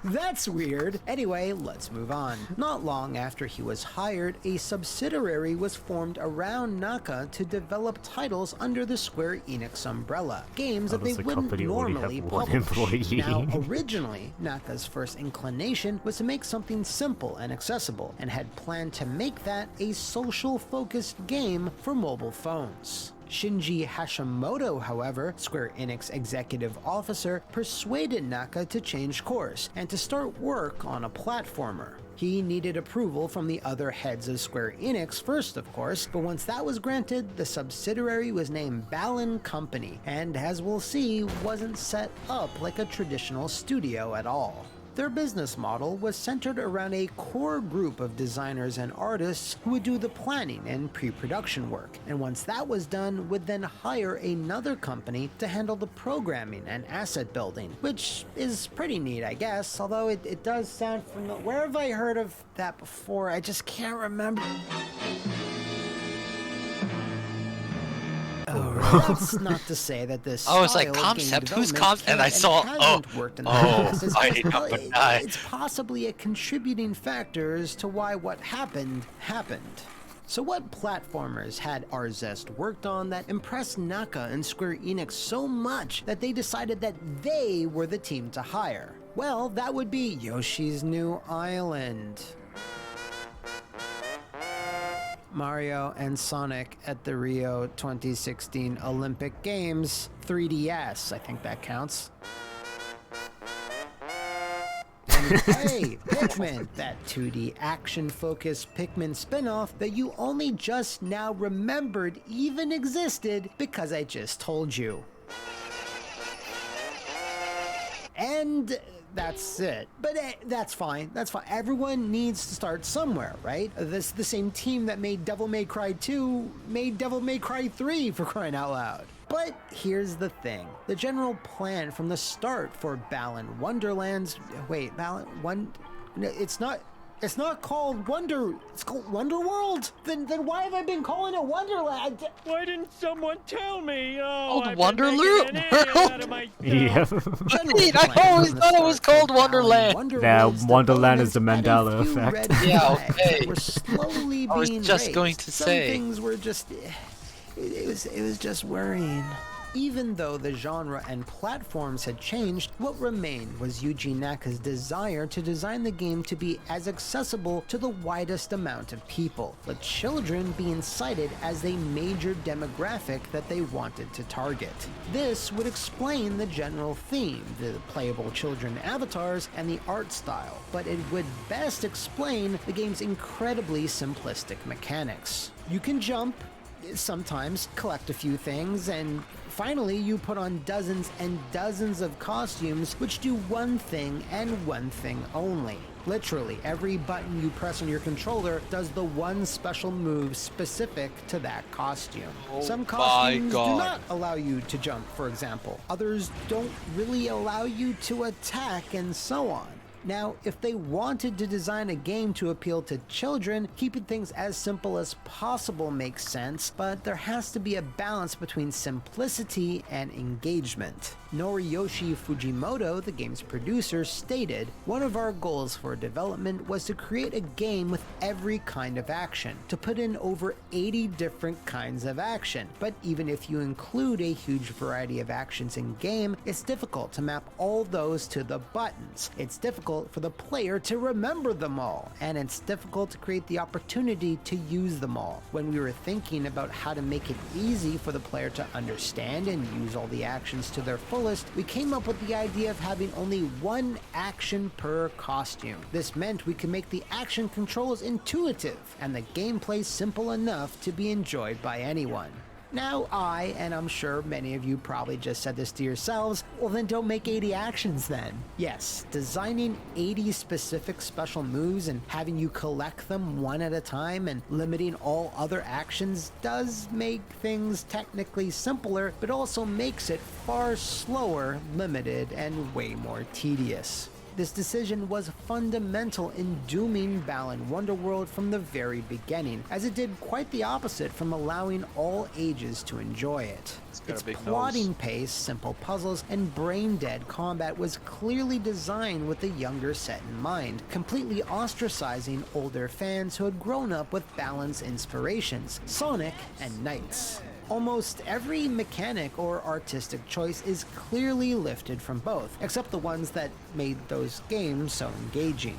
That's weird. Anyway, let's move on. Not long after he was hired, a subsidiary was formed around Naka to develop titles under the Square Enix umbrella, games that they wouldn't normally publish. Now, originally, Naka's first inclination was to make something simple and accessible, and had planned to make that a social-focused game for mobile phones. Shinji Hashimoto, however, Square Enix executive officer, persuaded Naka to change course and to start work on a platformer. He needed approval from the other heads of Square Enix first, of course, but once that was granted, the subsidiary was named Balan Company, and as we'll see, wasn't set up like a traditional studio at all. Their business model was centered around a core group of designers and artists who would do the planning and pre-production work, and once that was done, would then hire another company to handle the programming and asset building, which is pretty neat, I guess, although it does sound familiar. Where have I heard of that before? I just can't remember. That's not to say that this I was like, concept? Who's concept? And I saw, worked in the past. I It's possibly a contributing factor as to why what happened. So what platformers had Arzest worked on that impressed Naka and Square Enix so much that they decided that they were the team to hire? Well, that would be Yoshi's New Island, Mario and Sonic at the Rio 2016 Olympic Games, 3DS, I think that counts. And hey, Pikmin, that 2D action-focused Pikmin spin-off that you only just now remembered even existed because I just told you. And that's it. But that's fine. That's fine. Everyone needs to start somewhere, right? This the same team that made Devil May Cry 2 made Devil May Cry 3, for crying out loud. But here's the thing. The general plan from the start for Balan Wonderlands... Wait, it's not called Wonder... It's called Wonderworld? Then why have I been calling it Wonderland? Why didn't someone tell me? Called I've Wonder been Loop. making an idiot out of myself. Yeah. Wait, I always thought it was called Wonderland. Nah, Wonderland is the Mandela effect. Yeah, okay. We're slowly I was being just raised. going to Some say. things were just... It was just worrying. Even though the genre and platforms had changed, what remained was Yuji Naka's desire to design the game to be as accessible to the widest amount of people, with children being cited as a major demographic that they wanted to target. This would explain the general theme, the playable children avatars, and the art style, but it would best explain the game's incredibly simplistic mechanics. You can jump, sometimes collect a few things, and finally you put on dozens and dozens of costumes which do one thing and one thing only. Literally, every button you press on your controller does the one special move specific to that costume. Some costumes do not allow you to jump, for example. Others don't really allow you to attack, and so on. Now, if they wanted to design a game to appeal to children, keeping things as simple as possible makes sense, but there has to be a balance between simplicity and engagement. Noriyoshi Fujimoto, the game's producer, stated, "One of our goals for development was to create a game with every kind of action, to put in over 80 different kinds of action. But even if you include a huge variety of actions in game, it's difficult to map all those to the buttons. It's difficult for the player to remember them all, and it's difficult to create the opportunity to use them all. When we were thinking about how to make it easy for the player to understand and use all the actions to their fullest, we came up with the idea of having only one action per costume. This meant we could make the action controls intuitive, and the gameplay simple enough to be enjoyed by anyone." Now and I'm sure many of you probably just said this to yourselves, well then don't make 80 actions then. Yes, designing 80 specific special moves and having you collect them one at a time and limiting all other actions does make things technically simpler, but also makes it far slower, limited, and way more tedious. This decision was fundamental in dooming Balan Wonderworld from the very beginning, as it did quite the opposite from allowing all ages to enjoy it. Its plodding pace, simple puzzles, and brain-dead combat was clearly designed with the younger set in mind, completely ostracizing older fans who had grown up with Balan's inspirations, Sonic and Knights. Almost every mechanic or artistic choice is clearly lifted from both, except the ones that made those games so engaging.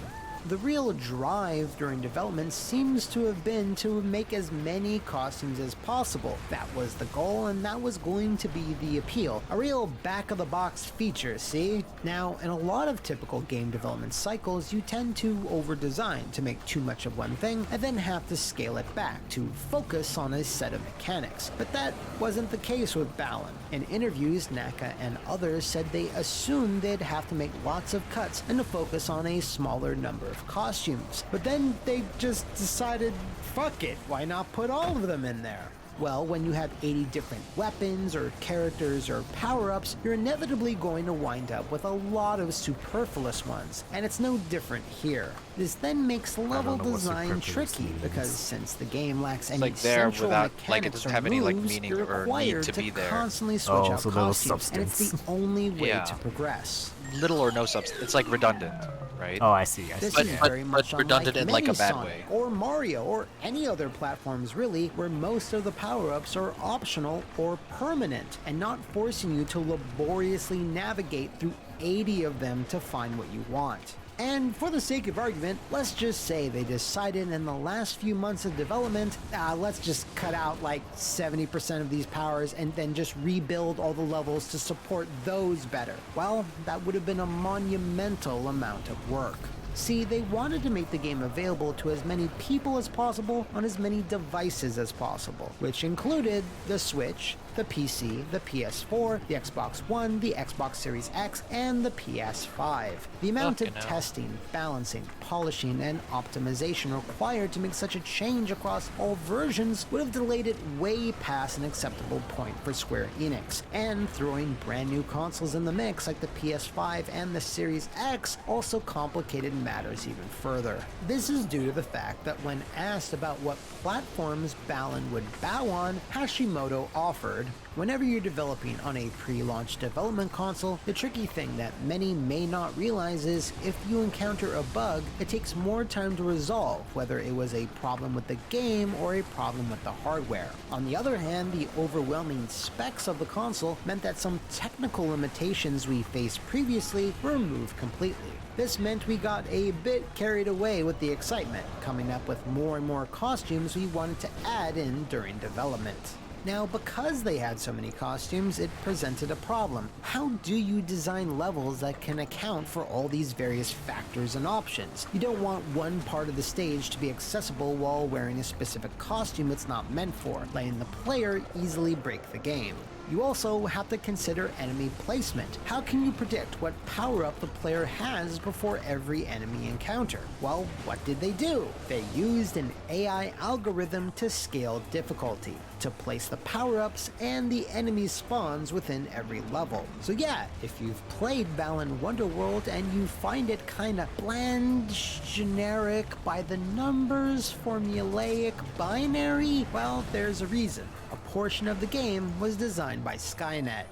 The real drive during development seems to have been to make as many costumes as possible. That was the goal, and that was going to be the appeal. A real back-of-the-box feature, see? Now, in a lot of typical game development cycles, you tend to over-design to make too much of one thing, and then have to scale it back to focus on a set of mechanics. But that wasn't the case with Balan. In interviews, Naka and others said they assumed they'd have to make lots of cuts and to focus on a smaller number of costumes. But then they just decided, fuck it, why not put all of them in there? Well, when you have 80 different weapons or characters or power-ups, you're inevitably going to wind up with a lot of superfluous ones, and it's no different here. This then makes level design tricky, because since the game lacks any central mechanics or moves, you're required to constantly switch out costumes, and it's the only way to progress. Little or no substance. It's like redundant, right? Oh, I see. This is very much redundant in like a bad Sonic way. or Mario or any other platforms really, where most of the power-ups are optional or permanent and not forcing you to laboriously navigate through 80 of them to find what you want. And for the sake of argument, let's just say they decided in the last few months of development, let's just cut out like 70% of these powers and then just rebuild all the levels to support those better. Well, that would have been a monumental amount of work. See, they wanted to make the game available to as many people as possible on as many devices as possible, which included the Switch, the PC, the PS4, the Xbox One, the Xbox Series X, and the PS5. The amount of testing, balancing, polishing, and optimization required to make such a change across all versions would have delayed it way past an acceptable point for Square Enix, and throwing brand new consoles in the mix like the PS5 and the Series X also complicated matters even further. This is due to the fact that when asked about what platforms Balan would bow on, Hashimoto offered, Whenever you're developing on a pre-launch development console, the tricky thing that many may not realize is if you encounter a bug, it takes more time to resolve, whether it was a problem with the game or a problem with the hardware. On the other hand, the overwhelming specs of the console meant that some technical limitations we faced previously were removed completely. This meant we got a bit carried away with the excitement, coming up with more and more costumes we wanted to add in during development. Now, because they had so many costumes, it presented a problem. How do you design levels that can account for all these various factors and options? You don't want one part of the stage to be accessible while wearing a specific costume it's not meant for, letting the player easily break the game. You also have to consider enemy placement. How can you predict what power-up the player has before every enemy encounter? Well, what did they do? They used an AI algorithm to scale difficulty, to place the power-ups and the enemy spawns within every level. So yeah, if you've played Balan Wonderworld and you find it kinda bland, generic, by the numbers, formulaic, binary, well, there's a reason. A portion of the game was designed by Skynet.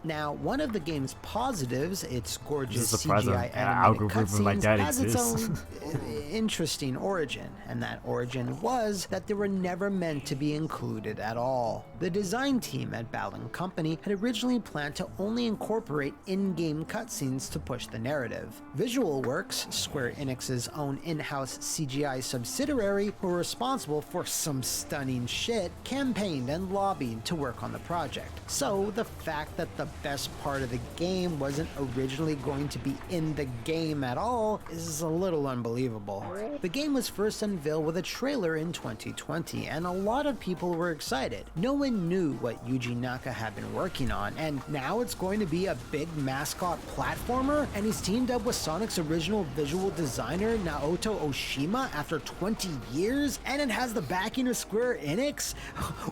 Now, one of the game's positives, its gorgeous CGI animated cutscenes, has its own interesting origin, and that origin was that they were never meant to be included at all. The design team at Balan Company had originally planned to only incorporate in-game cutscenes to push the narrative. Visual Works, Square Enix's own in-house CGI subsidiary, who were responsible for some stunning shit, campaigned and lobbied to work on the project. So the fact that the best part of the game wasn't originally going to be in the game at all is a little unbelievable. The game was first unveiled with a trailer in 2020, and a lot of people were excited. No one knew what Yuji Naka had been working on, and now it's going to be a big mascot platformer, and he's teamed up with Sonic's original visual designer Naoto Oshima after 20 years, and it has the backing of Square Enix?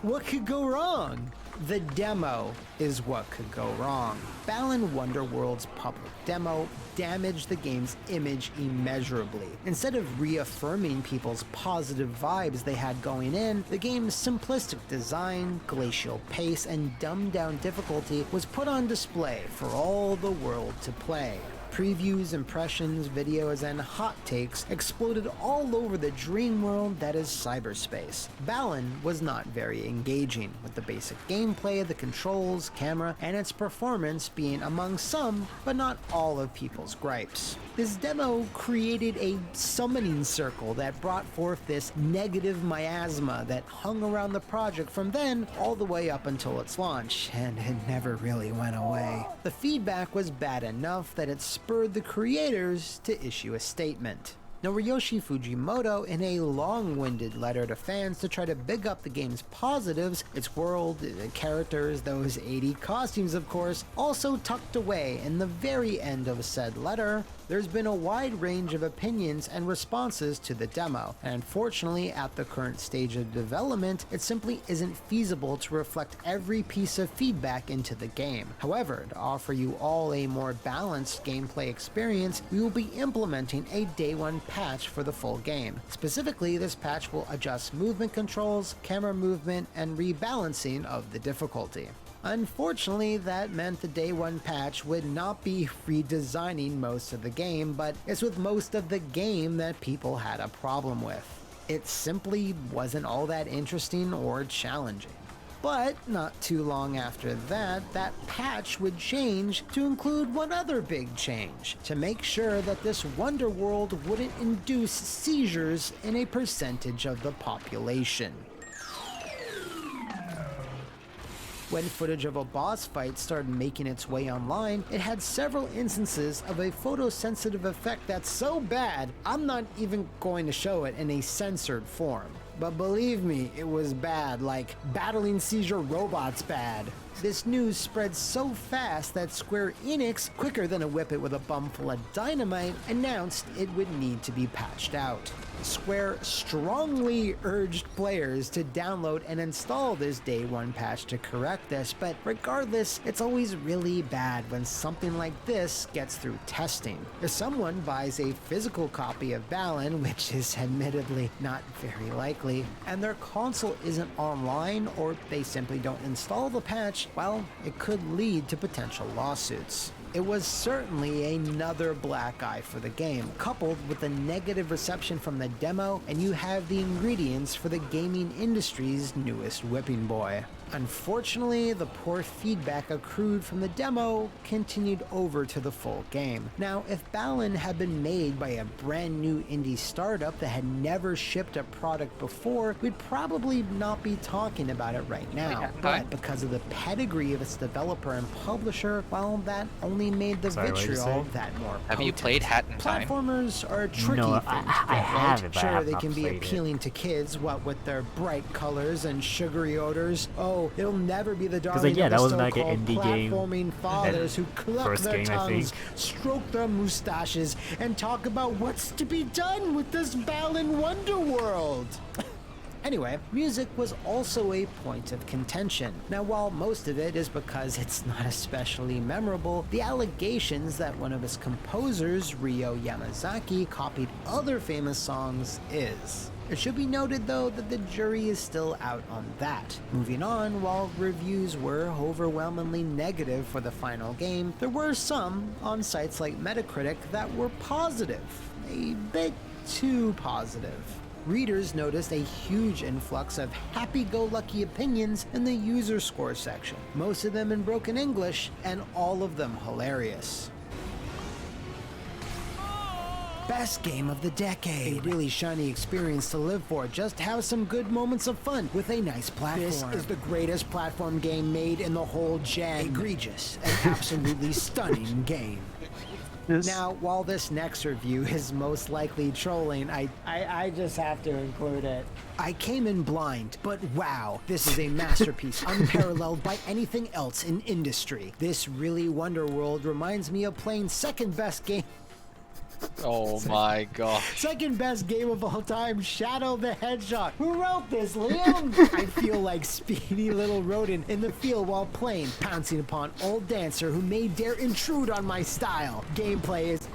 What could go wrong? The demo is what could go wrong. Balan Wonderworld's public demo damaged the game's image immeasurably. Instead of reaffirming people's positive vibes they had going in, the game's simplistic design, glacial pace, and dumbed-down difficulty was put on display for all the world to play. Previews, impressions, videos, and hot takes exploded all over the dream world that is cyberspace. Balan was not very engaging, with the basic gameplay, the controls, camera, and its performance being among some, but not all of people's gripes. This demo created a summoning circle that brought forth this negative miasma that hung around the project from then all the way up until its launch, and it never really went away. The feedback was bad enough that it spurred the creators to issue a statement. Noriyoshi Fujimoto, in a long-winded letter to fans to try to big up the game's positives, its world, the characters, those 80 costumes of course, also tucked away in the very end of said letter, there's been a wide range of opinions and responses to the demo, and unfortunately at the current stage of development, it simply isn't feasible to reflect every piece of feedback into the game. However, to offer you all a more balanced gameplay experience, we will be implementing a day one patch for the full game. Specifically, this patch will adjust movement controls, camera movement, and rebalancing of the difficulty. Unfortunately, that meant the day one patch would not be redesigning most of the game, but it's with most of the game that people had a problem with. It simply wasn't all that interesting or challenging. But not too long after that, that patch would change to include one other big change, to make sure that this wonder world wouldn't induce seizures in a percentage of the population. When footage of a boss fight started making its way online, it had several instances of a photosensitive effect that's so bad, I'm not even going to show it in a censored form. But believe me, it was bad, like battling seizure robots bad. This news spread so fast that Square Enix, quicker than a whippet with a bum full of dynamite, announced it would need to be patched out. Square strongly urged players to download and install this day one patch to correct this, but regardless, it's always really bad when something like this gets through testing. If someone buys a physical copy of Balan, which is admittedly not very likely, quickly, and their console isn't online or they simply don't install the patch, well, it could lead to potential lawsuits. It was certainly another black eye for the game, coupled with the negative reception from the demo, and you have the ingredients for the gaming industry's newest whipping boy. Unfortunately, the poor feedback accrued from the demo continued over to the full game. Now, if Balan had been made by a brand new indie startup that had never shipped a product before, we'd probably not be talking about it right now. But because of the pedigree of its developer and publisher, well, that only made the Sorry, what did you vitriol say? that more Have you potent. played Hat in Time? Platformers are a tricky No, thing. I have it, but I Sure, have they not can be played it. appealing to kids, what with their bright colors and sugary odors. Oh, it'll never be the darling yeah, of that the was like an so-called indie game. platforming fathers who cluck first their game, I tongues, think. stroke their mustaches, and talk about what's to be done with this Balan Wonderworld. Anyway, music was also a point of contention. Now, while most of it is because it's not especially memorable, the allegations that one of its composers, Ryo Yamazaki, copied other famous songs is. It should be noted, though, that the jury is still out on that. Moving on, while reviews were overwhelmingly negative for the final game, there were some on sites like Metacritic that were positive. A bit too positive. Readers noticed a huge influx of happy-go-lucky opinions in the user score section, most of them in broken English, and all of them hilarious. Best game of the decade. A really shiny experience to live for. Just have some good moments of fun with a nice platform. This is the greatest platform game made in the whole gen. Egregious and absolutely stunning game. Now, while this next review is most likely trolling, I just have to include it. I came in blind, but wow, this is a masterpiece unparalleled by anything else in industry. This really Wonderworld reminds me of playing second best game Oh my god. Second best game of all time, Shadow the Hedgehog. Who wrote this, Liam? I feel like speedy little rodent in the field while playing, pouncing upon old dancer who may dare intrude on my style. Gameplay is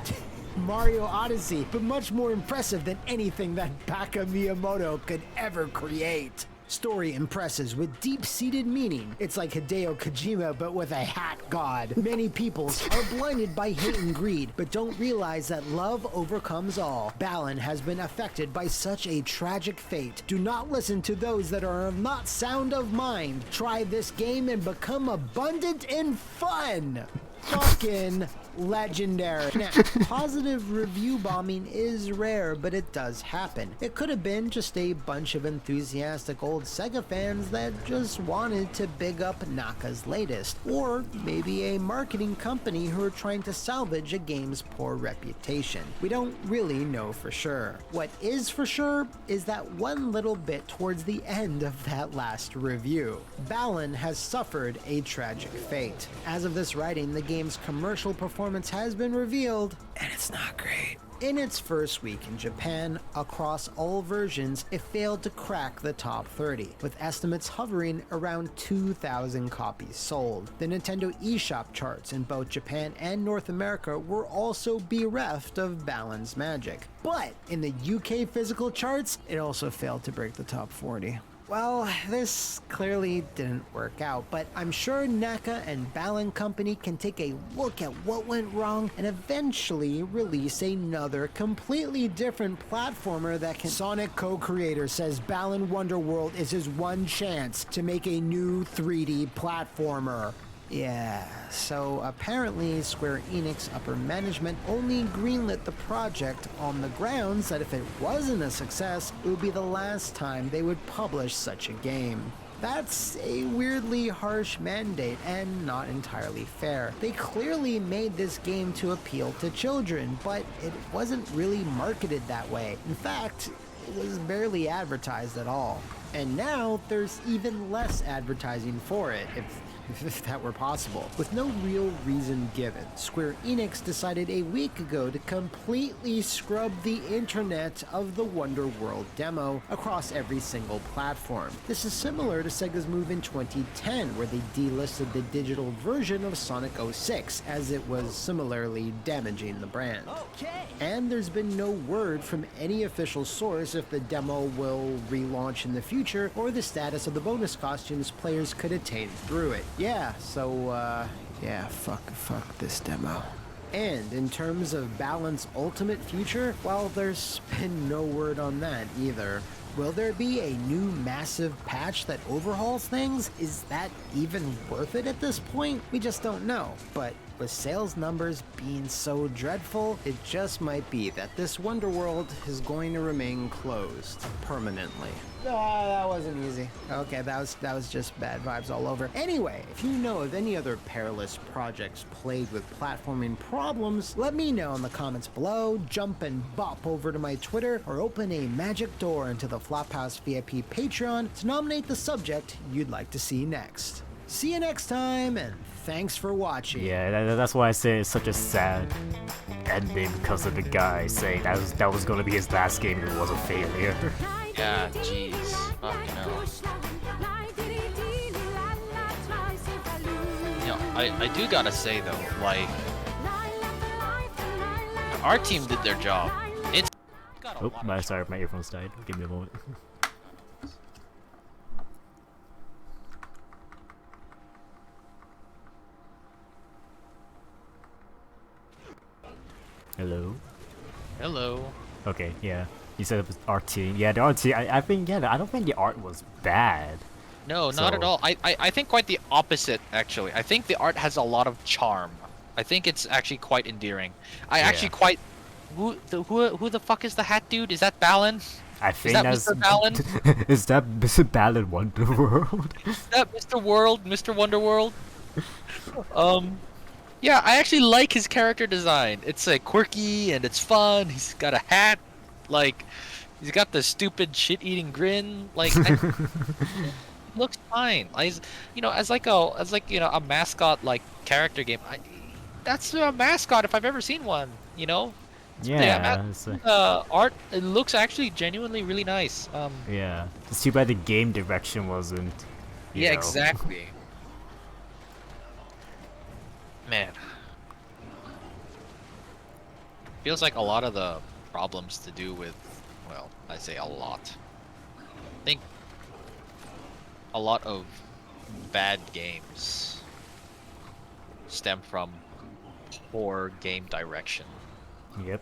Mario Odyssey, but much more impressive than anything that Baka Miyamoto could ever create. Story impresses with deep-seated meaning. It's like Hideo Kojima, but with a hat god. Many peoples are blinded by hate and greed, but don't realize that love overcomes all. Balan has been affected by such a tragic fate. Do not listen to those that are not sound of mind. Try this game and become abundant in fun. Fucking legendary. Now, positive review bombing is rare, but it does happen. It could have been just a bunch of enthusiastic old Sega fans that just wanted to big up Naka's latest, or maybe a marketing company who are trying to salvage a game's poor reputation. We don't really know for sure. What is for sure is that one little bit towards the end of that last review. Balan has suffered a tragic fate. As of this writing, the game's commercial performance has been revealed, and it's not great. In its first week in Japan, across all versions, it failed to crack the top 30, with estimates hovering around 2,000 copies sold. The Nintendo eShop charts in both Japan and North America were also bereft of Balan's magic. But in the UK physical charts, it also failed to break the top 40. Well, this clearly didn't work out, but I'm sure Naka and Balan Company can take a look at what went wrong and eventually release another completely different platformer that can... Sonic co-creator says Balan Wonderworld is his one chance to make a new 3D platformer. Yeah, so apparently Square Enix upper management only greenlit the project on the grounds that if it wasn't a success, it would be the last time they would publish such a game. That's a weirdly harsh mandate and not entirely fair. They clearly made this game to appeal to children, but it wasn't really marketed that way. In fact, it was barely advertised at all. And now there's even less advertising for it. If if that were possible. With no real reason given, Square Enix decided a week ago to completely scrub the internet of the Wonder World demo across every single platform. This is similar to Sega's move in 2010, where they delisted the digital version of Sonic 06, as it was similarly damaging the brand. And there's been no word from any official source if the demo will relaunch in the future, or the status of the bonus costumes players could attain through it. Yeah, so, yeah, fuck this demo. And in terms of Balance Ultimate future, well, there's been no word on that either. Will there be a new massive patch that overhauls things? Is that even worth it at this point? We just don't know. But with sales numbers being so dreadful, it just might be that this Wonder World is going to remain closed permanently. That wasn't easy. Okay, that was just bad vibes all over. Anyway, if you know of any other perilous projects plagued with platforming problems, let me know in the comments below. Jump and bop over to my Twitter, or open a magic door into the Flophouse VIP Patreon to nominate the subject you'd like to see next. See you next time, and thanks for watching. Yeah, that's why I say it's such a sad ending, because of the guy saying that was gonna be his last game and it was a failure. Yeah, jeez. Fucking hell. You know, I do gotta say though, like, our team did their job. It's got a lot of Sorry, my earphones died. Give me a moment. Hello? Hello. Okay, yeah. You said it was art team. Yeah, the art team, I think, yeah, I don't think the art was bad. No, not at So- all. I think quite the opposite, actually. I think the art has a lot of charm. I think it's actually quite endearing. I actually quite... Who the fuck is the hat dude? Is that Balan? I think that that's... Mr. Balan? Is that Mr. Ballad Wonderworld? Is that Mr. World? Mr. Wonderworld? Yeah, I actually like his character design. It's like quirky and it's fun. He's got a hat. Like, he's got the stupid shit-eating grin. Like, it looks fine. You know, as a mascot like character game. That's a mascot if I've ever seen one. You know. Yeah. Art. It looks actually genuinely really nice. Yeah. It's too bad the game direction wasn't. Yeah, know. exactly. Man. Feels like a lot of the problems to do with, well, I say a lot. I think a lot of bad games stem from poor game direction. Yep.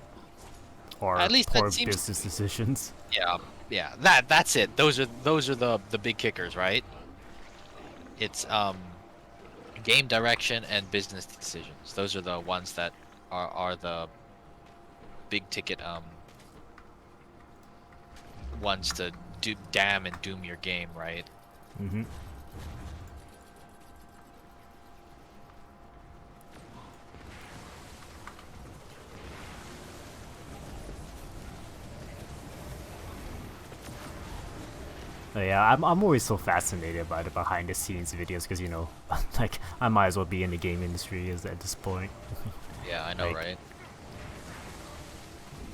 Or At least poor that seems- business decisions. Yeah, that's it. Those are the big kickers, right? It's game direction and business decisions. Those are the ones that are the big ticket ones to damn and doom your game, right? Mm-hmm. Yeah, I'm always so fascinated by the behind the scenes videos because, you know, like, I might as well be in the game industry at this point. Yeah, I know, Like, right?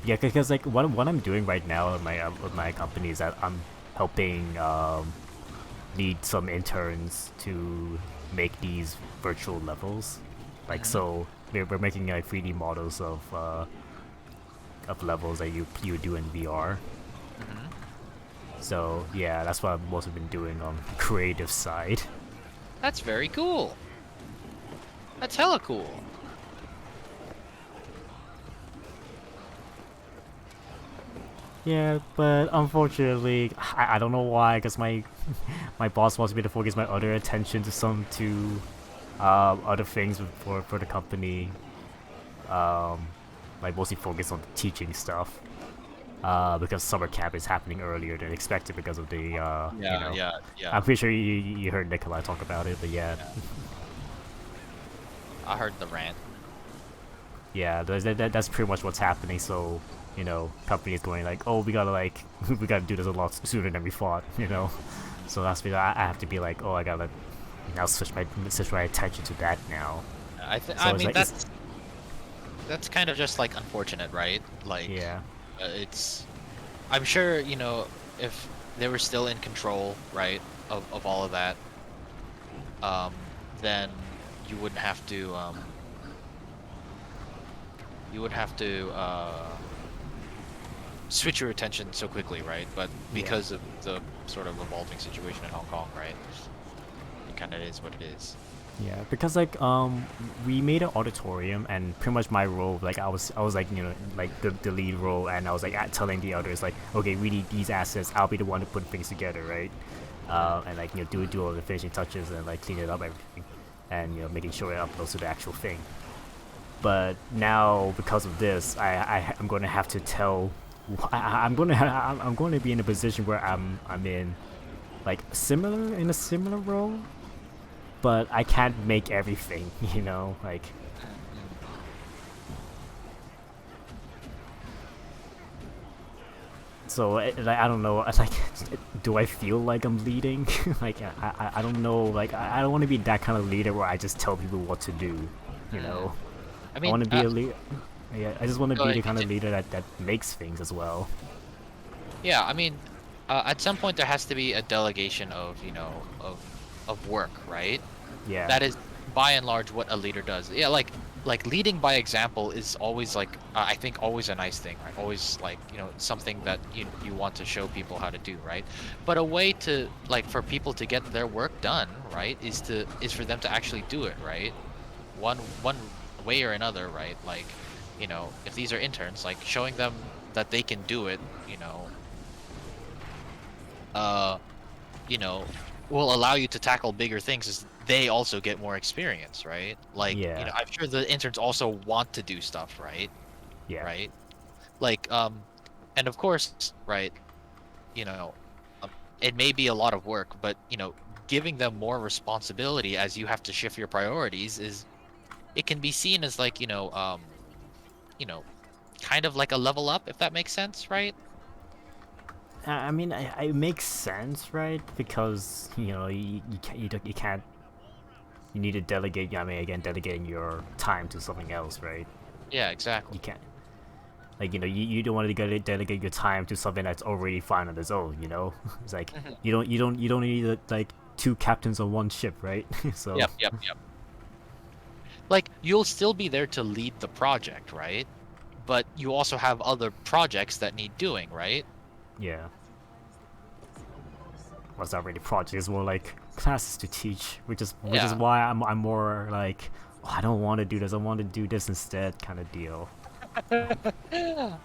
Yeah, because like what I'm doing right now with my company is that I'm helping lead some interns to make these virtual levels. Like, so we're making like 3D models of levels that you do in VR. So yeah, that's what I've mostly been doing on the creative side. That's very cool. That's hella cool. Yeah, but unfortunately, I don't know why, because my my boss wants me to focus my other attention to other things for the company. Like mostly focus on the teaching stuff. Because summer camp is happening earlier than expected because of the you know, Yeah. I'm pretty sure you heard Nikolai talk about it, but yeah. I heard the rant. Yeah, that's pretty much what's happening. So, you know, companies going like, oh, we gotta we gotta do this a lot sooner than we thought, you know. So that's because I have to be like, oh, I gotta now switch my attention to that now. So I it's mean like it's, that's kind of just like unfortunate, right? Like yeah, it's I'm sure, you know, if they were still in control, right, of all of that, um, then you wouldn't have to you would have to switch your attention so quickly, right? But yeah. because of the sort of evolving situation in Hong Kong, right, it kind of is what it is. Yeah, because like we made an auditorium and pretty much my role, like I was like, you know, like the lead role, and I was like telling the others like, okay, we need these assets, I'll be the one to put things together, right? And like, you know, do all the finishing touches and like clean it up everything, and you know, making sure it uploads to the actual thing. But now because of this, I'm going to have to tell, I'm going to be in a position where I'm in like a similar role, but I can't make everything, you know, like. So like, I don't know, like, do I feel like I'm leading? Like I don't know, like I don't want to be that kind of leader where I just tell people what to do, you know. I I mean, want to be a leader. Yeah, I just want to go be ahead, the kind of continue. leader that makes things as well. Yeah, I mean, at some point there has to be a delegation of, you know, of work, right? Yeah, That is by and large what a leader does. Yeah, like leading by example is always like I think always a nice thing, right? Always like, you know, something that you want to show people how to do, right? But a way to like for people to get their work done, right, is for them to actually do it, right? One way or another, right? Like, you know, if these are interns, like showing them that they can do it, uh, you know, will allow you to tackle bigger things as they also get more experience, right? Like, you yeah, know, I'm sure the interns also want to do stuff, right? yeah. Right? Like, and of course, right, you know, um, it may be a lot of work, but, you know, giving them more responsibility as you have to shift your priorities is it can be seen as like, you know, kind of like a level up, if that makes sense, right? I mean, it makes sense, right? Because you know, you can't, you need to delegate. I mean, again, delegating your time to something else, right? Yeah, You exactly. can't, like, you know, you don't want to delegate your time to something that's already fine on its own, you know. It's like Mhm. you don't need like two captains on one ship, right? So Yep, yep, yep. Like, you'll still be there to lead the project, right? But you also have other projects that need doing, right? yeah, what's not really project, it's more like classes to teach, which is Yeah. why I'm more like, oh, I don't want to do this, I want to do this instead, kind of deal.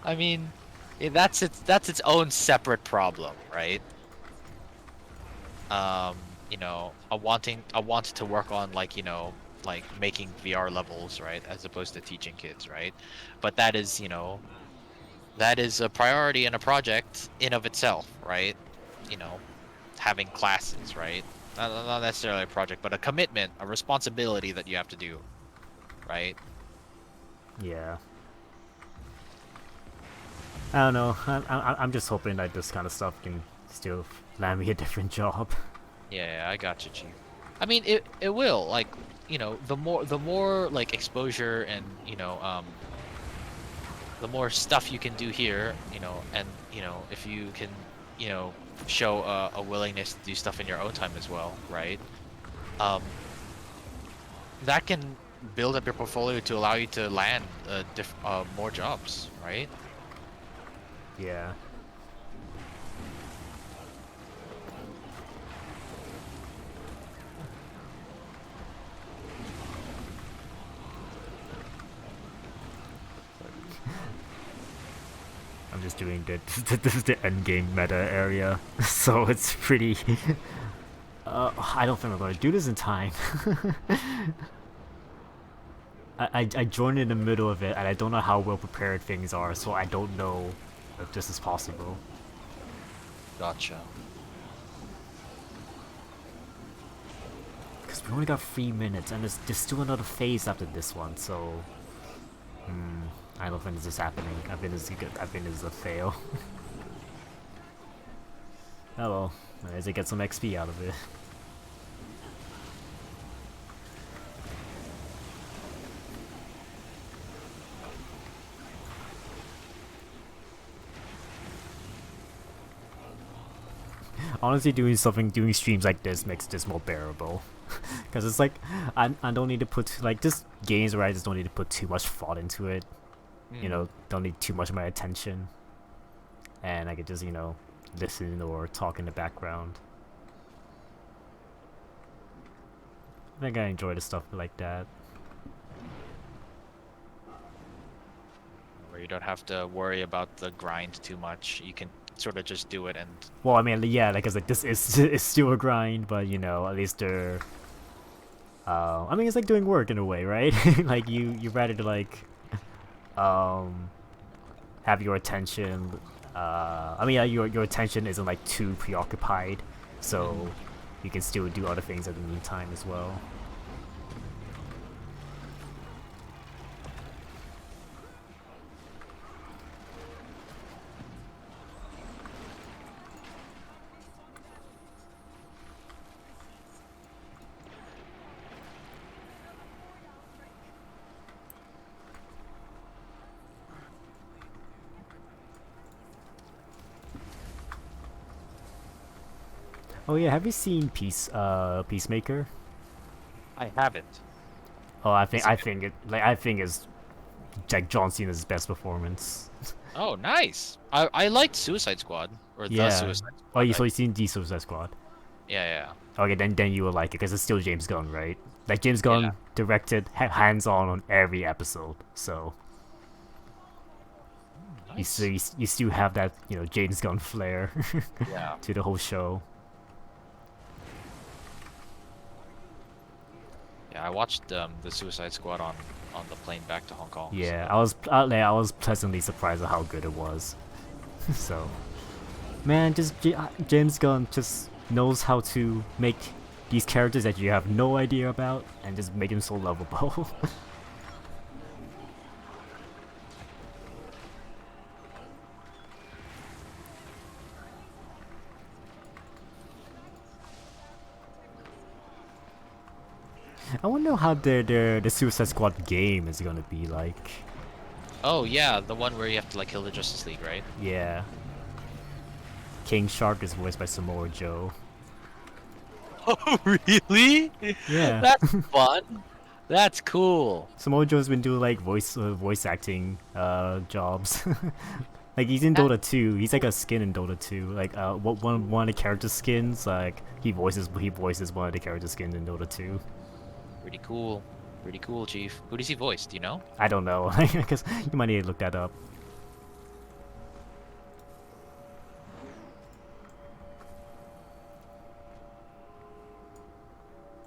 I mean, that's its own separate problem, right? You know, I wanted to work on like, you know, like making VR levels, right, as opposed to teaching kids, right? But that is, you know, that is a priority and a project in of itself, right? You know, having classes, right? Not necessarily a project, but a commitment, a responsibility that you have to do, right? Yeah. I don't know. I'm just hoping that this kind of stuff can still land me a different job. Yeah, I got you, Chief. I mean, it will like, you know, the more like exposure and, the more stuff you can do here, you know, and you know, if you can, you know, show a willingness to do stuff in your own time as well, right? Um, that can build up your portfolio to allow you to land more jobs, right? Yeah. I'm just doing the this is the end game meta area, so it's pretty. I don't think I'm gonna do this in time. I joined in the middle of it, and I don't know how well prepared things are, so I don't know if this is possible. Gotcha. Because we only got 3 minutes, and there's still another phase after this one, so. I don't think this is happening. I think this is good. I think this is a fail. Oh well, at least I get some XP out of it. honestly, doing streams like this makes this more bearable. Because it's like, I don't need to put, like, just games where I just don't need to put too much thought into it. You know, don't need too much of my attention. And I could just, listen or talk in the background. I think I enjoy the stuff like that. Where you don't have to worry about the grind too much. You can sort of just do it and. Well, I mean, yeah, like, 'cause, like, this is it's still a grind, but at least they're. I mean, it's like doing work in a way, right? Like you rather to like, have your attention. I mean, yeah, your attention isn't like too preoccupied, so you can still do other things at the meantime as well. Oh yeah, have you seen Peacemaker? I haven't. Oh, I think it's like John Cena's best performance. Oh, nice. I liked Suicide Squad or the Yeah. Suicide Squad. Oh, you've seen the Suicide Squad. Yeah. Okay, then you will like it because it's still James Gunn, right? Like James Gunn Yeah. directed hands-on every episode, so Nice. you still have that James Gunn flair Yeah. to the whole show. Yeah, I watched the Suicide Squad on the plane back to Hong Kong. Yeah, so- I was pleasantly surprised at how good it was. So, man, James Gunn just knows how to make these characters that you have no idea about and just make them so lovable. I wonder how the Suicide Squad game is gonna be like. Oh yeah, the one where you have to like kill the Justice League, right? Yeah. King Shark is voiced by Samoa Joe. Oh really? Yeah. That's fun. That's cool. Samoa Joe's been doing like voice acting jobs. Like he's in Dota 2. He's like a skin in Dota 2. Like one of the character skins, like he voices one of the character skins in Dota 2. Pretty cool. Pretty cool, Chief. Who does he voice? Do you know? I don't know. I guess you might need to look that up.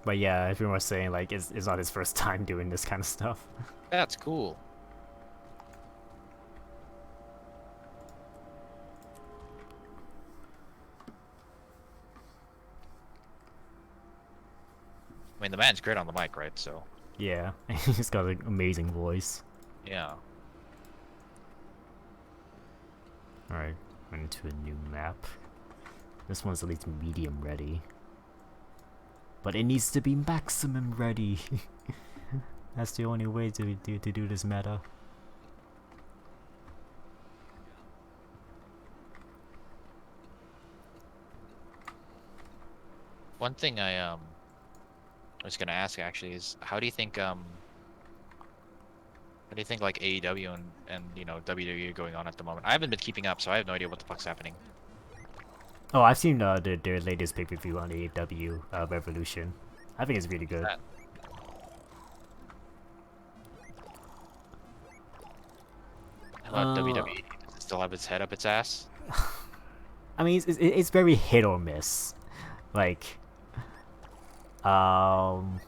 But yeah, everyone was saying like it's not his first time doing this kind of stuff. That's cool. I mean, the man's great on the mic, right? So, Yeah, he's got an amazing voice. yeah. Alright, went into a new map. This one's at least medium ready. But it needs to be maximum ready. That's the only way to do this meta. One thing I was gonna ask actually is how do you think like AEW and WWE are going on at the moment? I haven't been keeping up, so I have no idea what the fuck's happening. Oh, I've seen their latest pay-per-view on AEW Revolution. I think it's really good. That- How about WWE? Does it still have its head up its ass? I mean, it's very hit or miss. Like, I'm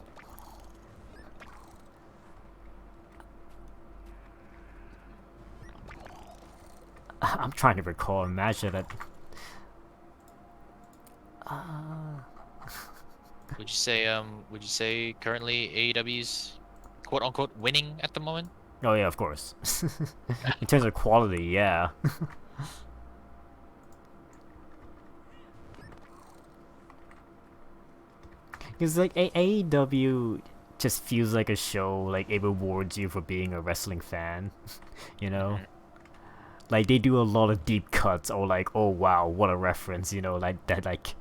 trying to recall a match that. Would you say currently AEW's quote unquote winning at the moment? Oh yeah, of course. In terms of quality, yeah. Because like AEW just feels like a show, like it rewards you for being a wrestling fan, you know. like they do a lot of deep cuts or like, oh wow, what a reference, like that, like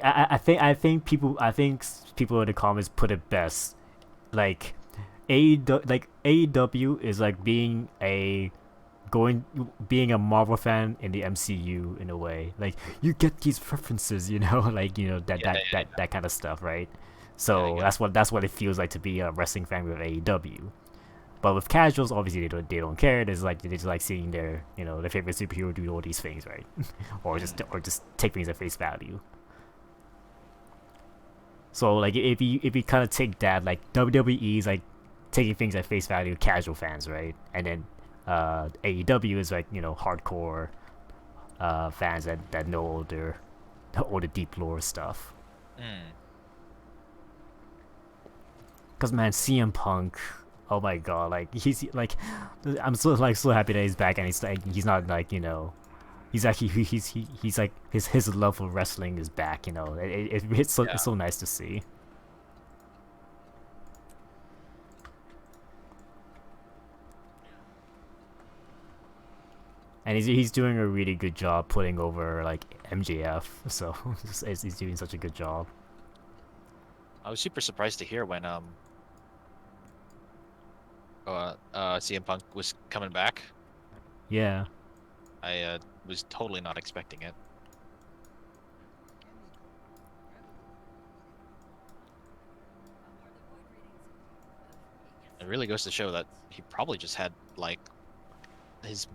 I think people in the comments put it best, like AEW is like being a Marvel fan in the MCU in a way. Like you get these references, like that kind of stuff, right? So that's what it feels like to be a wrestling fan with AEW. But with casuals, obviously they don't care. They just like seeing their their favorite superhero do all these things, right? or just take things at face value. So like if you kind of take that, like WWE is like taking things at face value, casual fans, right? And then AEW is like hardcore fans that know all the deep lore stuff. Cause man, CM Punk, oh my god, like he's like, I'm so happy that he's back, and he's not like he's actually he's like his love for wrestling is back. It's so nice to see. And he's doing a really good job putting over like MJF, so he's doing such a good job. I was super surprised to hear when CM Punk was coming back. Yeah. I was totally not expecting it. It really goes to show that he probably just had like his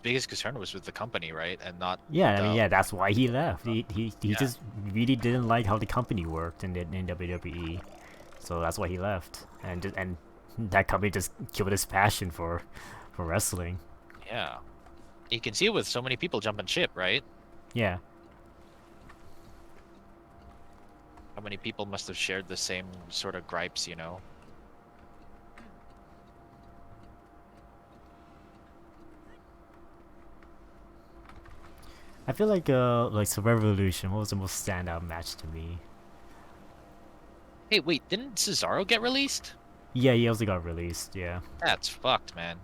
biggest concern was with the company, right? And not I mean, that's why he left. He just really didn't like how the company worked in WWE, so that's why he left. And that company just killed his passion for wrestling. Yeah, you can see it with so many people jumping ship, right? Yeah. How many people must have shared the same sort of gripes, I feel like Survivor Revolution, what was the most standout match to me? Hey, wait, didn't Cesaro get released? Yeah, he also got released, yeah. That's fucked, man.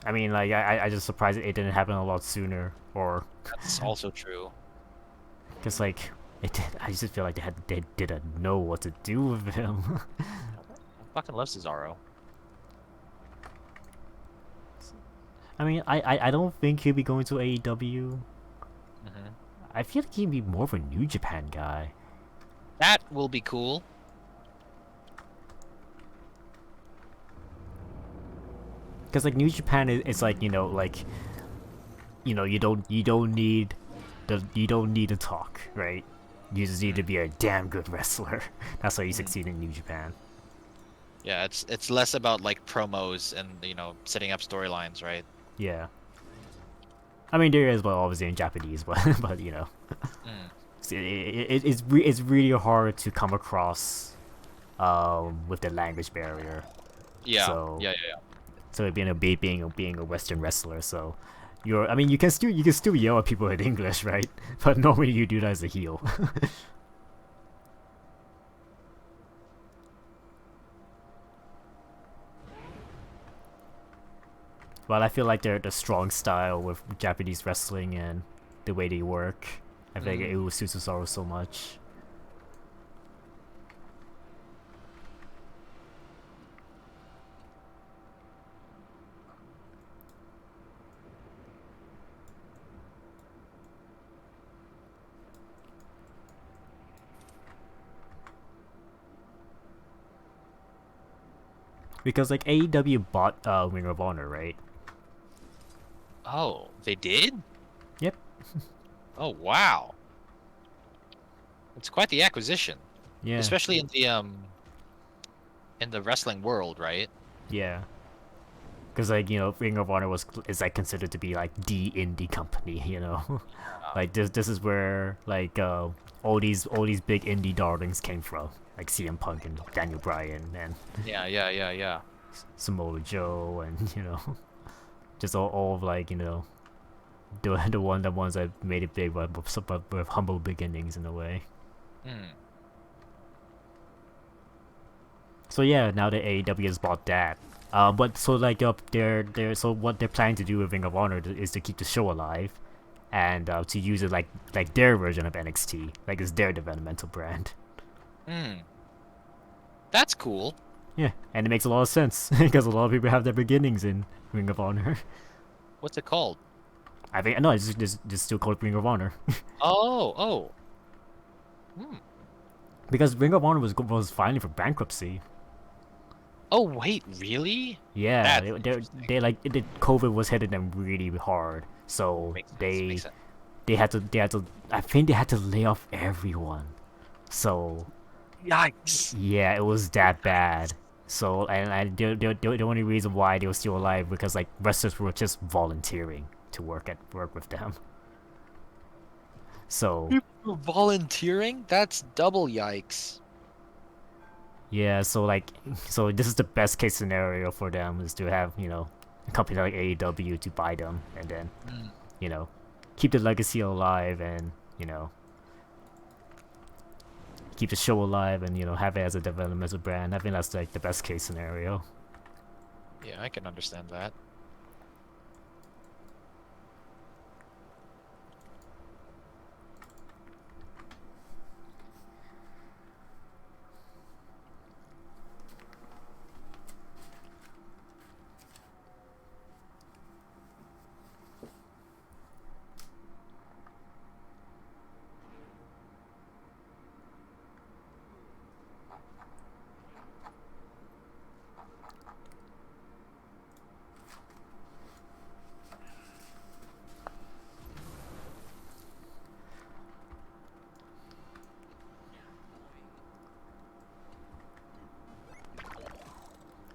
I mean, like, I just surprised it didn't happen a lot sooner, or... That's also true. Because, like, I just feel like they didn't know what to do with him. I fucking love Cesaro. I mean, I don't think he'll be going to AEW. I feel like he'd be more of a New Japan guy. That will be cool. Because like New Japan is like you don't need to talk, right? You just need to be a damn good wrestler. That's how you succeed in New Japan. Yeah, it's less about like promos and setting up storylines, right? Yeah. I mean, there is, well, obviously in Japanese, but it's really hard to come across with the language barrier. Yeah. So, Yeah. So being a Western wrestler, so you can still yell at people in English, right? But normally you do that as a heel. But I feel like the strong style with Japanese wrestling and the way they work, I think it will suit Cesaro so much. Because like AEW bought Ring of Honor, right? Oh, they did? Yep. Oh wow. It's quite the acquisition. Yeah. Especially in the wrestling world, right? Yeah. Because like Ring of Honor is like considered to be like the indie company, like this is where like all these big indie darlings came from, like CM Punk and Daniel Bryan and Yeah. Samoa Joe and just all of like the ones that made it big but with humble beginnings in a way. So yeah, now the AEW has bought that, But so like they're so what they're planning to do with Ring of Honor is to keep the show alive, and to use it like their version of NXT, like it's their developmental brand. Hmm. That's cool. Yeah, and it makes a lot of sense because a lot of people have their beginnings in Ring of Honor. What's it called? I think no, it's just still called Ring of Honor Oh. Hmm. because Ring of Honor was filing for bankruptcy. Oh wait, really? Yeah, That's they like COVID was hitting them really hard, so Makes sense. they Makes sense. they had to I think they had to lay off everyone. So Yikes. yeah, it was that bad. So and the only reason why they were still alive because like wrestlers were just volunteering to work with them. So People volunteering? That's double yikes. yeah, so this is the best case scenario for them is to have a company like AEW to buy them and then Mm. keep the legacy alive and keep the show alive and have it as a developmental brand. I think that's like the best case scenario. Yeah, I can understand that.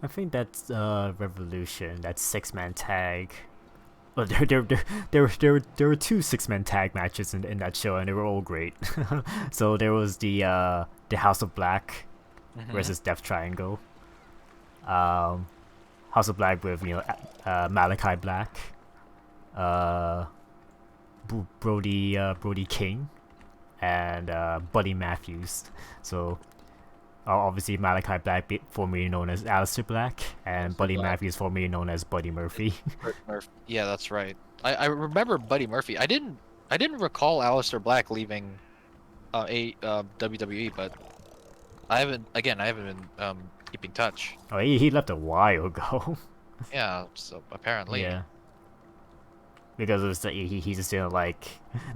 I think that's Revolution. That's 6-man tag. Well, there were two 6-man tag matches in that show, and they were all great. So there was the House of Black versus Death Triangle. House of Black with Malachi Black, Brody King, and Buddy Matthews. So obviously Malachi Black, formerly known as Aleister Black, and Buddy Black. Matthews, formerly known as Buddy Murphy. Yeah, that's right. I remember Buddy Murphy. I didn't recall Aleister Black leaving WWE, but I haven't been keeping touch. Oh, he left a while ago. Yeah, so apparently. Yeah. Because it was he's just like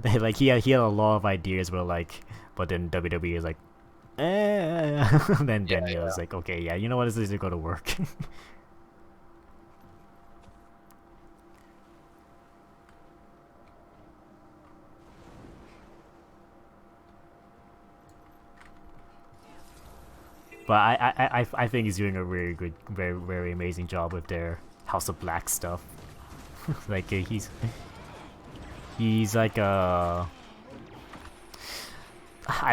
he had a lot of ideas, but then WWE is like, then it was like, okay, yeah, you know what, this isn't gonna work. But I think he's doing a really good, very very amazing job with their House of Black stuff. Like he's like I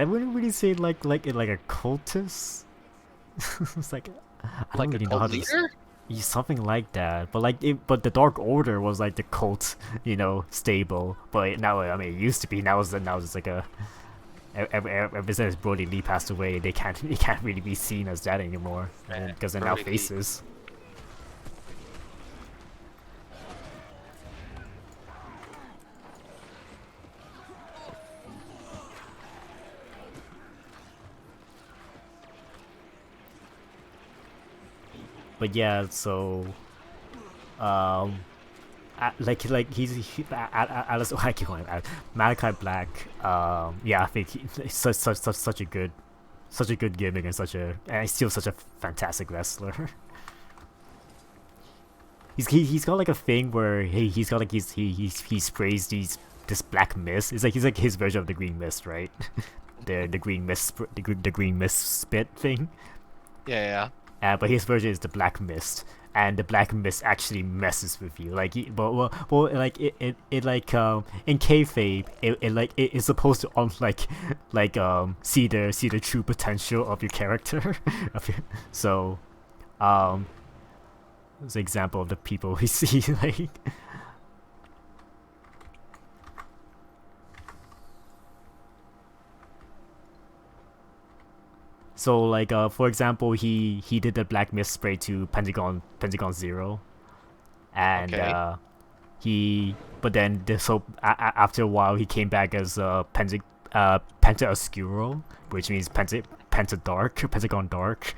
wouldn't really say like a cultist. It's like I don't Like a really know cult how to. leader? He's something like that, but but the Dark Order was like the cult, stable. But now, I mean, it used to be. Now it's like a. Ever since Brody Lee passed away, they can't really be seen as that anymore, because they're now Brody Lee. faces. But yeah, so Alice. I keep going. Malachi Black. Yeah, I think he's such a good gimmick and he's still such a fantastic wrestler. He's got like a thing where he's got like he sprays this black mist. It's like he's like his version of the green mist, right? the green mist the green mist spit thing. Yeah. But his version is the black mist, and the black mist actually messes with you. Like, like it like in kayfabe, it's supposed to see the true potential of your character. So, it's an example of the people we see like. So like for example, he did the black mist spray to Pentagon Zero, and Okay. but then after a while he came back as Penta Oscuro, which means Penta Dark, Pentagon Dark.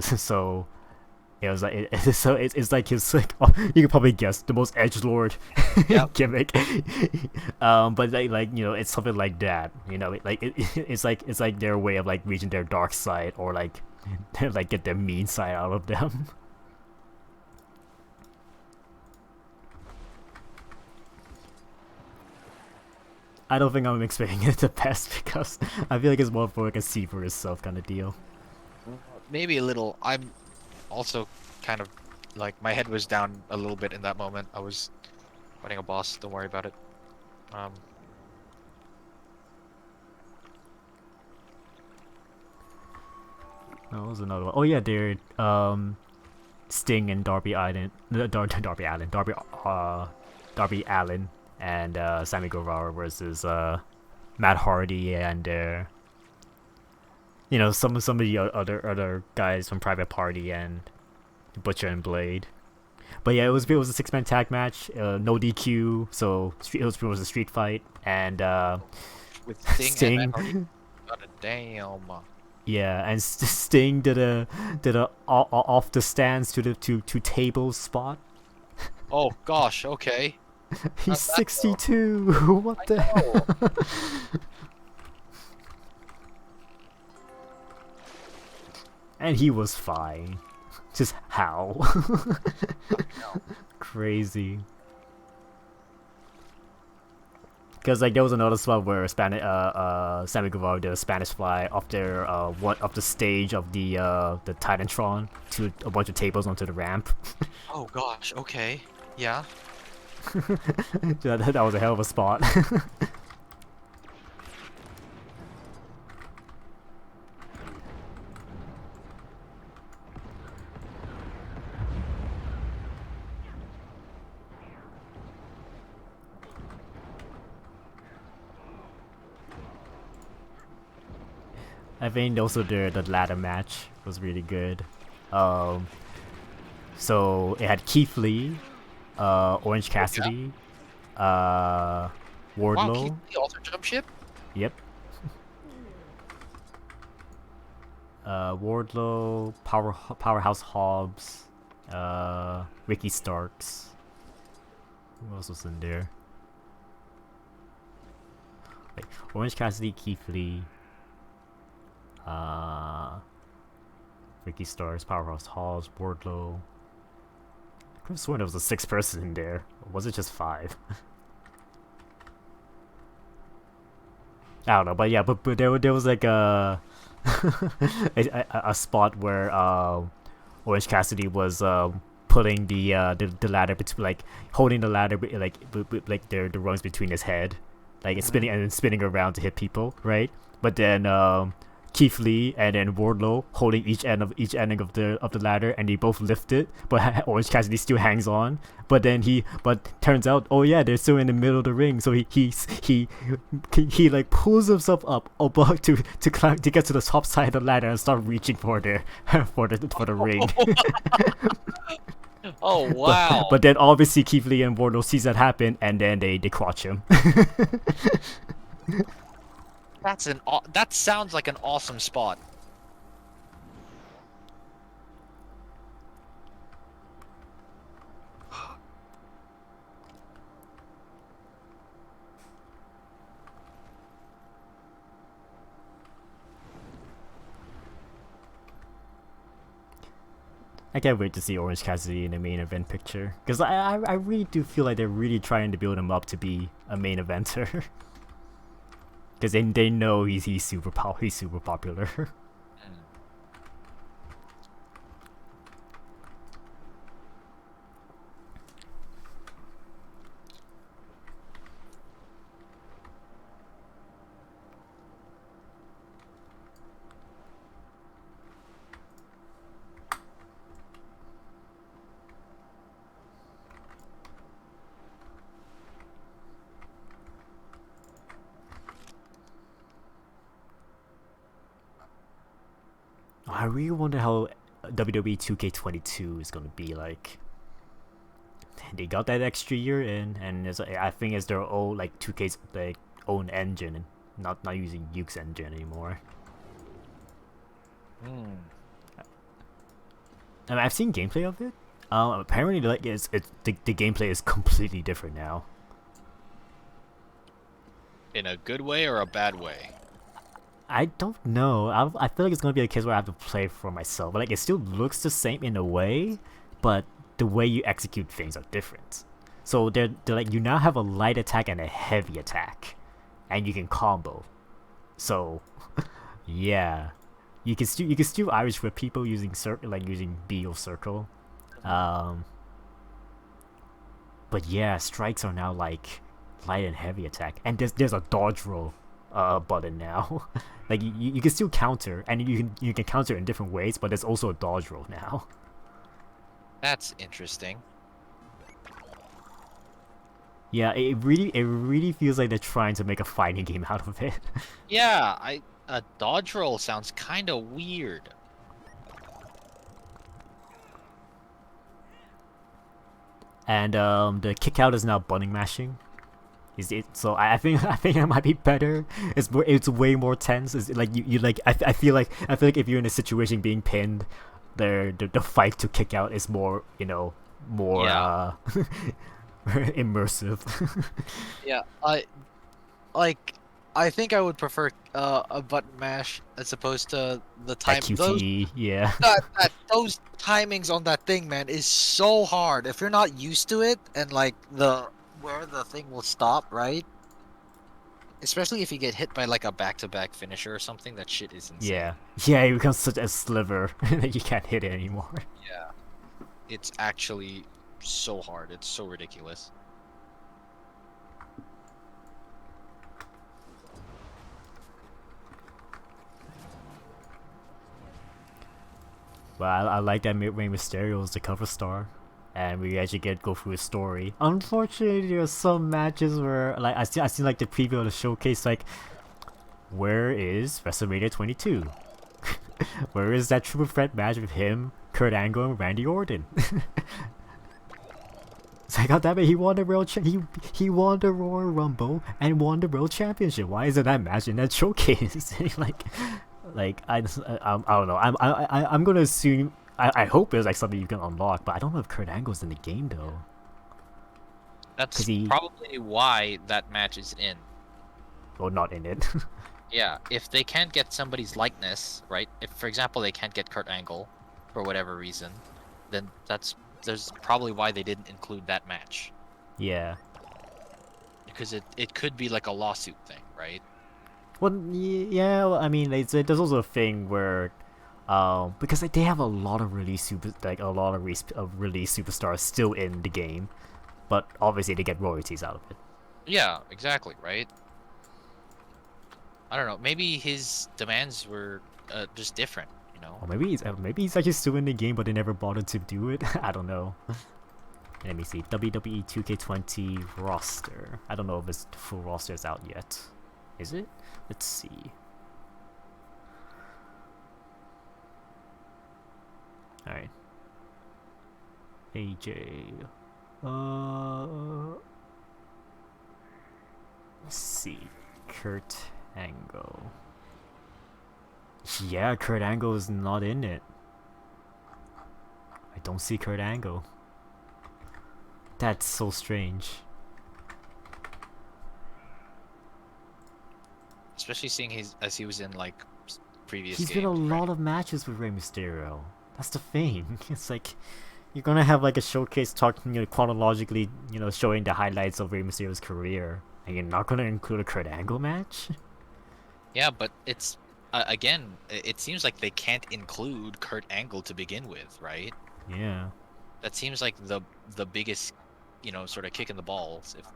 So it was like it's like his like you could probably guess the most edgelord Yep. gimmick. But like you know it's something like that. You know it's like their way of like reaching their dark side or like like get their mean side out of them. I don't think I'm expecting it the best because I feel like it's more for like a see for yourself kind of deal. Maybe a little. I'm also kind of like my head was down a little bit in that moment. I was fighting a boss. Don't worry about it. Oh, what was another one? Oh yeah, dude. Sting and Darby Allen, Darby Allen, and Sammy Guevara versus Matt Hardy and you know some of the other guys from Private Party and Butcher and Blade. But yeah, it was a 6-man tag match, no DQ, so it was a street fight, and with Sting, Sting. and Matt Hardy. God damn. Yeah, and Sting did a off the stands to the to table spot. Oh gosh. Okay. He's How's that 62. What the hell? And he was fine. Just how? Crazy. Because like there was another spot where Sammy Guevara did a Spanish fly off their off the stage of the Titantron to a bunch of tables onto the ramp. Oh gosh. Okay. Yeah. That was a hell of a spot. I think also the ladder match was really good. So it had Keith Lee, Orange Cassidy, Wow. Wardlow. Keith Lee also jump ship. Yep. Wardlow, Powerhouse Hobbs, Ricky Starks. Who else was in there? Wait, Orange Cassidy, Keith Lee, Ricky Starks, Powerhouse Hobbs, Wardlow. I could have sworn there was a 6th person in there. Or was it just 5? I don't know, but yeah, but there was like a spot where Orange Cassidy was putting the ladder between, like holding the ladder like the rungs between his head, like it's spinning and then spinning around to hit people, right? But then Keith Lee and then Wardlow holding each end of the ladder, and they both lift it, but Orange Cassidy still hangs on. But then turns out, oh yeah, they're still in the middle of the ring, so he like pulls himself up above to climb to get to the top side of the ladder and start reaching for the for the ring. Oh wow. But then obviously Keith Lee and Wardlow sees that happen, and then they crotch him. That sounds like an awesome spot. I can't wait to see Orange Cassidy in the main event picture, because I really do feel like they're really trying to build him up to be a main eventer. Because they know he's super popular. I really wonder how WWE 2K22 is gonna be like. They got that extra year in, and I think it's their own like 2K's like own engine, and not using Yuke's engine anymore. I mean, I've seen gameplay of it. Apparently, like the gameplay is completely different now. In a good way or a bad way? I don't know. I feel like it's gonna be a case where I have to play for myself. But like, it still looks the same in a way, but the way you execute things are different. So they're like, you now have a light attack and a heavy attack, and you can combo. So, yeah, you can still Irish whip people using using B or circle. But yeah, strikes are now like light and heavy attack, and there's a dodge roll button now. Like you can still counter, and you can counter in different ways, but there's also a dodge roll now. That's interesting. Yeah, it really feels like they're trying to make a fighting game out of it. Yeah, a dodge roll sounds kind of weird. And the kick out is now button mashing. Is it? So I think it might be better. It's way more tense. It's like you like I feel like if you're in a situation being pinned, the fight to kick out is more more Yeah. immersive. Yeah, I think I would prefer a button mash as opposed to the time. Those QTE, yeah. those timings on that thing, man, is so hard. If you're not used to it and like where the thing will stop, right? Especially if you get hit by like a back-to-back finisher or something, that shit is insane. Yeah, it becomes such a sliver that you can't hit it anymore. Yeah. It's actually so hard. It's so ridiculous. But I like that Rey Mysterio is the cover star, and we actually get go through his story. Unfortunately, there are some matches where like I seen like the preview of the showcase, like where is WrestleMania 22? Where is that triple threat match with him, Kurt Angle, and Randy Orton? It's like, god damn it, he won the he won the Royal Rumble and won the World Championship. Why isn't that match in that showcase? like I don't know. I'm gonna assume. I hope it's like something you can unlock, but I don't know if Kurt Angle's in the game though. That's he- probably why that match is in. Or not in it. Yeah, if they can't get somebody's likeness, right? If, for example, they can't get Kurt Angle for whatever reason, then there's probably why they didn't include that match. Yeah. Because it could be like a lawsuit thing, right? Well, yeah. Well, I mean, there's also a thing where, because like, they have a lot of release superstars still in the game, but obviously they get royalties out of it. Yeah, exactly, right? I don't know. Maybe his demands were just different, you know? Or maybe he's actually still in the game, but they never bothered to do it. I don't know. Let me see. WWE 2K20 roster. I don't know if the full roster is out yet. Is it? Let's see. Alright. AJ. Let's see. Kurt Angle. Yeah, Kurt Angle is not in it. I don't see Kurt Angle. That's so strange. Especially seeing as he was in like previous He's games. been a right? lot of matches with Rey Mysterio. That's the thing. It's like you're gonna have like a showcase talking chronologically, showing the highlights of Rey Mysterio's career, and you're not gonna include a Kurt Angle match. Yeah, but it's again, it seems like they can't include Kurt Angle to begin with, right? Yeah. That seems like the biggest, sort of kick in the balls. If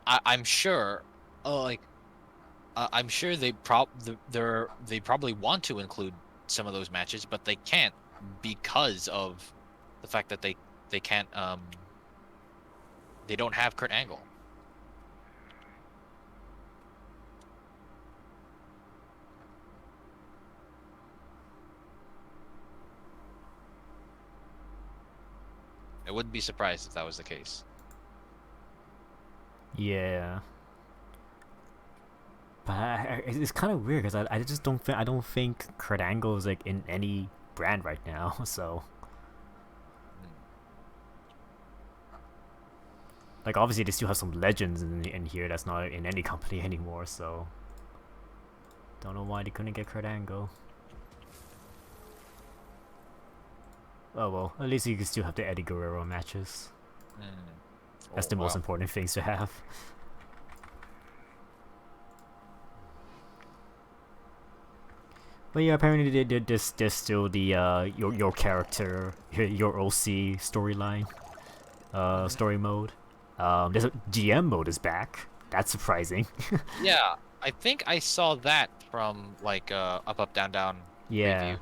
I'm sure, I'm sure they probably want to include some of those matches, but they can't because of the fact that they can't they don't have Kurt Angle. I wouldn't be surprised if that was the case. Yeah. But it's kind of weird because I just don't think Kurt Angle is like in any brand right now. So like obviously they still have some legends in here that's not in any company anymore. So don't know why they couldn't get Kurt Angle. Oh well, at least you can still have the Eddie Guerrero matches. That's the most important things to have. But yeah, apparently there's still the your character, your OC storyline, story mode. There's a GM mode is back. That's surprising. Yeah, I think I saw that from like up down down Yeah. review.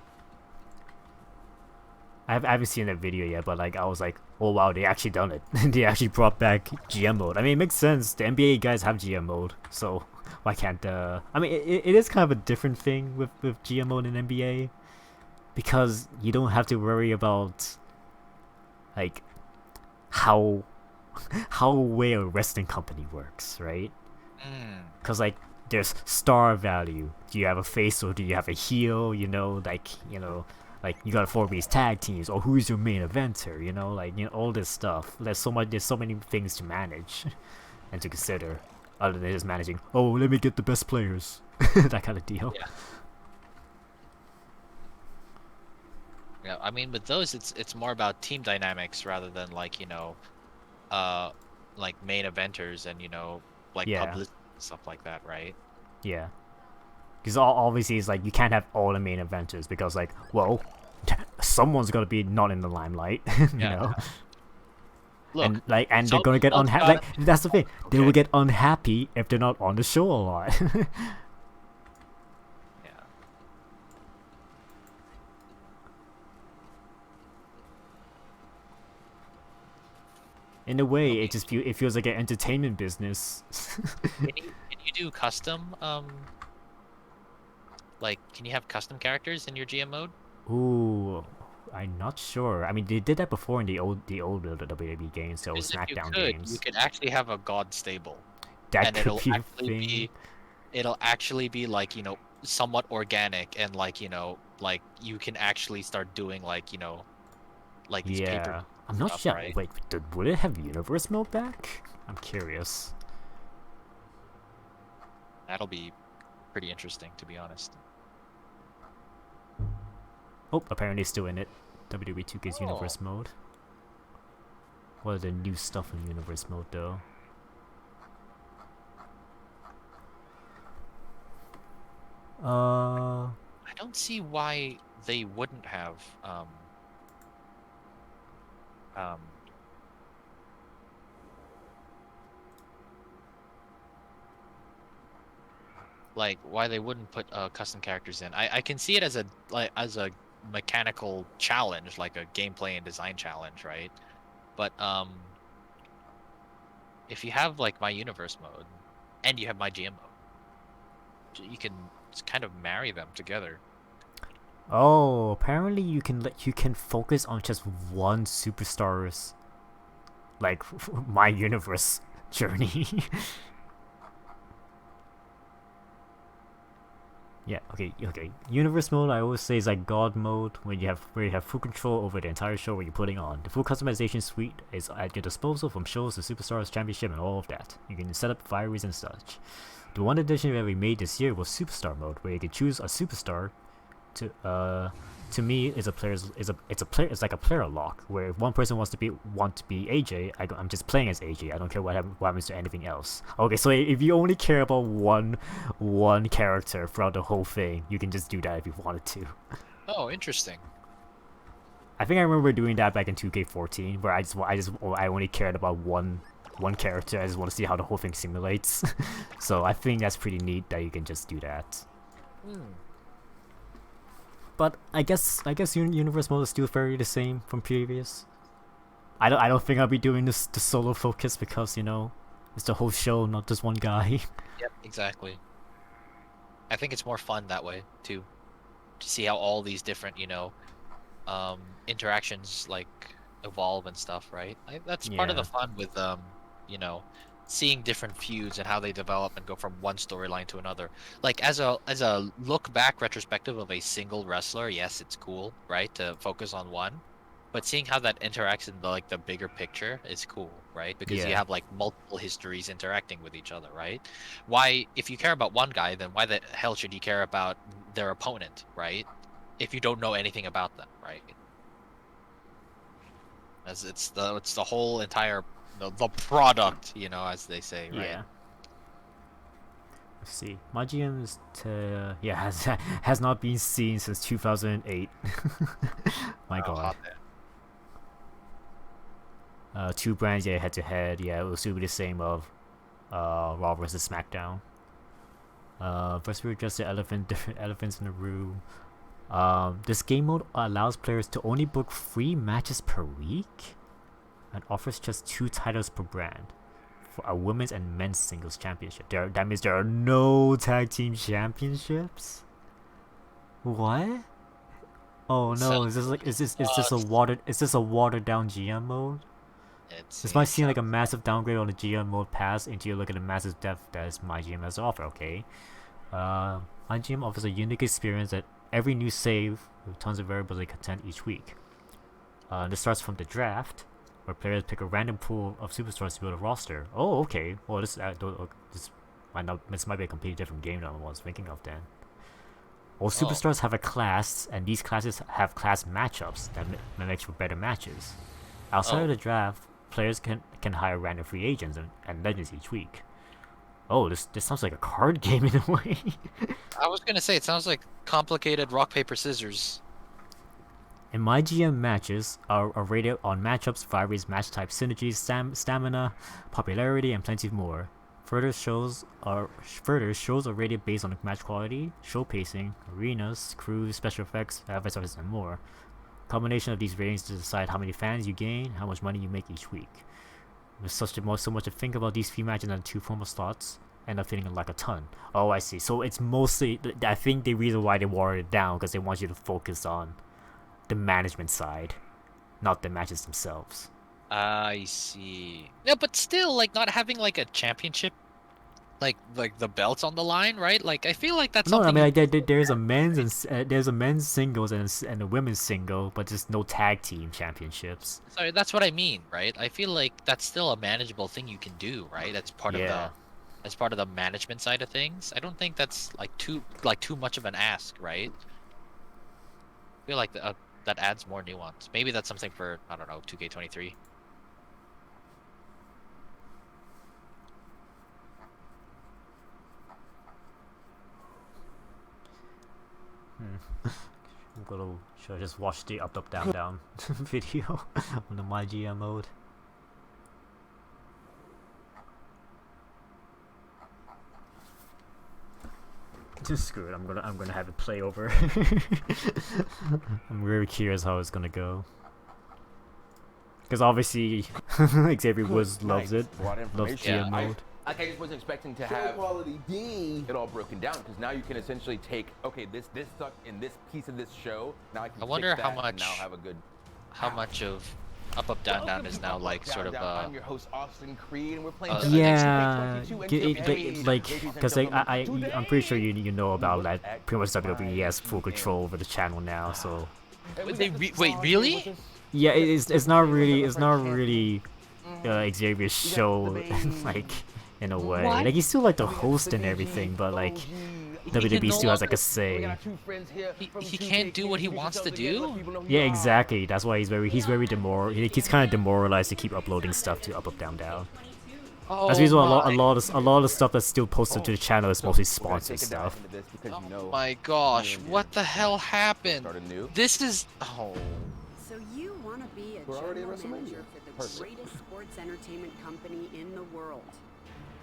I haven't seen that video yet, but like I was like, oh wow, they actually done it. They actually brought back GM mode. I mean, it makes sense. The NBA guys have GM mode, so why can't I mean, it is kind of a different thing with GM mode in NBA because you don't have to worry about like how way a wrestling company works, right? Because like there's star value. Do you have a face or do you have a heel? Like you got to form these tag teams, or who's your main eventer? All this stuff. There's so many things to manage and to consider, other than just managing. Oh, let me get the best players, that kind of deal. Yeah. Yeah, I mean with those, it's more about team dynamics rather than like like main eventers and like Yeah. public stuff like that, right? Yeah. Because obviously it's like you can't have all the main eventers because like, well, someone's gonna be not in the limelight, you know. Look, and they're gonna get unhappy. Like that's the thing, they will get unhappy if they're not on the show a lot. Yeah. In a way, it feels like an entertainment business. Can you do custom like can you have custom characters in your GM mode? Ooh, I'm not sure. I mean, they did that before in the old WWE games, so Because if you SmackDown could, games. you could actually have a god stable. That and could it'll be a actually thing. be it'll actually be like somewhat organic and like like you can actually start doing like like these paper Yeah, I'm not stuff, sure. right? Wait, would it have universe mode back? I'm curious. That'll be pretty interesting, to be honest. Oh, apparently it's still in it. WWE 2K's universe mode. What are the new stuff in universe mode though? I don't see why they wouldn't have like why they wouldn't put custom characters in. I can see it as a mechanical challenge, like a gameplay and design challenge, right? But if you have like my universe mode and you have my GM mode, you can kind of marry them together. Oh, apparently you can focus on just one superstar's like my universe journey. Yeah, okay. Universe mode I always say is like God mode where you have full control over the entire show where you're putting on. The full customization suite is at your disposal, from shows to superstars, championship, and all of that. You can set up fireries and such. The one addition that we made this year was Superstar mode, where you can choose a superstar to me it's like a player lock, where if one person want to be AJ, I'm just playing as AJ. I don't care what happens to anything else. Okay, so if you only care about one character throughout the whole thing, you can just do that if you wanted to. Oh, interesting. I think I remember doing that back in 2K14, where I only cared about one character. I just want to see how the whole thing simulates. So I think that's pretty neat that you can just do that. But I guess universe mode is still very the same from previous. I don't think I'll be doing the solo focus because it's the whole show, not just one guy. Yep, exactly. I think it's more fun that way too, to see how all these different interactions like evolve and stuff, right? That's part of the fun with you know, seeing different feuds and how they develop and go from one storyline to another. Like as a look back retrospective of a single wrestler, yes, it's cool, right, to focus on one. But seeing how that interacts in the bigger picture is cool, right? Because you Yeah. have like multiple histories interacting with each other, right? Why, if you care about one guy, then why the hell should you care about their opponent, right? If you don't know anything about them, right? As it's the whole entire the product, as they say, right? Yeah. Let's see. My GM is has not been seen since 2008. My Oh, God. hot there. Two brands, head to head. Yeah, it will still be the same of Raw versus SmackDown. First we address the different elephants in the room. This game mode allows players to only book 3 matches per week and offers just 2 titles per brand for a women's and men's singles championship. That means there are no tag team championships? What? Oh no, is this a watered down GM mode? This might seem like a massive downgrade on the GM mode pass until you look at the massive depth that is My GM has to offer, okay? My GM offers a unique experience at every new save with tons of variables and content each week. This starts from the draft, where players pick a random pool of superstars to build a roster. Oh, okay. Well, this might be a completely different game than I was thinking of then. All superstars have a class, and these classes have class matchups that makes for better matches. Outside of the draft, players can hire random free agents and legends each week. Oh, this sounds like a card game in a way. I was gonna say it sounds like complicated rock paper scissors. And My GM matches are rated on matchups, various match type synergies, stamina, popularity, and plenty more. Further shows are rated based on the match quality, show pacing, arenas, crews, special effects, adverse artists, and more. Combination of these ratings to decide how many fans you gain, how much money you make each week. There's so much to think about these 3 matches and 2 promo slots end up feeling like a ton. Oh, I see. So it's mostly, I think the reason why they watered it down because they want you to focus on the management side, not the matches themselves. I see. Yeah, but still, like not having like a championship, like the belts on the line, right? Like I feel like that's No, I something. mean like there's a men's singles and a women's single, but just no tag team championships. Sorry, that's what I mean, right? I feel like that's still a manageable thing you can do, right? That's part of the management side of things. I don't think that's too much of an ask, right? I feel like that adds more nuance. Maybe that's something for, I don't know, 2K23. Should I just watch the up down down video on the My GM mode? Just screw it. I'm gonna have it play over. I'm very curious how it's gonna go. Because obviously Xavier Woods loves it. Loves GM mode. I just wasn't expecting to have quality it all broken down, because now you can essentially take, okay, this sucked in this piece of this show. Now I can wonder fix how that much and now have a good. how much of up down down is now like sort of I'm your host Austin Creed, and we're playing. Yeah, because I'm pretty sure you know about that. Pretty much WWE has full control over the channel now, so. Wait, really? Yeah, it's not really Xavier's show like in a way. What? Like he's still like the host and everything, but like WWE still has like a say. He can't do what he wants to do? Yeah, exactly. That's why he's kind of demoralized to keep uploading stuff to up down down. Oh That's the reason why a lot of the stuff that's still posted to the channel is mostly sponsored stuff. Oh my gosh, what the hell happened? This is So you want to be a general manager for the greatest sports entertainment company in the world.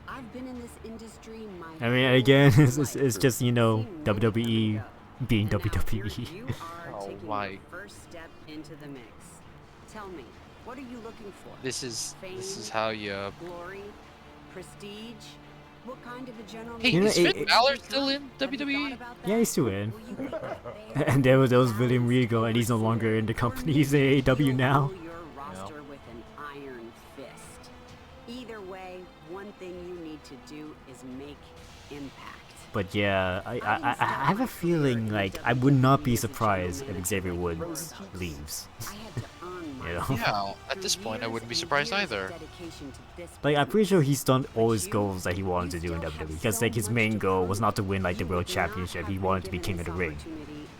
I've been in this industry my I mean, again, it's just WWE being WWE. You are taking your first step into the mix. Tell me, what are you looking for? This is Fame, how you. glory, prestige. What kind of a general Hey, You know, is Finn Balor still in WWE? Yeah, he's still in. And there was William Regal, and he's no longer in the company. He's in AEW now. impact. But yeah, I have a feeling like I would not be surprised if Xavier Woods leaves. I had to earn my You know? Yeah, at this point, I wouldn't be surprised either. Like I'm pretty sure he's done all his goals that he wanted to do in WWE. Because like his main goal was not to win like the World Championship. He wanted to be King of the Ring,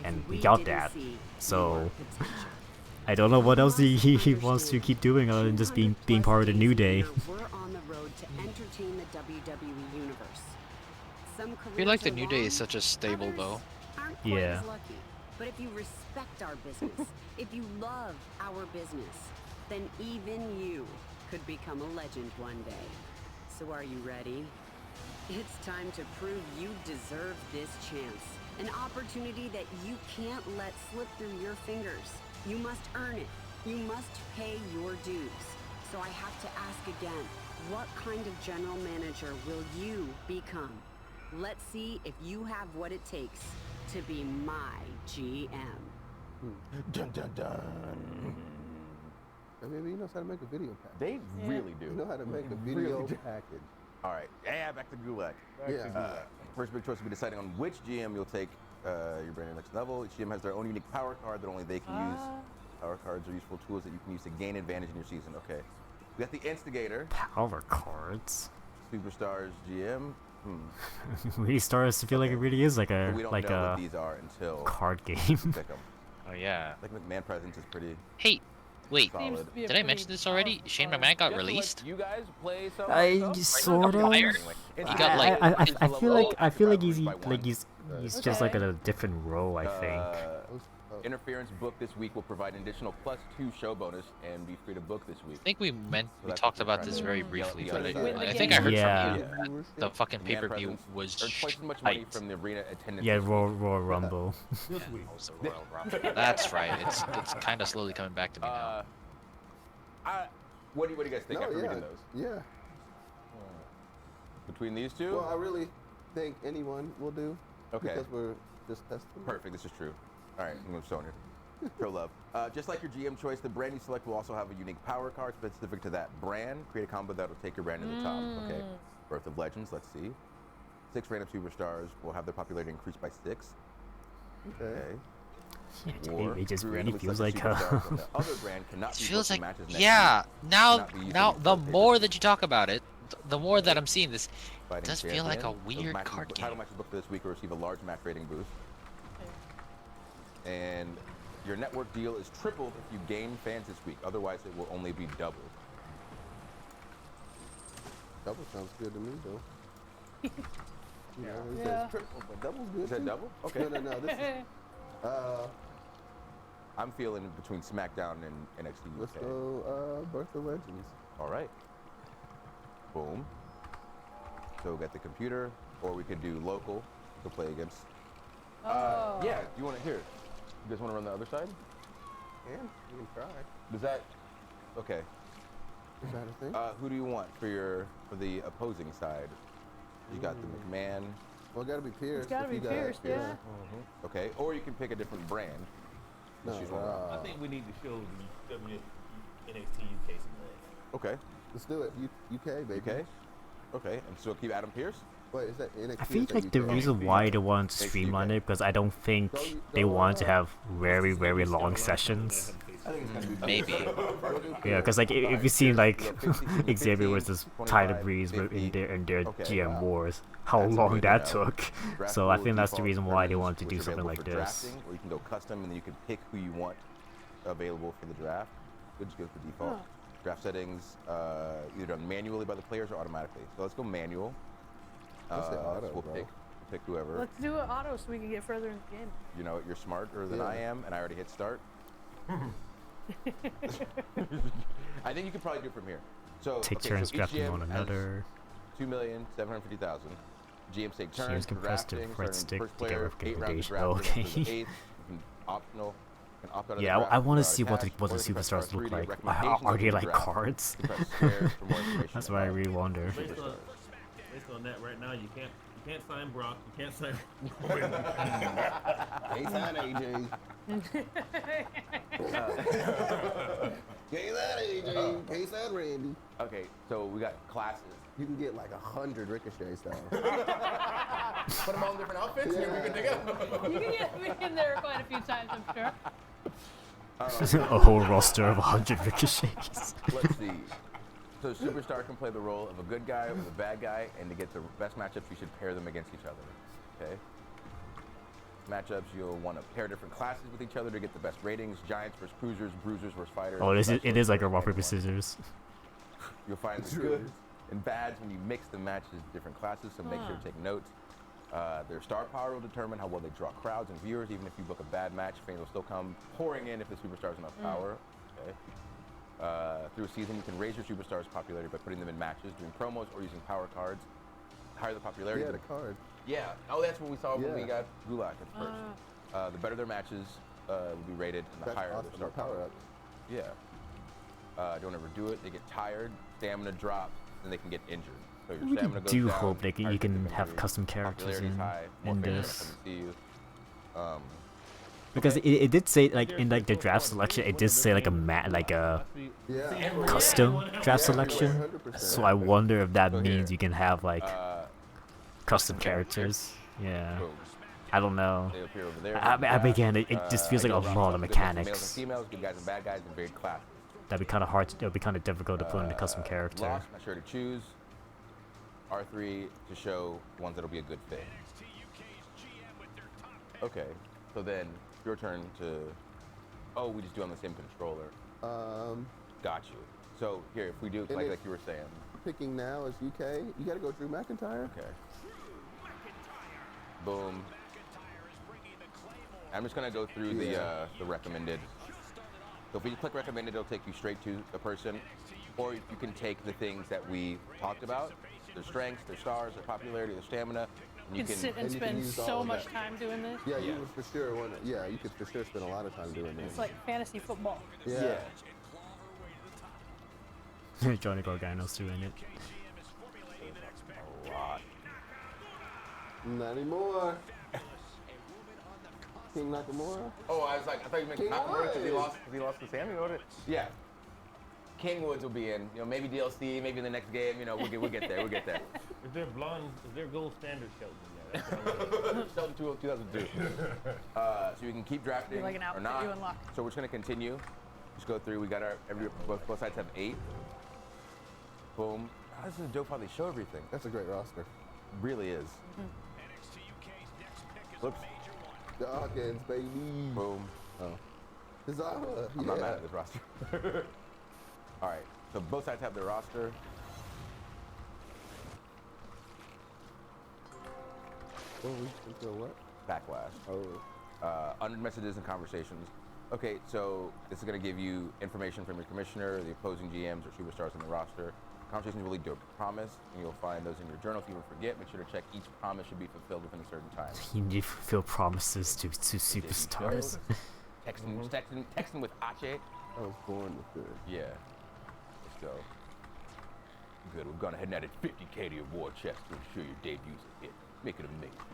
and we got that. So I don't know what else he wants to keep doing other than just being part of the New Day. We're on the road to entertain the WWE universe. I feel like the New Day is such a stable though. Yeah. Lucky. But if you respect our business, if you love our business, then even you could become a legend one day. So are you ready? It's time to prove you deserve this chance. An opportunity that you can't let slip through your fingers. You must earn it. You must pay your dues. So I have to ask again, what kind of general manager will you become? Let's see if you have what it takes to be my GM. Dun dun dun. Maybe he knows how to make a video package. They really do. You know how to make a video package. All right, yeah, back to Gulag. First big choice will be deciding on which GM you'll take your brand to the next level. Each GM has their own unique power card that only they can use. Power cards are useful tools that you can use to gain advantage in your season. Okay. We got the Instigator. Power cards. Superstars GM. Really starts to feel like it really is like But we a don't like know a what these are until card game. you pick 'em. Oh yeah. Like McMahon presence is pretty Hey, wait. solid. Did I mention this already? Shane McMahon got released. You guys play some I stuff? sort of. He got like. I feel like he's just like in a different role. I think. Interference book this week will provide an additional +2 show bonus and be free to book this week. I think we talked about this very briefly, but I think I Yeah. heard from you that the fucking pay-per-view was Earn twice as much money hyped. from the arena attendance. Yeah, Royal Rumble. Yeah, it was the Royal Rumble. That's right. It's kind of slowly coming back to me now. What do you guys think after reading those? Yeah. Between these two? Well, I really think anyone will do. Okay. Because we're just testing. Perfect. This is true. All right, I'm going to Sonya. Show love. Just like your GM choice, the brand you select will also have a unique power card specific to that brand. Create a combo that will take your brand to the top. Okay. Birth of Legends. Let's see. 6 random superstars will have their popularity increased by 6. Okay. Or It just three really randomly feels selected like superstars from the other brand cannot It be feels booked in like, matches next yeah. week. Now, Cannot be used now in the pay-per-view. more that you talk about it, the more that I'm seeing this, it Fighting does feel like a champion. Those weird matches- card Title game. matches booked for this week will receive a large match rating boost. And your network deal is tripled if you gain fans this week. Otherwise, it will only be doubled. Double sounds good to me, though. You know, it Yeah. says triple, but double's good. Is that too. double? Okay. No. This is, I'm feeling between SmackDown and NXT UK. let's go Birth of Legends. All right. Boom. So we got the computer, or we could do local to play against. Yeah, you want to hear? You guys want to run the other side? Yeah, you can try. Does that? Okay. Is that a thing? Who do you want for the opposing side? You got the McMahon. Well, it gotta be Pierce. It's gotta if be you got Pierce, yeah. Okay, or you can pick a different brand. No, Choose one. I think we need to show the NXT UK some love. Okay. Let's do it. UK, baby. UK. Okay, and so keep Adam Pierce. Wait, is that NXT? I feel or is that like the UK? reason why they want to streamline it because I don't think they want to have very long sessions. I think it's gonna be Maybe. Yeah, because like if you see like Xavier versus Tyler Breeze in their GM wars, how That's long good to that know. took. Draft So I pool think that's the default reason why they preferences, want to do which are something available like for this. drafting, or you can go custom and then you can pick who you want available for the draft. We'll just go for default. Draft settings either done manually by the players or automatically. So let's go manual. Let's say auto, so we'll bro. pick whoever. Let's do it auto so we can get further in the game. You know, you're smarter than I am, and I already hit start. I think you could probably do it from here. So Take okay, turns so each drafting GM one has another. 2,750,000. GMs take turns. GMs can press the drafting, red starting stick first to get player, rid of 8 rounds of recommendation. draft, Okay. versus the eighth. You can optional. Can opt out of the Yeah, draft I want to without see what the cash, or superstars you can press look R3 to like. get Are recommendations they of the like draft. cards? You press square for more information That's why I about really wonder. Based on that, right now you can't sign Brock. You can't sign. Can't sign AJ. Can't sign AJ. Case and Randy. Okay, so we got classes. You can get like 100 Ricochet styles. Put them all in different outfits, and we're good to go. You can get me in there quite a few times, I'm sure. A whole roster of 100 ricochets. Let's see. So Superstar can play the role of a good guy or a bad guy, and to get the best matchups, you should pair them against each other. Okay? Matchups, you'll want to pair different classes with each other to get the best ratings. Giants versus cruisers, bruisers versus fighters. Oh, it is like a rock, paper, scissors. You'll find the goods and bads when you mix the matches different classes, so make sure to take notes. Their star power will determine how well they draw crowds and viewers. Even if you book a bad match, fans will still come pouring in if the superstar has enough power. Okay. Through a season, you can raise your superstar's popularity by putting them in matches, doing promos, or using power cards. Higher the popularity. Yeah, the card. Yeah. Oh, that's what we saw when we got Gulak at first. The better their matches will be rated, and the higher awesome. their star power. Up. Yeah. Don't overdo it. They get tired, stamina drops, and they can get injured. So your We stamina goes do down, hope that you higher can the have injury, custom characters popularity's high, more in fans are this. gonna come and see you. Because it did say like in like the draft selection, it did say like a custom draft selection. 100%. So I wonder if that means you can have like custom characters. Yeah. I don't know. They appear over there. Again, it just feels like a lot of Males and mechanics. females, good guys and bad guys, and varied classes. That'd be kind of hard. That'd be kind of difficult to put in a custom character. Lost, not sure to choose. R3 to show ones that'll be a good fit. Okay, so then your turn to. Oh, we just do on the same controller. Got you. So here, if we do like you were saying. Picking now is UK. You gotta go Drew McIntyre. Okay. Boom. I'm just gonna go through the recommended. So if you click recommended, it'll take you straight to the person, or you can take the things that we talked about, their strengths, their stars, their popularity, their stamina. And You can sit and spend so much time doing this. Yeah, you would for sure want to. Yeah, you could for sure spend a lot of time doing this. It's like fantasy football. Yeah. Johnny Gargano's doing it. A lot. Not anymore. King Nakamura. Oh, I was like, I thought you meant King Nakamura because Woods. he lost to Sammy. Yeah. King Woods will be in. You know, maybe DLC, maybe in the next game. You know, we'll get there. We'll get there. Is there blonde? Is there gold standard Shelton? Shelton 2002. So you can keep drafting Like an or outfit not. you unlock. So we're just gonna continue. Just go through. We got our both sides have 8. Boom. Oh, this is dope how they show everything. That's a great roster. Really is. Whoops. The Hawkins, baby. Boom. Oh. Zaha. I'm not mad at this roster. All right. So both sides have their roster. Oh, until what? Backlash. Oh. Under messages and conversations. Okay, so this is going to give you information from your commissioner, the opposing GMs or superstars on the roster. Conversations will lead to a promise, and you'll find those in your journal. If you ever forget, make sure to check each promise should be fulfilled within a certain time. You need to fulfill promises to superstars. Texting with Ache. I was born with it. Yeah. Let's go. Good. We're going ahead and add a 50K to your war chest to ensure your debut's a hit. Make it amazing.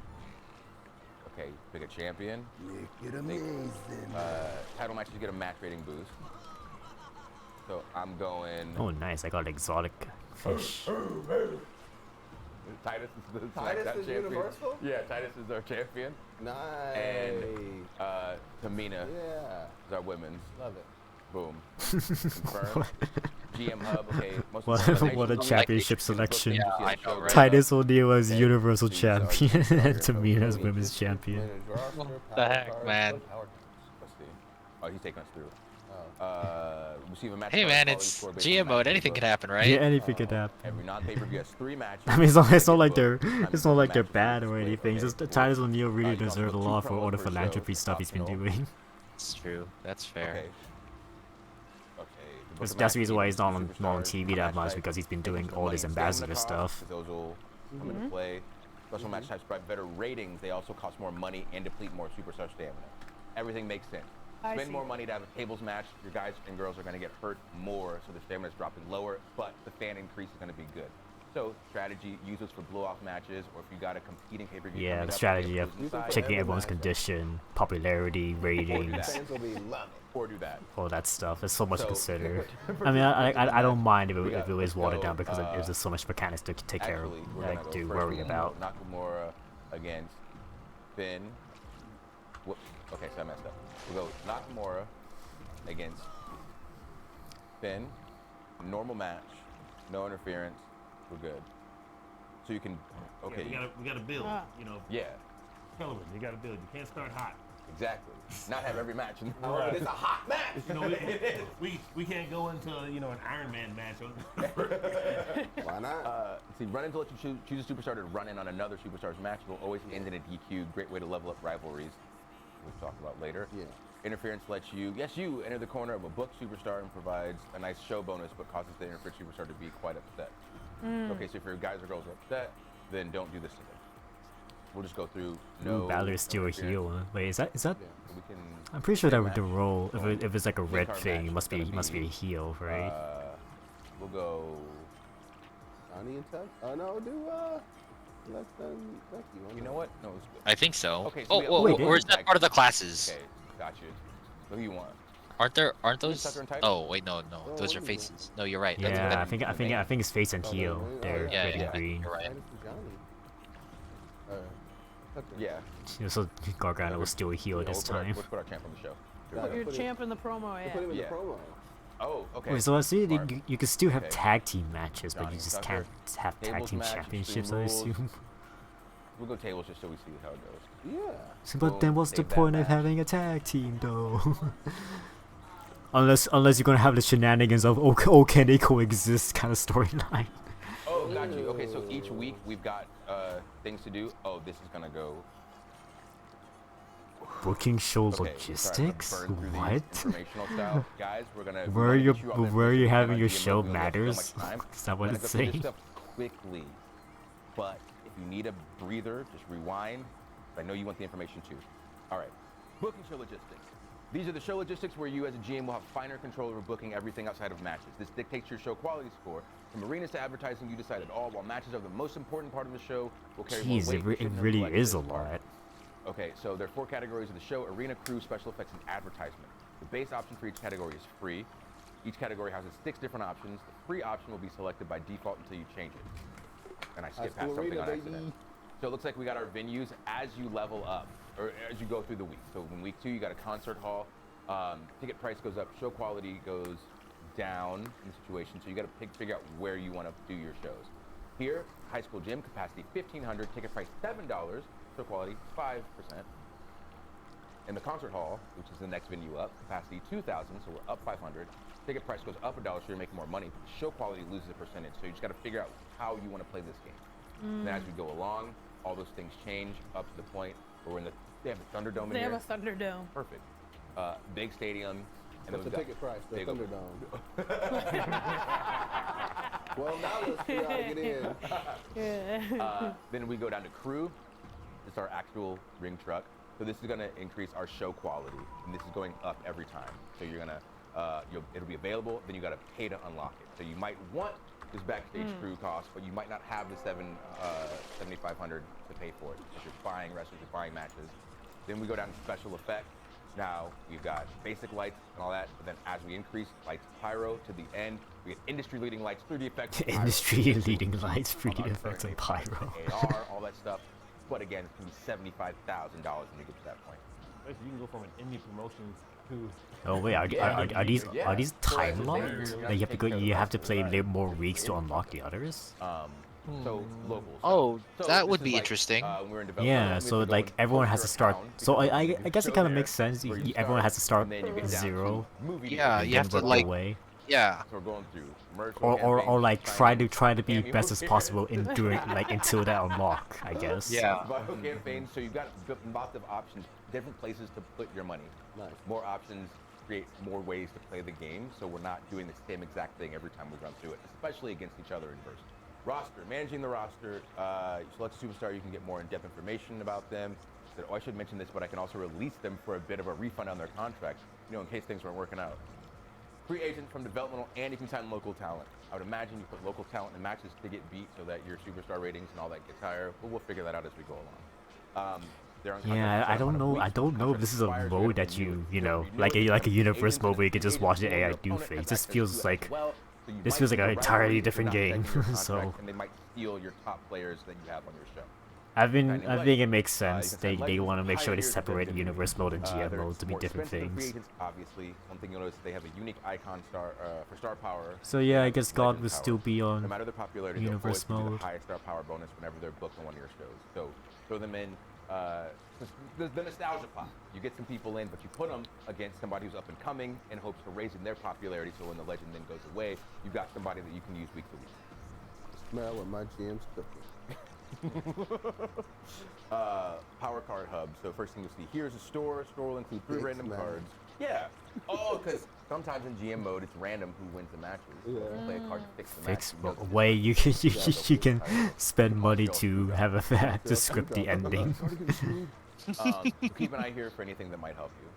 Okay, pick a champion. Make it amazing. Title matches get a match rating boost. So I'm going. Oh, nice! I got exotic fish. Titus is the Titus SmackDown is champion. Universal? Yeah, Titus is our champion. Nice. And Tamina is our women's. Love it. Boom. Confirmed. GM Hub. Okay. Most What a championship selection! Yeah, I know, right? Titus O'Neil as Universal Champion and Tamina as Women's Champion. What the heck, man? Let's see. Oh, he's taking us through. Receive a match. Hey man, it's GM mode. Anything could happen, right? Yeah, anything could happen. Every non-pay-per-view has 3 matches. I mean, it's not like they're bad or anything. It's just Titus O'Neil really deserves a lot for all the philanthropy stuff he's been doing. That's true. That's fair. That's the reason why he's not on TV that much, because he's been doing all this ambassador stuff. Those will come into play. Special match types provide better ratings. They also cost more money and deplete more superstar stamina. Everything makes sense. Spend more money to have a tables match. Your guys and girls are going to get hurt more, so the stamina is dropping lower, but the fan increase is going to be good. So strategy, use this for blow-off matches, or if you got a competing pay-per-view. Yeah, coming the up, strategy the of opposing side, checking every everyone's matchup. condition, popularity, ratings, Fans will be loving. or do that. all that stuff. There's so much to So, consider. for I mean, this I don't match, mind if we it, got- if it let's is watered go, down because there's just so much mechanics to take care of, Actually, we're gonna go to first. worry We'll about. go Nakamura against Finn. Whoops. Okay, so I messed up. We'll go Nakamura against Finn. Normal match. No interference. We're good. So you can. Okay. Yeah, we gotta build. You know. Yeah. Kelvin, you gotta build. You can't start hot. Exactly. Not have every match in the world. Right. It's a hot match. You know, we can't go into an Iron Man match. Why not? See, run in to let you choose a superstar to run in on another superstar's match. It will always end in a DQ. Great way to level up rivalries. We'll talk about later. Yeah. Interference lets you, yes, you enter the corner of a booked superstar and provides a nice show bonus, but causes the interfered superstar to be quite upset. Okay, so if your guys or girls are upset, then don't do this to them. We'll just go through. No. Ooh, Balor's still a interference. heel. Huh? Wait, is that? So we can I'm pretty sure that with match. the role, if it's like a red Mid-card thing, match it must is be gonna a heel, right? We'll go. Johnny and Tuck? Oh no, do less than Becky. You know what? No, it's good. I think so. Okay, so we have- oh, Wait, or is did- that part of the classes? Okay, got you. Who do you want? Aren't those? Tucker and Titus? Oh wait, no, Oh, those are what do you faces. No, you're right. Yeah, That's I think it's face and Oh, heel. no, no, They're yeah, red and yeah, green. you're right. Titus and Johnny. Tucker. Yeah. So Gargano was still a heel Yeah, this we'll time. put our champ on the show. Yeah, You're put it- champ in the promo, they yeah. Put him in Yeah. the promo. Oh, okay. Wait, so I see Smart. you can still have Okay. tag team matches, but Johnny you just Tucker. can't have tag Tables team match, championships, I Extreme Rules. assume. We'll go tables just so we see how it goes. Yeah. So, but then Boom, what's the save that point of match. having a tag team, though? unless you're gonna have the shenanigans of oh can they coexist kind of storyline. Oh, got you. Okay, so each week we've got things to do. Oh, this is gonna go. Booking show Okay, sorry, I'm logistics? gonna burn through these What? informational style. Guys, we're gonna. we Where wanna you get you on the where you information having on your GM show mode. We only have so matters? much time. Is that We're what gonna it's go through this saying? stuff quickly, but if you need a breather, just rewind. I know you want the information too. All right, booking show logistics. These are the show logistics where you as a GM will have finer control over booking everything outside of matches. This dictates your show quality score. From arenas to advertising, you decide it all, while matches are the most important part of the show will carry more Jeez, weight. it You shouldn't really neglect is this a part. lot. Okay, so there are 4 categories of the show: arena, crew, special effects, and advertisement. The base option for each category is free. Each category houses 6 different options. The free option will be selected by default until you change it. And I skipped High past school something arena, on accident. baby. So it looks like we got our venues as you level up, or as you go through the week. So in week 2, you got a concert hall. Ticket price goes up, show quality goes down in the situation. So you got to figure out where you want to do your shows. Here, high school gym, capacity 1,500, ticket price $7, show quality 5%. In the concert hall, which is the next venue up, capacity 2,000, so we're up 500. Ticket price goes up $1, so you're making more money. But the show quality loses a percentage, so you just got to figure out how you want to play this game. Then as we go along, all those things change up to the point where we're in the. They have the Thunderdome in They here. have a Thunderdome. Perfect. Big stadium. And What's the then we've ticket price? The big open- Thunderdome. $12 for y'all to get in. Yeah. Then we go down to crew. This is our actual ring truck. So this is going to increase our show quality, and this is going up every time. So you're gonna, it'll be available. Then you got to pay to unlock it. So you might want this backstage crew cost, but you might not have the $7,500 to pay for it if you're buying wrestlers, you're buying matches. Then we go down to special effects. Now we've got basic lights and all that, but then as we increase lights, pyro to the end, we get industry-leading lights, 3D effects, pyro. Industry-leading lights, 3D effects, and pyro. AR, all that stuff. But again, it's gonna be $75,000 when you get to that point. Basically, you can go from an indie promotion to. Oh wait, are these Yeah. time So locked? as a Like you have to go, you have to play Right. more weeks to unlock the others. So local. Oh, So that this would is be like, interesting. when we're in development, Yeah, we have so to go like and everyone has post to start. your account, So because I you can guess it show kind of there makes sense. where you Everyone has to start and then you get down to zero. movie Yeah, dates. you have to work like. your way. Yeah. So we're going through commercial Or campaigns, like trying try to be cameo best as here. possible in doing like until that unlock, I guess. Yeah. Viral campaigns, so you've got lots of options, different places to put your money. Nice. More options create more ways to play the game, so we're not doing the same exact thing every time we run through it, especially against each other in burst. Roster, managing the roster, you select a superstar, you can get more in-depth information about them. So, I should mention this, but I can also release them for a bit of a refund on their contract, in case things weren't working out. Free agents from developmental, and you can sign local talent. I would imagine you put local talent in matches to get beat so that your superstar ratings and all that gets higher, but we'll figure that out as we go along. They're on Yeah, contract I for don't a know. week. I don't know if this is a Contract mode expires, that you you know, renew like it, a the universe agents mode and where you can just agents watch the or your AI do opponent things. has It just access feels to it like as well, so you this might feels like get an the entirely rivalry if you're different not game. signing your So contract, and they might steal your top players that you have on your show. I Signing think it makes you sense. can sign They legends want to and make sure they pioneers of separate WWE. universe mode and GM They're mode to be more different expensive than free things. agents, obviously. One thing you'll notice, they have a unique icon star for star power. So They yeah, I have guess God legend would power. still be No on matter their popularity, they'll always universe give you mode. the highest star power bonus whenever they're booked on one of your shows. So throw them in. The nostalgia pot. You get some people in, but you put them against somebody who's up and coming in hopes of raising their popularity. So when the legend then goes away, you've got somebody that you can use week to week. Smell what my GM's cooking. Power card hub. So first thing you'll see here's a store. Store will include 3 Fix random match. cards. Yeah. Oh, because sometimes in GM mode it's random who wins the matches. So if you play a card to fix the match. Fix you go to way you can you can title. spend money Show to Bookah. have a to script the ending. So keep an eye here for anything that might help you.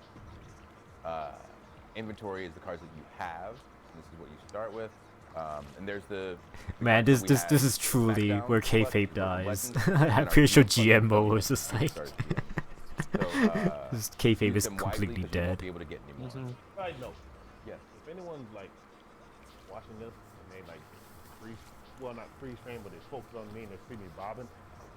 Inventory is the cards that you have. And this is what you start with. And there's the Man, cards that we this had is truly SmackDown, where plus kayfabe Broken dies. Legends, and I'm our pretty sure GM GM plus mode was just like starts here. So, this kayfabe use is them wisely completely 'cause you won't dead. be able to get any more. Side note. Yes. If anyone's like watching this and they like not freeze frame, but they focus on me and they see me bobbing,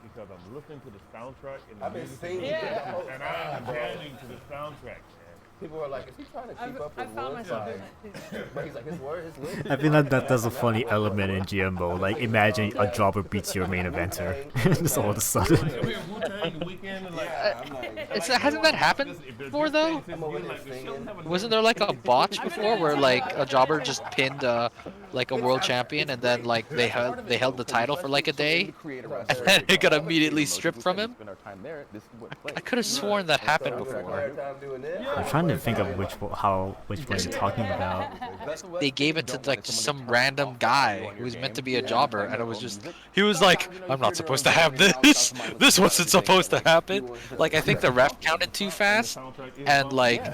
because I'm listening to the soundtrack and the I've been music singing is that good, whole and I am time, bro. jamming to the soundtrack, man. People are like, is he trying to keep up I with found Wood's? myself doing that too. But he's like, his word, his lips. I feel like that's a funny element in GM mode. Like imagine a jobber beats your main eventer, just all of a sudden. Come here, Wu-Tang weekend, and like, I'm like, Hasn't that happened before though? I'm over there singing. Wasn't there like a botch before where like a jobber just pinned like a world champion and then like they held the title for like a day and then it got immediately stripped from him? I could have sworn that happened before. I'm trying to think of which one you're talking about. They gave it to like just some random guy who was meant to be a jobber, and it was just he was like, I'm not supposed to have this. This wasn't supposed to happen. Like I think the ref counted too fast, and like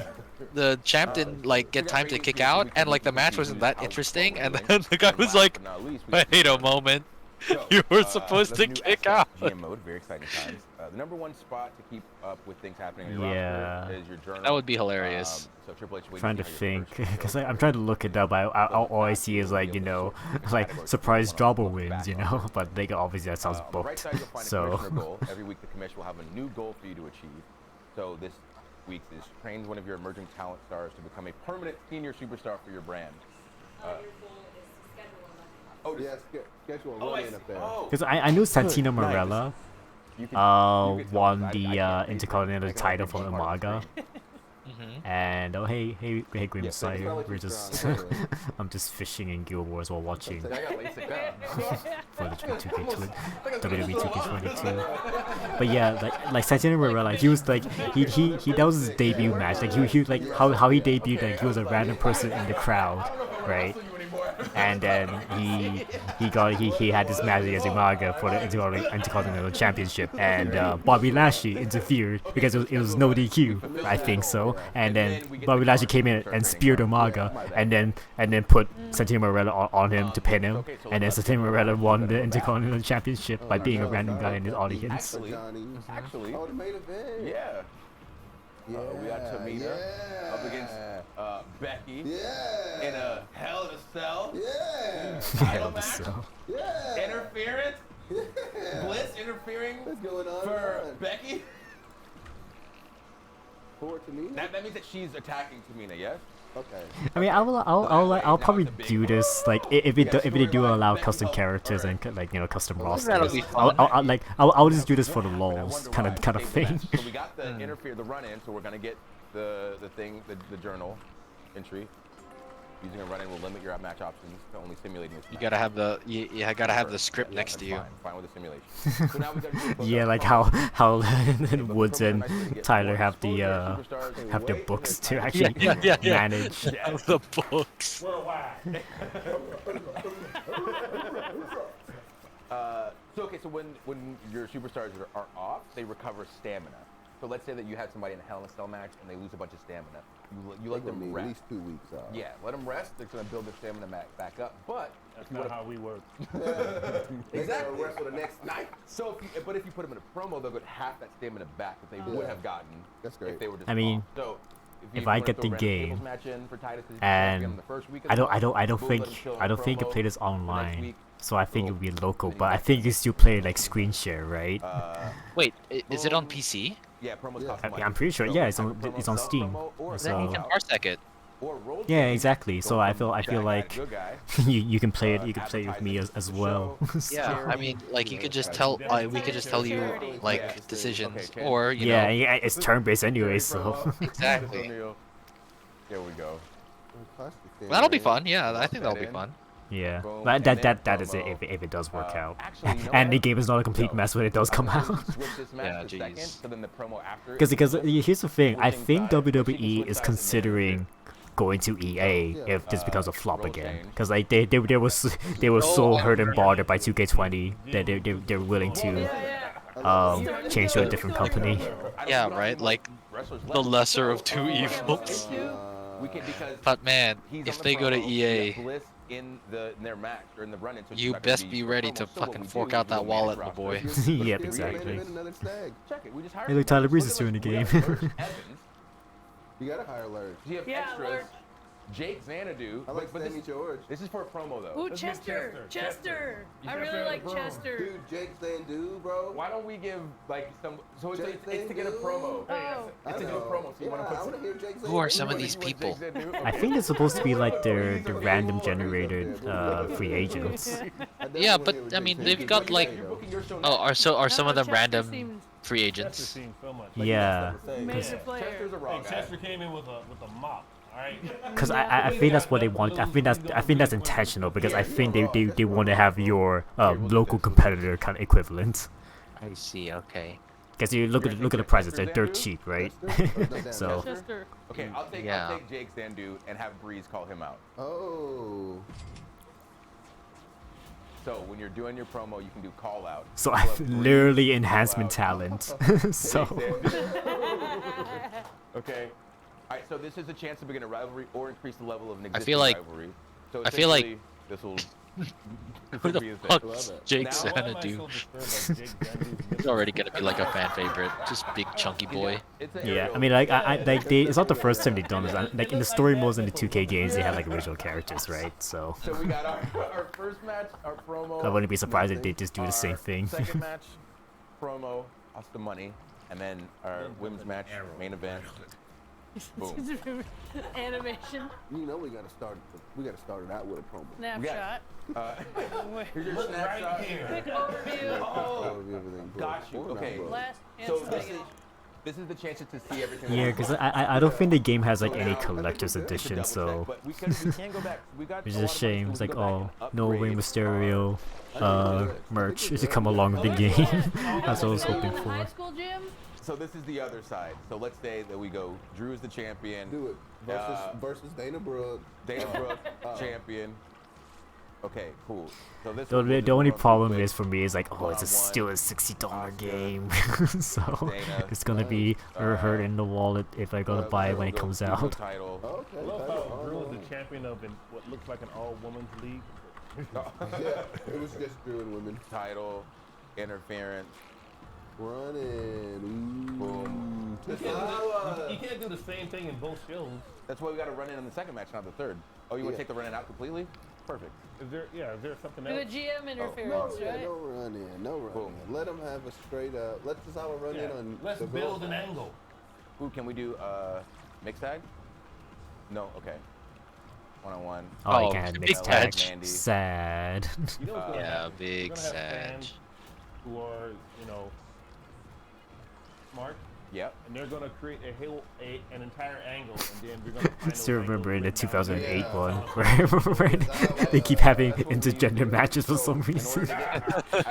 the champ didn't like get time to kick out, and like the match wasn't that interesting, and then the guy was like, wait a moment. You were supposed to kick out. GM mode, very exciting times. The number one spot to keep up with things happening on your Yeah. roster is your journal. That would be hilarious. So Triple H Trying to think, because I'm trying to look it up. All I see is like like surprise jobber wins, But they obviously that sounds On the right booked. side, you'll find a So commissioner goal. Every week the commission will have a new goal for you to achieve. So this week's is train one of your emerging talent stars to become a permanent senior superstar for your brand. Oh, yeah, schedule a run-in affair. because I knew Santina Morella You can won tell, 'cause the I can't Intercontinental read it. title I from can only Umaga. read And hey Grim Yes, thank you. Sire, we're just I'm just fishing in Guild Wars while watching I got LASIK down. for the WWE 2K22. But yeah, like Santina Morella, he was like he that was his debut match. Like he like how he debuted, like he was a random person in the crowd, right? And then he had this match against Umaga for the Intercontinental Championship, and Bobby Lashley interfered because it was no DQ, I think so. And then Bobby Lashley came in and speared Umaga, and then put Santino Marella on him to pin him, and then Santino Marella won the Intercontinental Championship by being a random guy in the audience. Actually, Oh, the main event. yeah. We got Tamina up against Becky in a Hell in a Cell. Hell in a Cell. Interference. Bliss interfering What's going on? for Becky. For Tamina? That means that she's attacking Tamina, yes? Okay. I mean, I'll probably do this like if they do allow custom characters and custom rosters. be fun. I'll just do this for the lols kind of thing. So we got the the run-in, so we're gonna get the journal entry. Using a run-in will limit your match options to only simulating this. You gotta have the gotta have the script next to you. Fine with the simulation. So now we gotta do a Yeah, like how Woods and Tyler have the books to actually manage. The books. So when your superstars are off, they recover stamina. So let's say that you had somebody in a Hell in a Cell match and they lose a bunch of stamina. You let They're gonna them be rest. at least 2 weeks out. Yeah, let them rest. They're gonna build their stamina back up. But That's if you not wanna- how we work. Exactly. They'll wrestle the next night. So, but if you put them in a promo, they'll get half that stamina back that they would have gotten. That's great. If they were just I mean, off. So if you I wanna get throw the random tables game match in for Titus as and champion the first week of I the don't month, boom, let him think chill in I a don't think you promo. play this The next online, week, so I think it would be local. then you But I back think to you still play like screen share, right? Wait, is it on boom. PC? Yeah, promos cost money. I'm pretty sure. So Yeah, have a promo, it's on sell Steam. promo, or Then you sell can out, parsec it. or roll Yeah, change, exactly. go So I from feel bad guy like to good guy, you can play it with me advertising as the well. show, Yeah, I charity. mean, like you could just Yeah, tell, definitely we could just tell you charity. like Yeah. decisions, Okay, or you yeah, know, yeah, it's turn-based anyway, Charity so promo. Exactly. O'Neal. There we go. that'll be fun. Yeah, I think Lock that'll be that in. fun. yeah. Boom, That and that then that is it promo. if it does work out. Actually, you know And the what? game is not a complete No. mess when it does come I'm gonna out. switch this match Yeah, to second, jeez. so then the promo after Because is here's the thing, I switching think sides, but she can WWE switch is sides and considering going to EA Yeah. if this becomes a flop roll again. change. Because like they were so hurt and bothered by 2K20 that they're willing to change to a different company. Yeah, right. Like the lesser of two evils. We can because But man, he's if on the they go to promo, we have EA, Bliss in their match or in the run-in, so she's you not gonna best be for ready promo. to So what fucking we fork do out is we that go wallet, manage my roster. boy. Yep, exactly. Another snag. Check it. We just hired Hey, look, somebody. Tyler Breeze Look is at doing the we have game. Lurch Evans. You gotta hire Larry. You have Yeah, extras. Lurch. Jake Xanadu. I like Sammy George. This is for a promo though. Ooh, Let's get Chester. Chester. You I got really Chester like Brown. Chester. Dude, Jake Sandu, bro. Why don't we give like some? So Jake it's to get a Sandu? promo. Oh. It's to do a promo. So you want to put I some? wanna hear Jake Who are Sandu. some of You these want people? Jake Xanadu? I think it's supposed to be like the random generated free agents. Yeah, but I mean, they've got like, are some of them Chester random seems free Chester agents? seems so much. Yeah, major player. Chester's a raw Hey, guy. Chester came in with a mop. All right. because I think that's what they want. I think that's intentional because I think they want to have your local competitor kind of equivalent. I see. Okay. Because you look at the prices, they're dirt cheap, right? So Chester. Okay, I'll Yeah. take Jake Xandu and have Breeze call him out. Oh. So when you're doing your promo, you can do call out. so You'll I have Breeze literally call enhancement out talent. So Jake Xandu. Okay. All right. So this is a chance to begin a rivalry or increase the level of an existing feel like- rivalry. So I feel like- essentially, this will. Who the be a thing. fuck's Jake Now, Why am I Xanadu? so disturbed by Jake Xanadu's He's already gonna be like a fan favorite. Just big chunky boy. It's a yeah, aerial. I mean like it's not the first time they've done this. Like in the story modes in the 2K games, they have like original characters, right? So So we got our first match, our promo. I wouldn't be surprised if they just do the same our thing. Second match, promo, us the money, and then our women's match, main event. Boom. Animation. You know we gotta start it out with a promo. Snapshot. Here's your snapshot. Quick overview. Oh, Everything got you. Okay. Last and So second. this is the chance to see everything. Yeah, because I don't think the game has like any collector's edition, so But we can go back. We got which a is a lot of shame. money, It's so we like, can go oh, back and no Rey upgrade Mysterio merch to come along with the game. That's what I was hoping High for. school gym. So this is the other side. So let's say that we go. Drew is the champion. Do it. Versus Dana Brooke. Dana Brooke, champion. Okay, cool. So this The, one we'll the just only run problem quick. is for me is like, oh, it's One-on-one. still a $60 game, so Dana, it's gonna be hurt in the wallet if I gotta buy it when it comes We'll go out. Title. Okay. I love how Drew is the champion of what looks like an all-women's league. Yeah, it was just Drew and women. Title, interference. Running. Ooh. Boom. You can't do the same thing in both shows. That's why we got to run in the second match, not the third. Oh, you want to take the run in out completely? Perfect. Is there something Do a else? GM No, interference, yeah, right? no run in, no run Boom. in. Let them have a straight up. Let's just have a run in on. Let's the build girls' an side. angle. Ooh, can we do mix tag? No, okay. One-on-one. Oh, you Oh, can't have big mixed tag. match. Mandy. Sad. You know what's gonna Yeah, happen? big You're gonna have sad. fans who are, smart, Yep. and they're gonna create an entire angle, and then we're gonna find Still those remember in the angles written down. 2008 one where they keep having intergender matches for some reason. I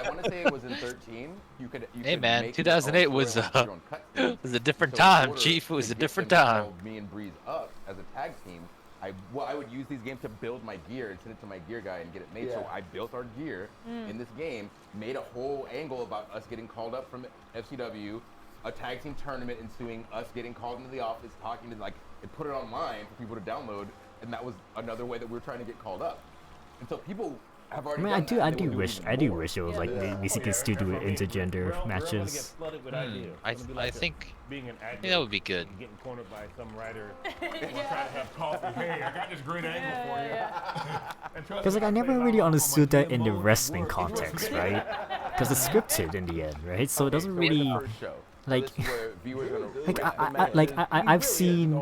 want to say it was in 13. You Hey could man, make 2008 your own was story with your own cutscene. was a different So in time, order Chief. It was to a get different them to time. call me and Breeze up as a tag team, I would use these games to build my gear and send it to my gear guy and get it made. So Yeah. I built our gear in this game, made a whole angle about us getting called up from FCW, a tag team tournament ensuing, us getting called into the office, talking to like, and put it online for people to download, and that was another way that we were trying to get called up. And so people have already. I mean, done that, I and they do would wish, even I do more. wish it was like Yeah. maybe you can still do intergender matches. I think being an actor, that would be good. and getting cornered by some writer trying to have coffee. Hey, I got this great angle for you. Because like I never really understood that in the wrestling context, right? Because it's scripted in the end, right? So it doesn't really like. I've seen the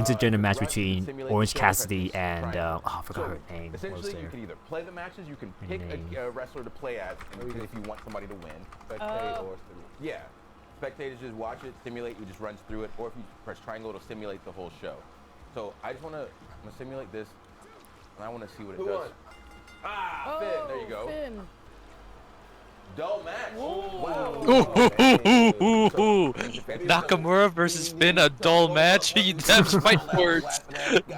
intergender match between Orange Cassidy and I forgot her name. What was Essentially, you there? can either play the matches, you can pick a wrestler to play as, and if you want somebody to win. Spectate or Yeah. Spectators just watch it, simulate, you just runs through it, or if you press triangle, it'll simulate the whole show. So I just want to simulate this, and I want to see what it Who does. won? Ah, Finn, there you go. Finn. Dull match. Nakamura versus Finn, a dull match. Dev's fighting words.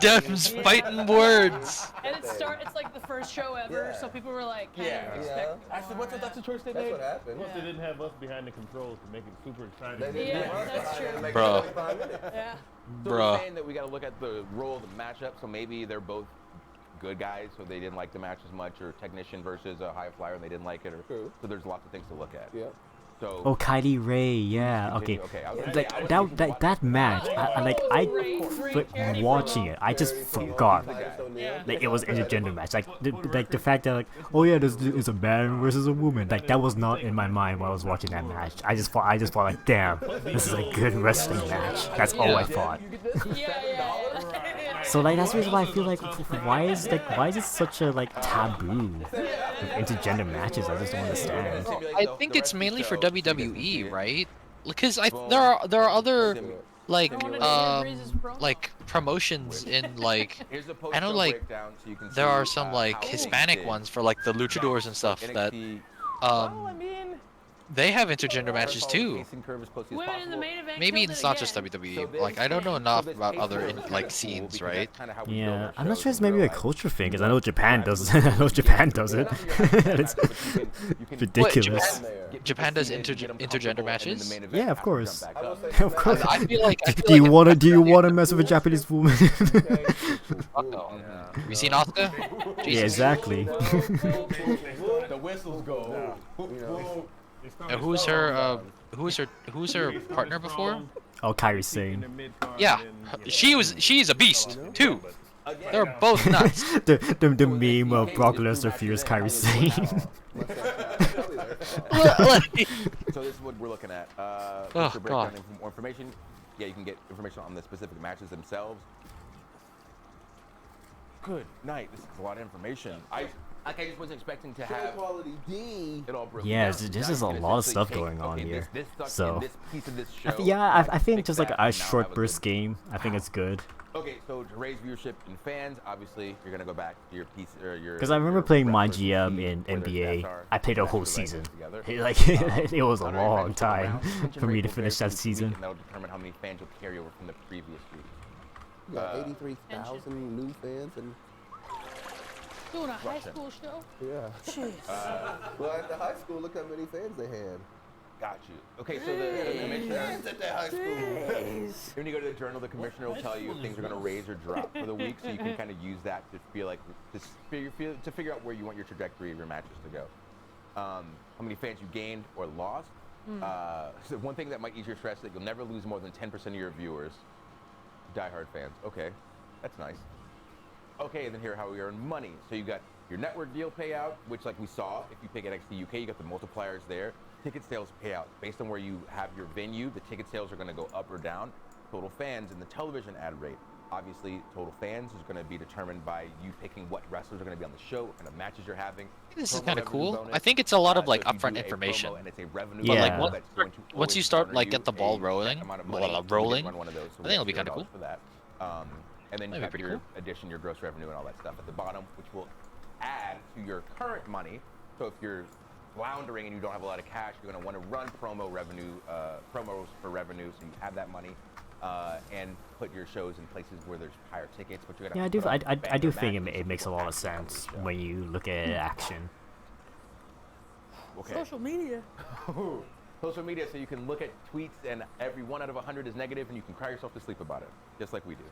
Dev's fighting words. And it's like the first show ever, so people were like, kind of expecting I said, what's that's the choice they That's made? what happened. Plus, they didn't have us behind the controls to make it super exciting. They didn't Yeah, run that's it. true. Make it Bro. 45 minutes. Yeah. So Bruh. we're saying that we got to look at the role of the matchup, so maybe they're both good guys, so they didn't like the match as much, or technician versus a high flyer and they didn't like it, or True. so there's lots of things to look at. Yeah. So Oh, Kylie Ray, yeah, okay. Okay, I was gonna Like say, I was that thinking that watch- that match, like watching it, I just forgot. Yeah. Like it was intergender match. Like the fact that like, oh yeah, this is a man versus a woman. Like that was not in my mind while I was watching that match. I just thought like, damn, this is a good wrestling match. That's all I thought. So like that's the reason why I feel like why is it such a like taboo with intergender matches? I just don't understand. I think it's mainly for WWE, right? Because there are other like promotions in like I know like there are some like Hispanic ones for like the luchadors and stuff that they have intergender matches too. Women in the main event. Maybe killed it's it not just again. WWE. Like I don't know enough about other like scenes, right? Yeah, I'm not sure it's maybe a culture thing because I know Japan does. I know Japan does it. It's ridiculous. Japan does intergender matches. Yeah, of course. Of course. I feel like Do you wanna mess with a Japanese woman? Uh-oh. Have you seen Asuka? Yeah, Jesus. exactly. The whistles go. And who's her partner before? Oh, Kairi Sane. Yeah, she's a beast too. They're both nuts. the meme of Brock Lesnar fears Kairi Sane. So this is what we're looking at. Oh, Just to break God. down more information. Yeah, you can get information on the specific matches themselves. Good night. This is a lot of information. I just wasn't expecting to have quality D. it all broken Yeah, down. this Now is you a can lot of essentially stuff take, going on okay, here. This stuck So, in this piece of this show. I think fix just like that, a and now short have burst good- game. I think it's good. Okay, so to raise viewership and fans, obviously you're gonna go back to your piece or your. Because I remember your playing my wrestlers GM see in where their NBA. stats are, I played a matches whole are right season. together. Like it was a Honorary long fans come time around, retention for me rate to will finish vary that each week, season. and that'll determine how many fans you'll carry over from the previous week. You got 83,000 new fans and Doing a high school show? yeah. Jeez. Well, at the high school, look how many fans they had. Got you. Okay, so the commissioner. Fans at that high school. When you go to the journal, the commissioner will tell you if things are going to raise or drop for the week, so you can kind of use that to feel like to figure out where you want your trajectory of your matches to go. How many fans you gained or lost. So one thing that might ease your stress is that you'll never lose more than 10% of your viewers. Diehard fans. Okay, that's nice. Okay, and then here how we earn money. So you got your network deal payout, which like we saw, if you pick NXT UK, you got the multipliers there. Ticket sales payout. Based on where you have your venue, the ticket sales are going to go up or down. Total fans and the television ad rate. Obviously, total fans is going to be determined by you picking what wrestlers are going to be on the show, what kind of matches you're having. This is Promo kind of revenue cool. bonus. I think it's a lot of So like if you upfront do a information. promo and it's a revenue But like bonus, that's going to once you always start garner like get you the ball a set rolling, amount of money to get rolling, run one of those. So I think it'll be $0 kind of cool. for that. And then you That'd be have pretty your cool. addition, your gross revenue, and all that stuff at the bottom, which will add to your current money. So if you're floundering and you don't have a lot of cash, you're going to want to run promos for revenue, so you have that money, and put your shows in places where there's higher tickets. But you're Yeah, gonna I do think it makes a lot of sense when you look at action. Okay. Social media. Social media, so you can look at tweets and every 1 out of 100 is negative and you can cry yourself to sleep about it, just like we do.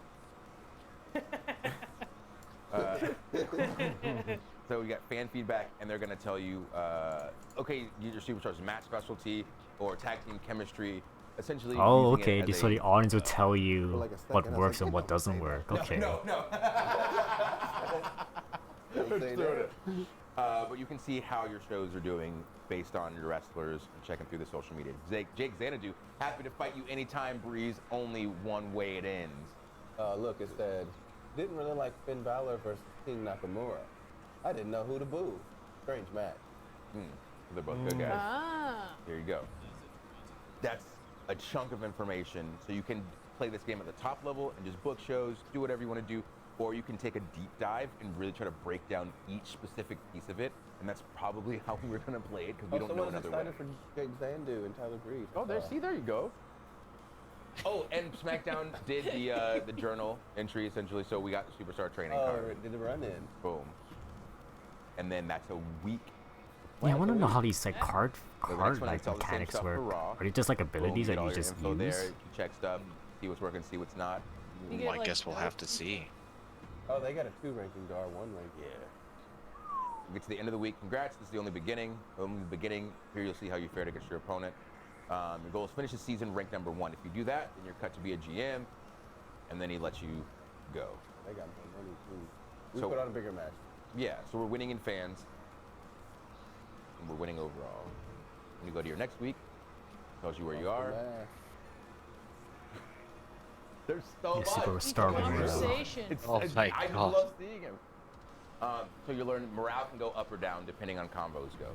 So we got fan feedback, and they're gonna tell you, okay, your superstars match specialty or tag team chemistry. Essentially. Oh, using okay. it as So the audience will uh, tell you like a what second, I was works like, and what doesn't work. Okay. No. Don't say that. But you can see how your shows are doing based on your wrestlers and checking through the social media. Jake Xanadu, happy to fight you anytime, Breeze. Only one way it ends. Look, it said, didn't really like Finn Balor versus King Nakamura. I didn't know who to boo. Strange match. They're both good guys. Ah. There you go. That's a chunk of information. So you can play this game at the top level and just book shows, do whatever you want to do, or you can take a deep dive and really try to break down each specific piece of it. And that's probably how we're going to play it, because we don't know another way. Excited for Jake Xanadu and Tyler Breeze. Oh, there you go. Oh, and SmackDown did the journal entry, essentially, so we got the Superstar training card. Did the run-in. Boom. And then that's a week. Yeah, I want to know how these like card next one, like it's all the same mechanics stuff for work. Raw. Are they just like abilities Boom, that get you all your just info use? there, you check stuff, see what's working, see what's not. You Well, get, I guess we'll have to see. Oh, they got a 2 ranking guard, 1 ranking. Yeah. You get to the end of the week. Congrats, this is the only beginning. Only the beginning. Here you'll see how you fare against your opponent. Your goal is finish the season ranked number 1. If you do that, then you're cut to be a GM, and then he lets you go. They got more money too. We So- put on a bigger match. Yeah, so we're winning in fans, and we're winning overall. When you go to your next week, tells you where you are. There's so much. Superstar Conversation. Oh my I God. love seeing him. So you learn morale can go up or down depending on combos go.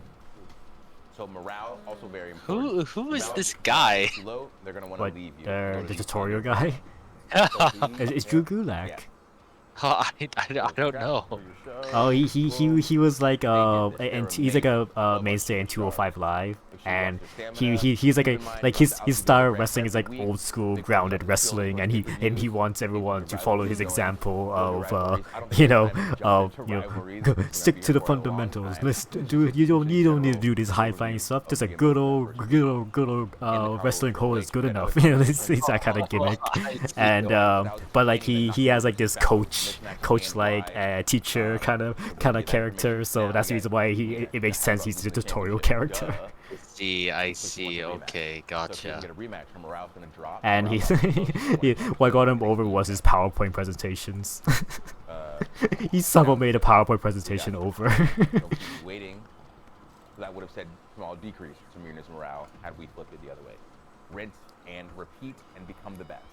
So morale also very important. Who is Morale this guy? is low, they're gonna want to What, leave you. the tutorial guy? It's Drew Gulak. Yeah. I don't know. Oh, he was like and he's like a mainstay in 205 Live, and he's like his style of wrestling is like old school grounded wrestling, and he wants everyone to follow his example of stick to the fundamentals. Let's do it. You don't need to do this high flying stuff. Just a good old wrestling hold is good enough. It's that kind of gimmick, and but like he has like this coach like teacher kind of character, so that's the reason why it makes sense he's the tutorial character. I see. Okay, gotcha. And what got him over was his PowerPoint presentations. He somehow made a PowerPoint presentation over. Waiting, that would have said small decrease to Myrna's morale had we flipped it the other way. Rinse and repeat and become the best.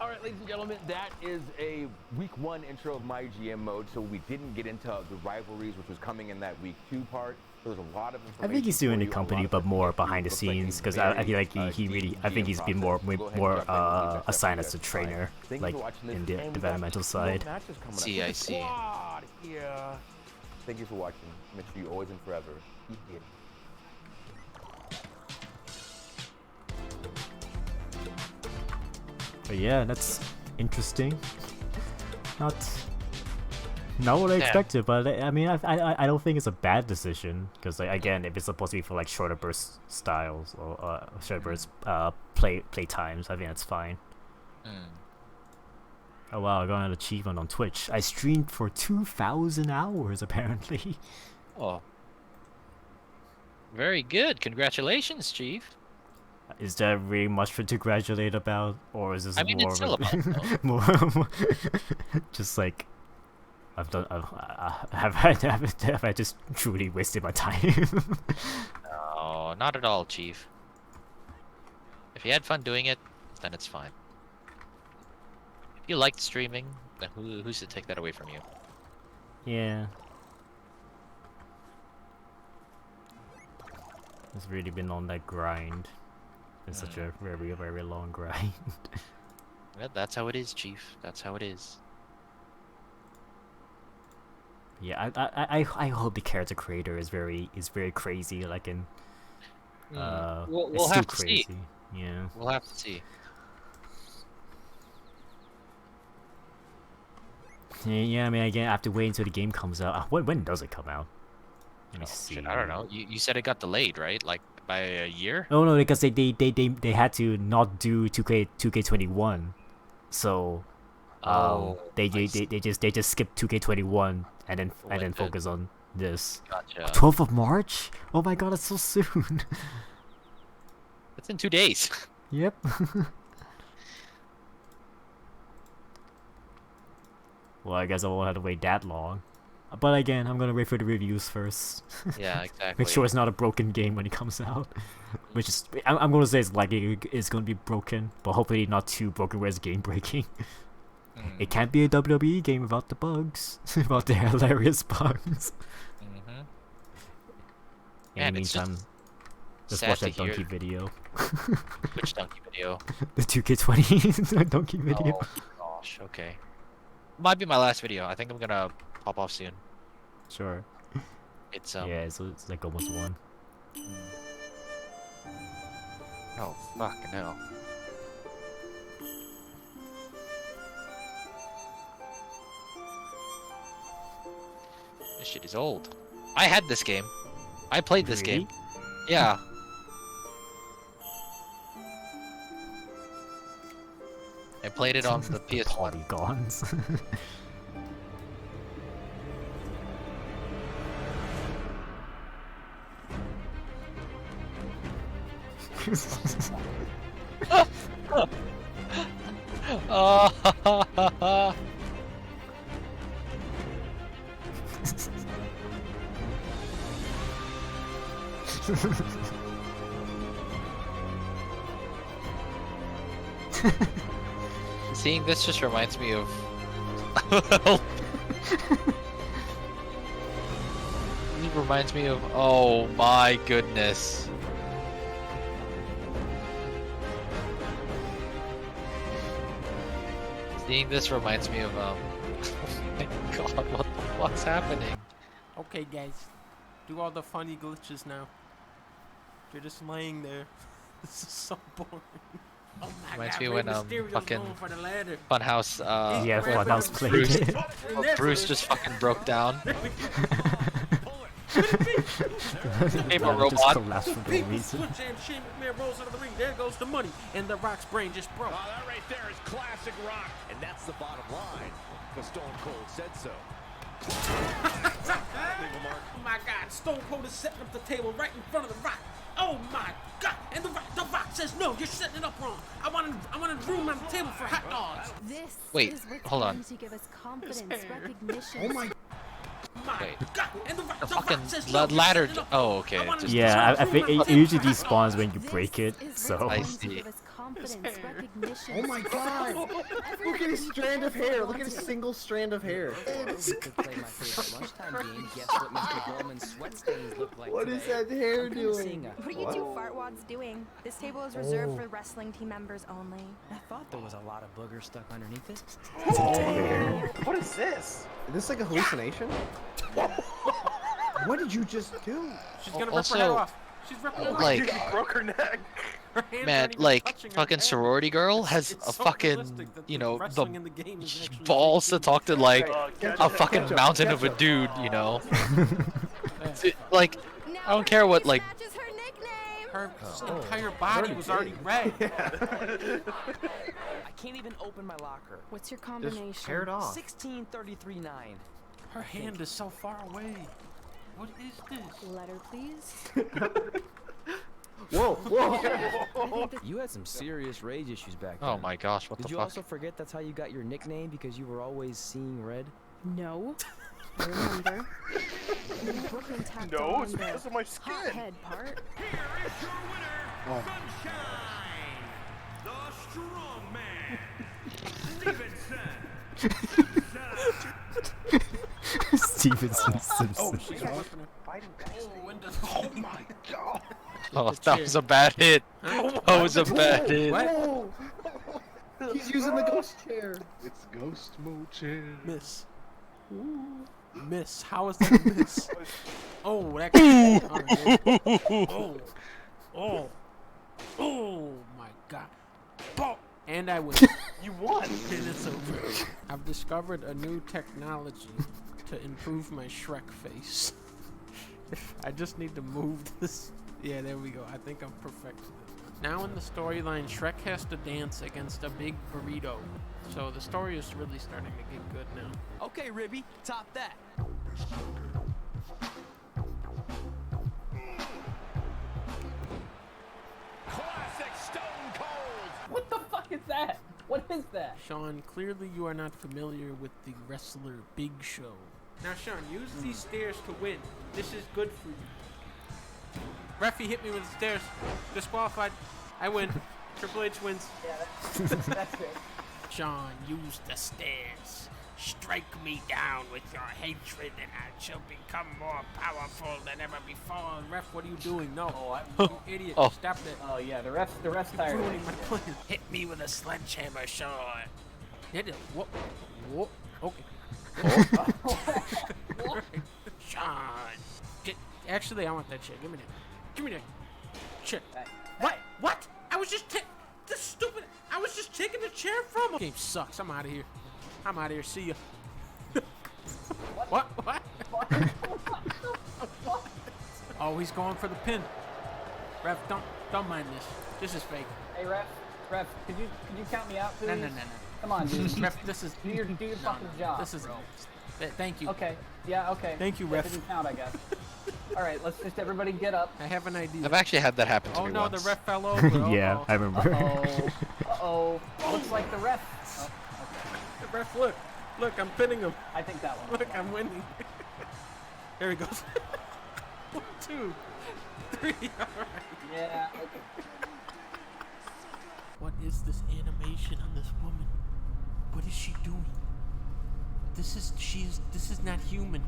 All right, ladies and gentlemen, that is a week 1 intro of my GM mode. So we didn't get into the rivalries, which was coming in that week 2 part. There was a lot of information. I think he's doing the company, but more behind the scenes, because I feel like he really, I think he's been more assigned as a trainer, like in the developmental side. I see. Yeah. Thank you for watching. Make sure you always and forever keep getting. But yeah, that's interesting. Not what I expected, but I mean, I don't think it's a bad decision, because like, again, if it's supposed to be for like shorter burst styles or shorter burst play times, I think that's fine. Oh wow, I got an achievement on Twitch. I streamed for 2,000 hours apparently. Oh, very good. Congratulations, Chief. Is that really much to congratulate about, or is this I mean, more it's still of a about, more just like have I just truly wasted my time? No, not at all, Chief. If you had fun doing it, then it's fine. If you liked streaming, then who's to take that away from you? Yeah. It's really been on that grind. It's such a very, very long grind. Yeah, that's how it is, Chief. That's how it is. Yeah, I hope the character creator is very crazy, like in We'll it's have too to crazy. see. Yeah. We'll have to see. Yeah, I mean, again, I have to wait until the game comes out. When does it come out? Let me see. Shit, I don't know. You said it got delayed, right? Like by a year. Oh no, because they had to not do 2K21, so they just skipped 2K21 and then focus on this. Gotcha. 12th of March? Oh my god, it's so soon. It's in 2 days. Yep. Well, I guess I won't have to wait that long. But again, I'm gonna wait for the reviews first. Yeah, exactly. Make sure it's not a broken game when it comes out. Which is, I'm gonna say it's likely it's gonna be broken, but hopefully not too broken where it's game breaking. It can't be a WWE game without the bugs, without the hilarious bugs. In the meantime, just watch that donkey video. Which donkey video? The 2K20 donkey video. Oh gosh, okay. Might be my last video. I think I'm gonna pop off soon. Sure. It's yeah, it's like almost one. Oh fuck no. This shit is old. I had this game. I played this game. Yeah. I played it on the PS1. Polygons. Seeing this just reminds me of it reminds me of, oh my goodness. Seeing this reminds me of oh my god, what the fuck's happening? Okay guys, do all the funny glitches now. You're just laying there. This is so boring. Oh my Reminds god, me Rey when Mysterio's fucking going for the ladder. Funhouse yeah, Funhouse played Bruce, it. Bruce just fucking broke down. Became a Just robot. collapsed for no People reason. switch and Shane McMahon rolls out of the ring. There goes the money, and the Rock's brain just broke. Oh, that right there is classic Rock. And that's the bottom line. Because Stone Cold said so. Oh my god, Stone Cold is setting up the table right in front of the Rock. Oh my god, and the Rock says no, you're setting it up wrong. I want room on the table for hot dogs. This Wait, is what's hold on. going to give us confidence, recognition. Oh my Wait. god, and the The Rock fucking says no, you're ladder. setting it up Oh, okay. it just- Yeah, I think it usually despawns when you break it, so. I see. Oh my god! Look at his strand of hair! Look at his single strand of hair! What is that hair doing? What are you two fartwads doing? This table is reserved for wrestling team members only. I thought there was a lot of booger stuck underneath it. What is this? Is this like a hallucination? What did you just do? She's gonna rip Also, her head off. She's ripping her like- off. broke her neck. Her hands Man, aren't even like touching her fucking head. sorority girl has It's a so fucking, realistic that you the know, the wrestling in the game is actually balls to talk to like a fucking ketchup, mountain of a ketchup. dude, you know. Like, I don't care what like. Her entire body was already red. I can't even open my locker. What's your combination? tear it off. 1633.9. Her hand is so far away. What is this? Letter, please. Whoa, whoa! You had some serious rage issues back then. Oh my gosh, what Did the you fuck? also forget that's how you got your nickname because you were always seeing red? No. I remember. And then Brooklyn tacked No, on it's the because of my skin. hothead part. Stevenson Simpson. Oh, she's ripping her. Oh my god. Oh, that was a bad hit. That was a bad hit. Whoa. He's using the ghost chair. It's ghost mode chair. Miss. Miss. How is that a miss? Oh, that. Oh. Oh. Oh my god. Ball. And I win. You won. And it's over. I've discovered a new technology to improve my Shrek face. I just need to move this Yeah, there we go. I think I'm perfect. Now in the storyline, Shrek has to dance against a big burrito. So the story is really starting to get good now. Okay, Ribby, top that. Classic Stone Cold. What the fuck is that? What is that? Sean, clearly you are not familiar with the wrestler Big Show. Now, Sean, use these stairs to win. This is good for you. Referee hit me with the stairs. Disqualified. I win. Triple H wins. Yeah, that's it. Sean, use the stairs. Strike me down with your hatred and I shall become more powerful than ever before. Ref, what are you doing? No. You idiot. Oh. Stop it. Oh yeah, the ref's You're tired. ruining my plan. Hit me with a sledgehammer, Sean. Hit it. Whoop. Whoop. Okay. Sean. Actually, I want that shit. Give me that. Give me that. Shit. What? What? I was just this stupid. I was just taking the chair from him. Game sucks. I'm out of here. I'm out of here. See ya. What? Oh, he's going for the pin. Ref, don't mind this. This is fake. Hey ref, could you count me out, please? No. Come on, dude. Ref, this is do your fucking job. This is. Thank you. Okay. Yeah. Okay. Thank you, That ref. didn't count, I guess. All right. Let's just everybody get up. I have an idea. I've actually had that happen to Oh me no, once. the ref fell over. Yeah, Uh-oh. I remember. Uh-oh. Looks like the ref. Oh, The ref, look, I'm pinning him. I think that one. Look, I'm winning. There he goes. 1, 2, 3. All right. Yeah. Okay. What is this animation on this woman? What is she doing? This is not human.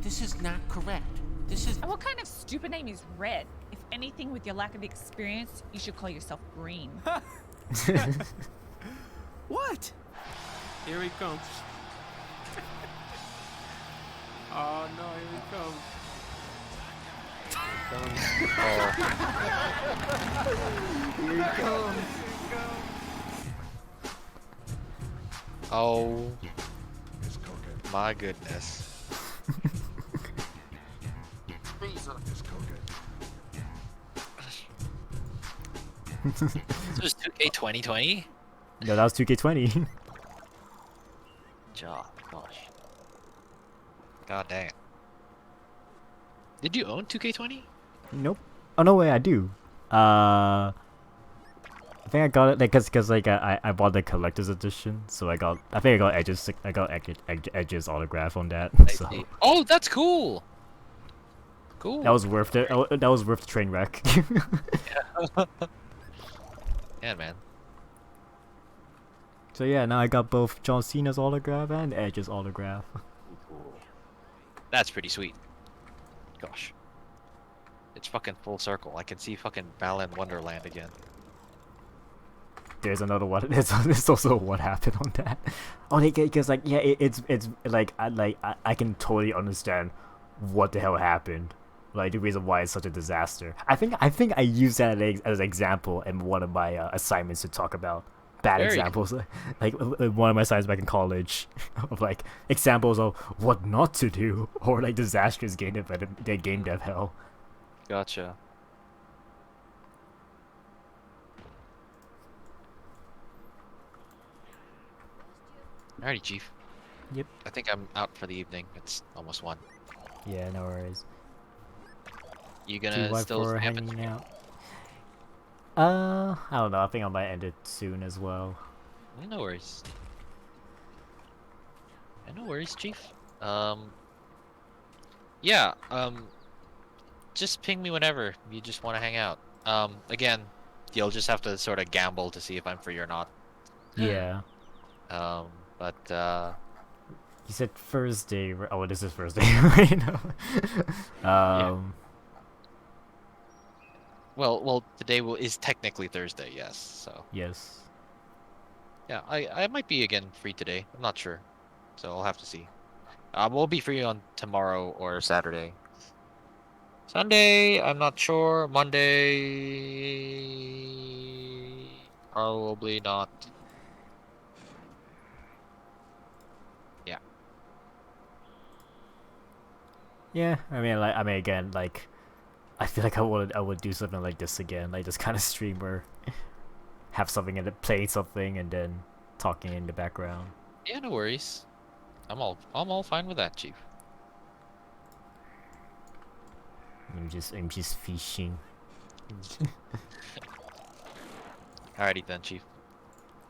This is not correct. This is. And what kind of stupid name is Red? If anything, with your lack of experience, you should call yourself Green. What? Here he comes. Oh no, here he comes. Here he comes. Oh my goodness. This was 2K 2020? No, that was 2K20. Gosh. God dang. Did you own 2K20? Nope. Oh no way, I do. I think I got it like cause like I bought the collector's edition, so I think I got Edge's autograph on that. So Oh, that's cool. Cool. that was worth it. That was worth the train wreck. Yeah, man. So yeah, now I got both John Cena's autograph and Edge's autograph. That's pretty sweet. Gosh. It's fucking full circle. I can see fucking Balan Wonderland again. There's another one. There's also what happened on that. Oh, because like yeah, it's like I can totally understand what the hell happened. Like the reason why it's such a disaster. I think I used that as an example in one of my assignments to talk about bad Very examples. Like one of my assignments back in college of like examples of what not to do or like disastrous game dev hell. Gotcha. Alrighty, Chief. Yep. I think I'm out for the evening. It's almost 1. Yeah, no worries. You Too gonna wide still for camp hanging it? out. I don't know. I think I might end it soon as well. No worries. No worries, Chief. Yeah, just ping me whenever you just want to hang out. Again, you'll just have to sort of gamble to see if I'm free or not. Yeah. But You said Thursday. Oh, this is Thursday right now. Yeah. Well, today is technically Thursday, yes. So Yes. yeah, I might be again free today. I'm not sure, so I'll have to see. We'll be free on tomorrow or Saturday. Sunday, I'm not sure. Monday, probably not. Yeah. Yeah, I mean, again, like, I feel like I would do something like this again, like this kind of streamer, have something and play something and then talking in the background. Yeah, no worries. I'm all fine with that, Chief. I'm just fishing. Alrighty then, Chief.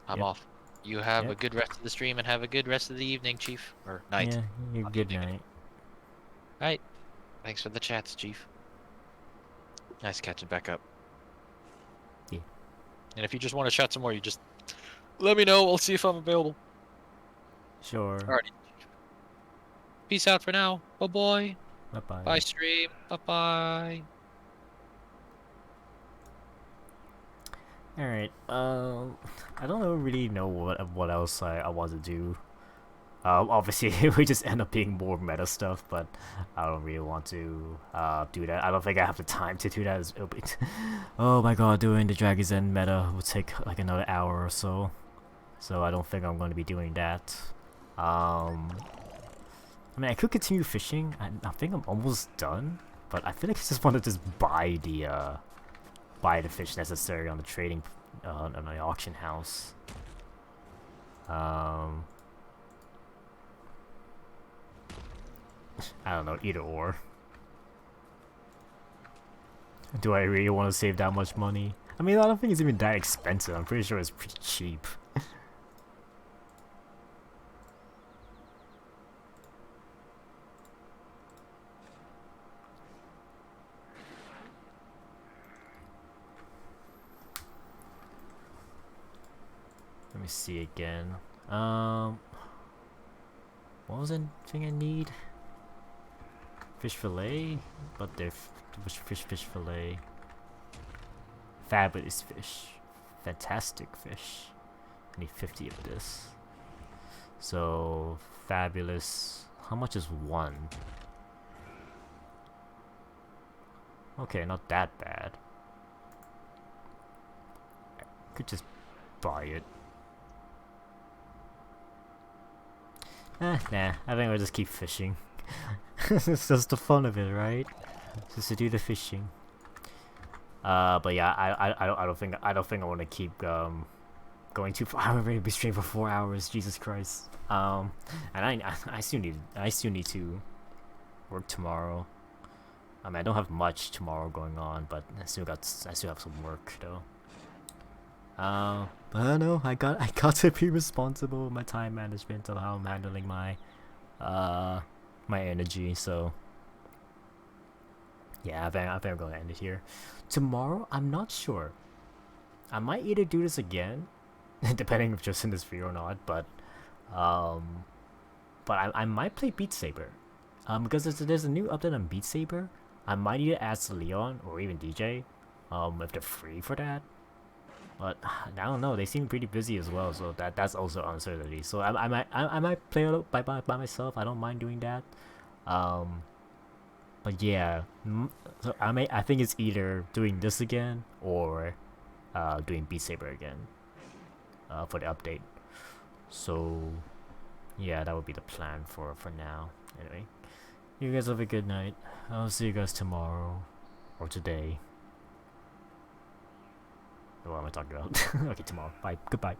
I'm Yep. off. You have a Yep. good rest of the stream and have a good rest of the evening, Chief. Or night. Yeah, you good night. Alright. Thanks for the chats, Chief. Nice catching back up. Yeah. And if you just want to chat some more, you just let me know. I'll see if I'm available. Sure. Alrighty. Peace out for now. Bye-bye. Bye-bye. Bye, stream. Bye-bye. Alright, I don't really know what else I want to do. Obviously we just end up being more meta stuff, but I don't really want to do that. I don't think I have the time to do that. Oh my god, doing the Dragon's End meta will take like another hour or so. So I don't think I'm going to be doing that. I mean, I could continue fishing. I think I'm almost done, but I feel like I just want to just buy the fish necessary on the trading on the auction house. I don't know, either or. Do I really want to save that much money? I mean, I don't think it's even that expensive. I'm pretty sure it's pretty cheap. Let me see again. What was the thing I need? Fish fillet? But they're fish fillet. Fabulous fish. Fantastic fish. I need 50 of this. So, fabulous. How much is one? Okay, not that bad. I could just buy it. Nah, I think I'll just keep fishing. It's just the fun of it, right? Just to do the fishing. But yeah, I don't think I want to keep going too far. I'm already be streaming for 4 hours. Jesus Christ. And I still need to work tomorrow. I mean, I don't have much tomorrow going on, but I still have some work though. But I don't know. I got to be responsible with my time management of how I'm handling my my energy. So yeah, I think I'm gonna end it here. Tomorrow, I'm not sure. I might either do this again, depending if just in this video or not. But I might play Beat Saber. Because there's a new update on Beat Saber. I might either ask Leon or even DJ, if they're free for that. But I don't know. They seem pretty busy as well, so that's also uncertainty. So I might play it by myself. I don't mind doing that. But yeah, so I think it's either doing this again or doing Beat Saber again for the update. So yeah, that would be the plan for now. Anyway, you guys have a good night. I'll see you guys tomorrow or today. What am I talking about? Okay, tomorrow. Bye. Goodbye.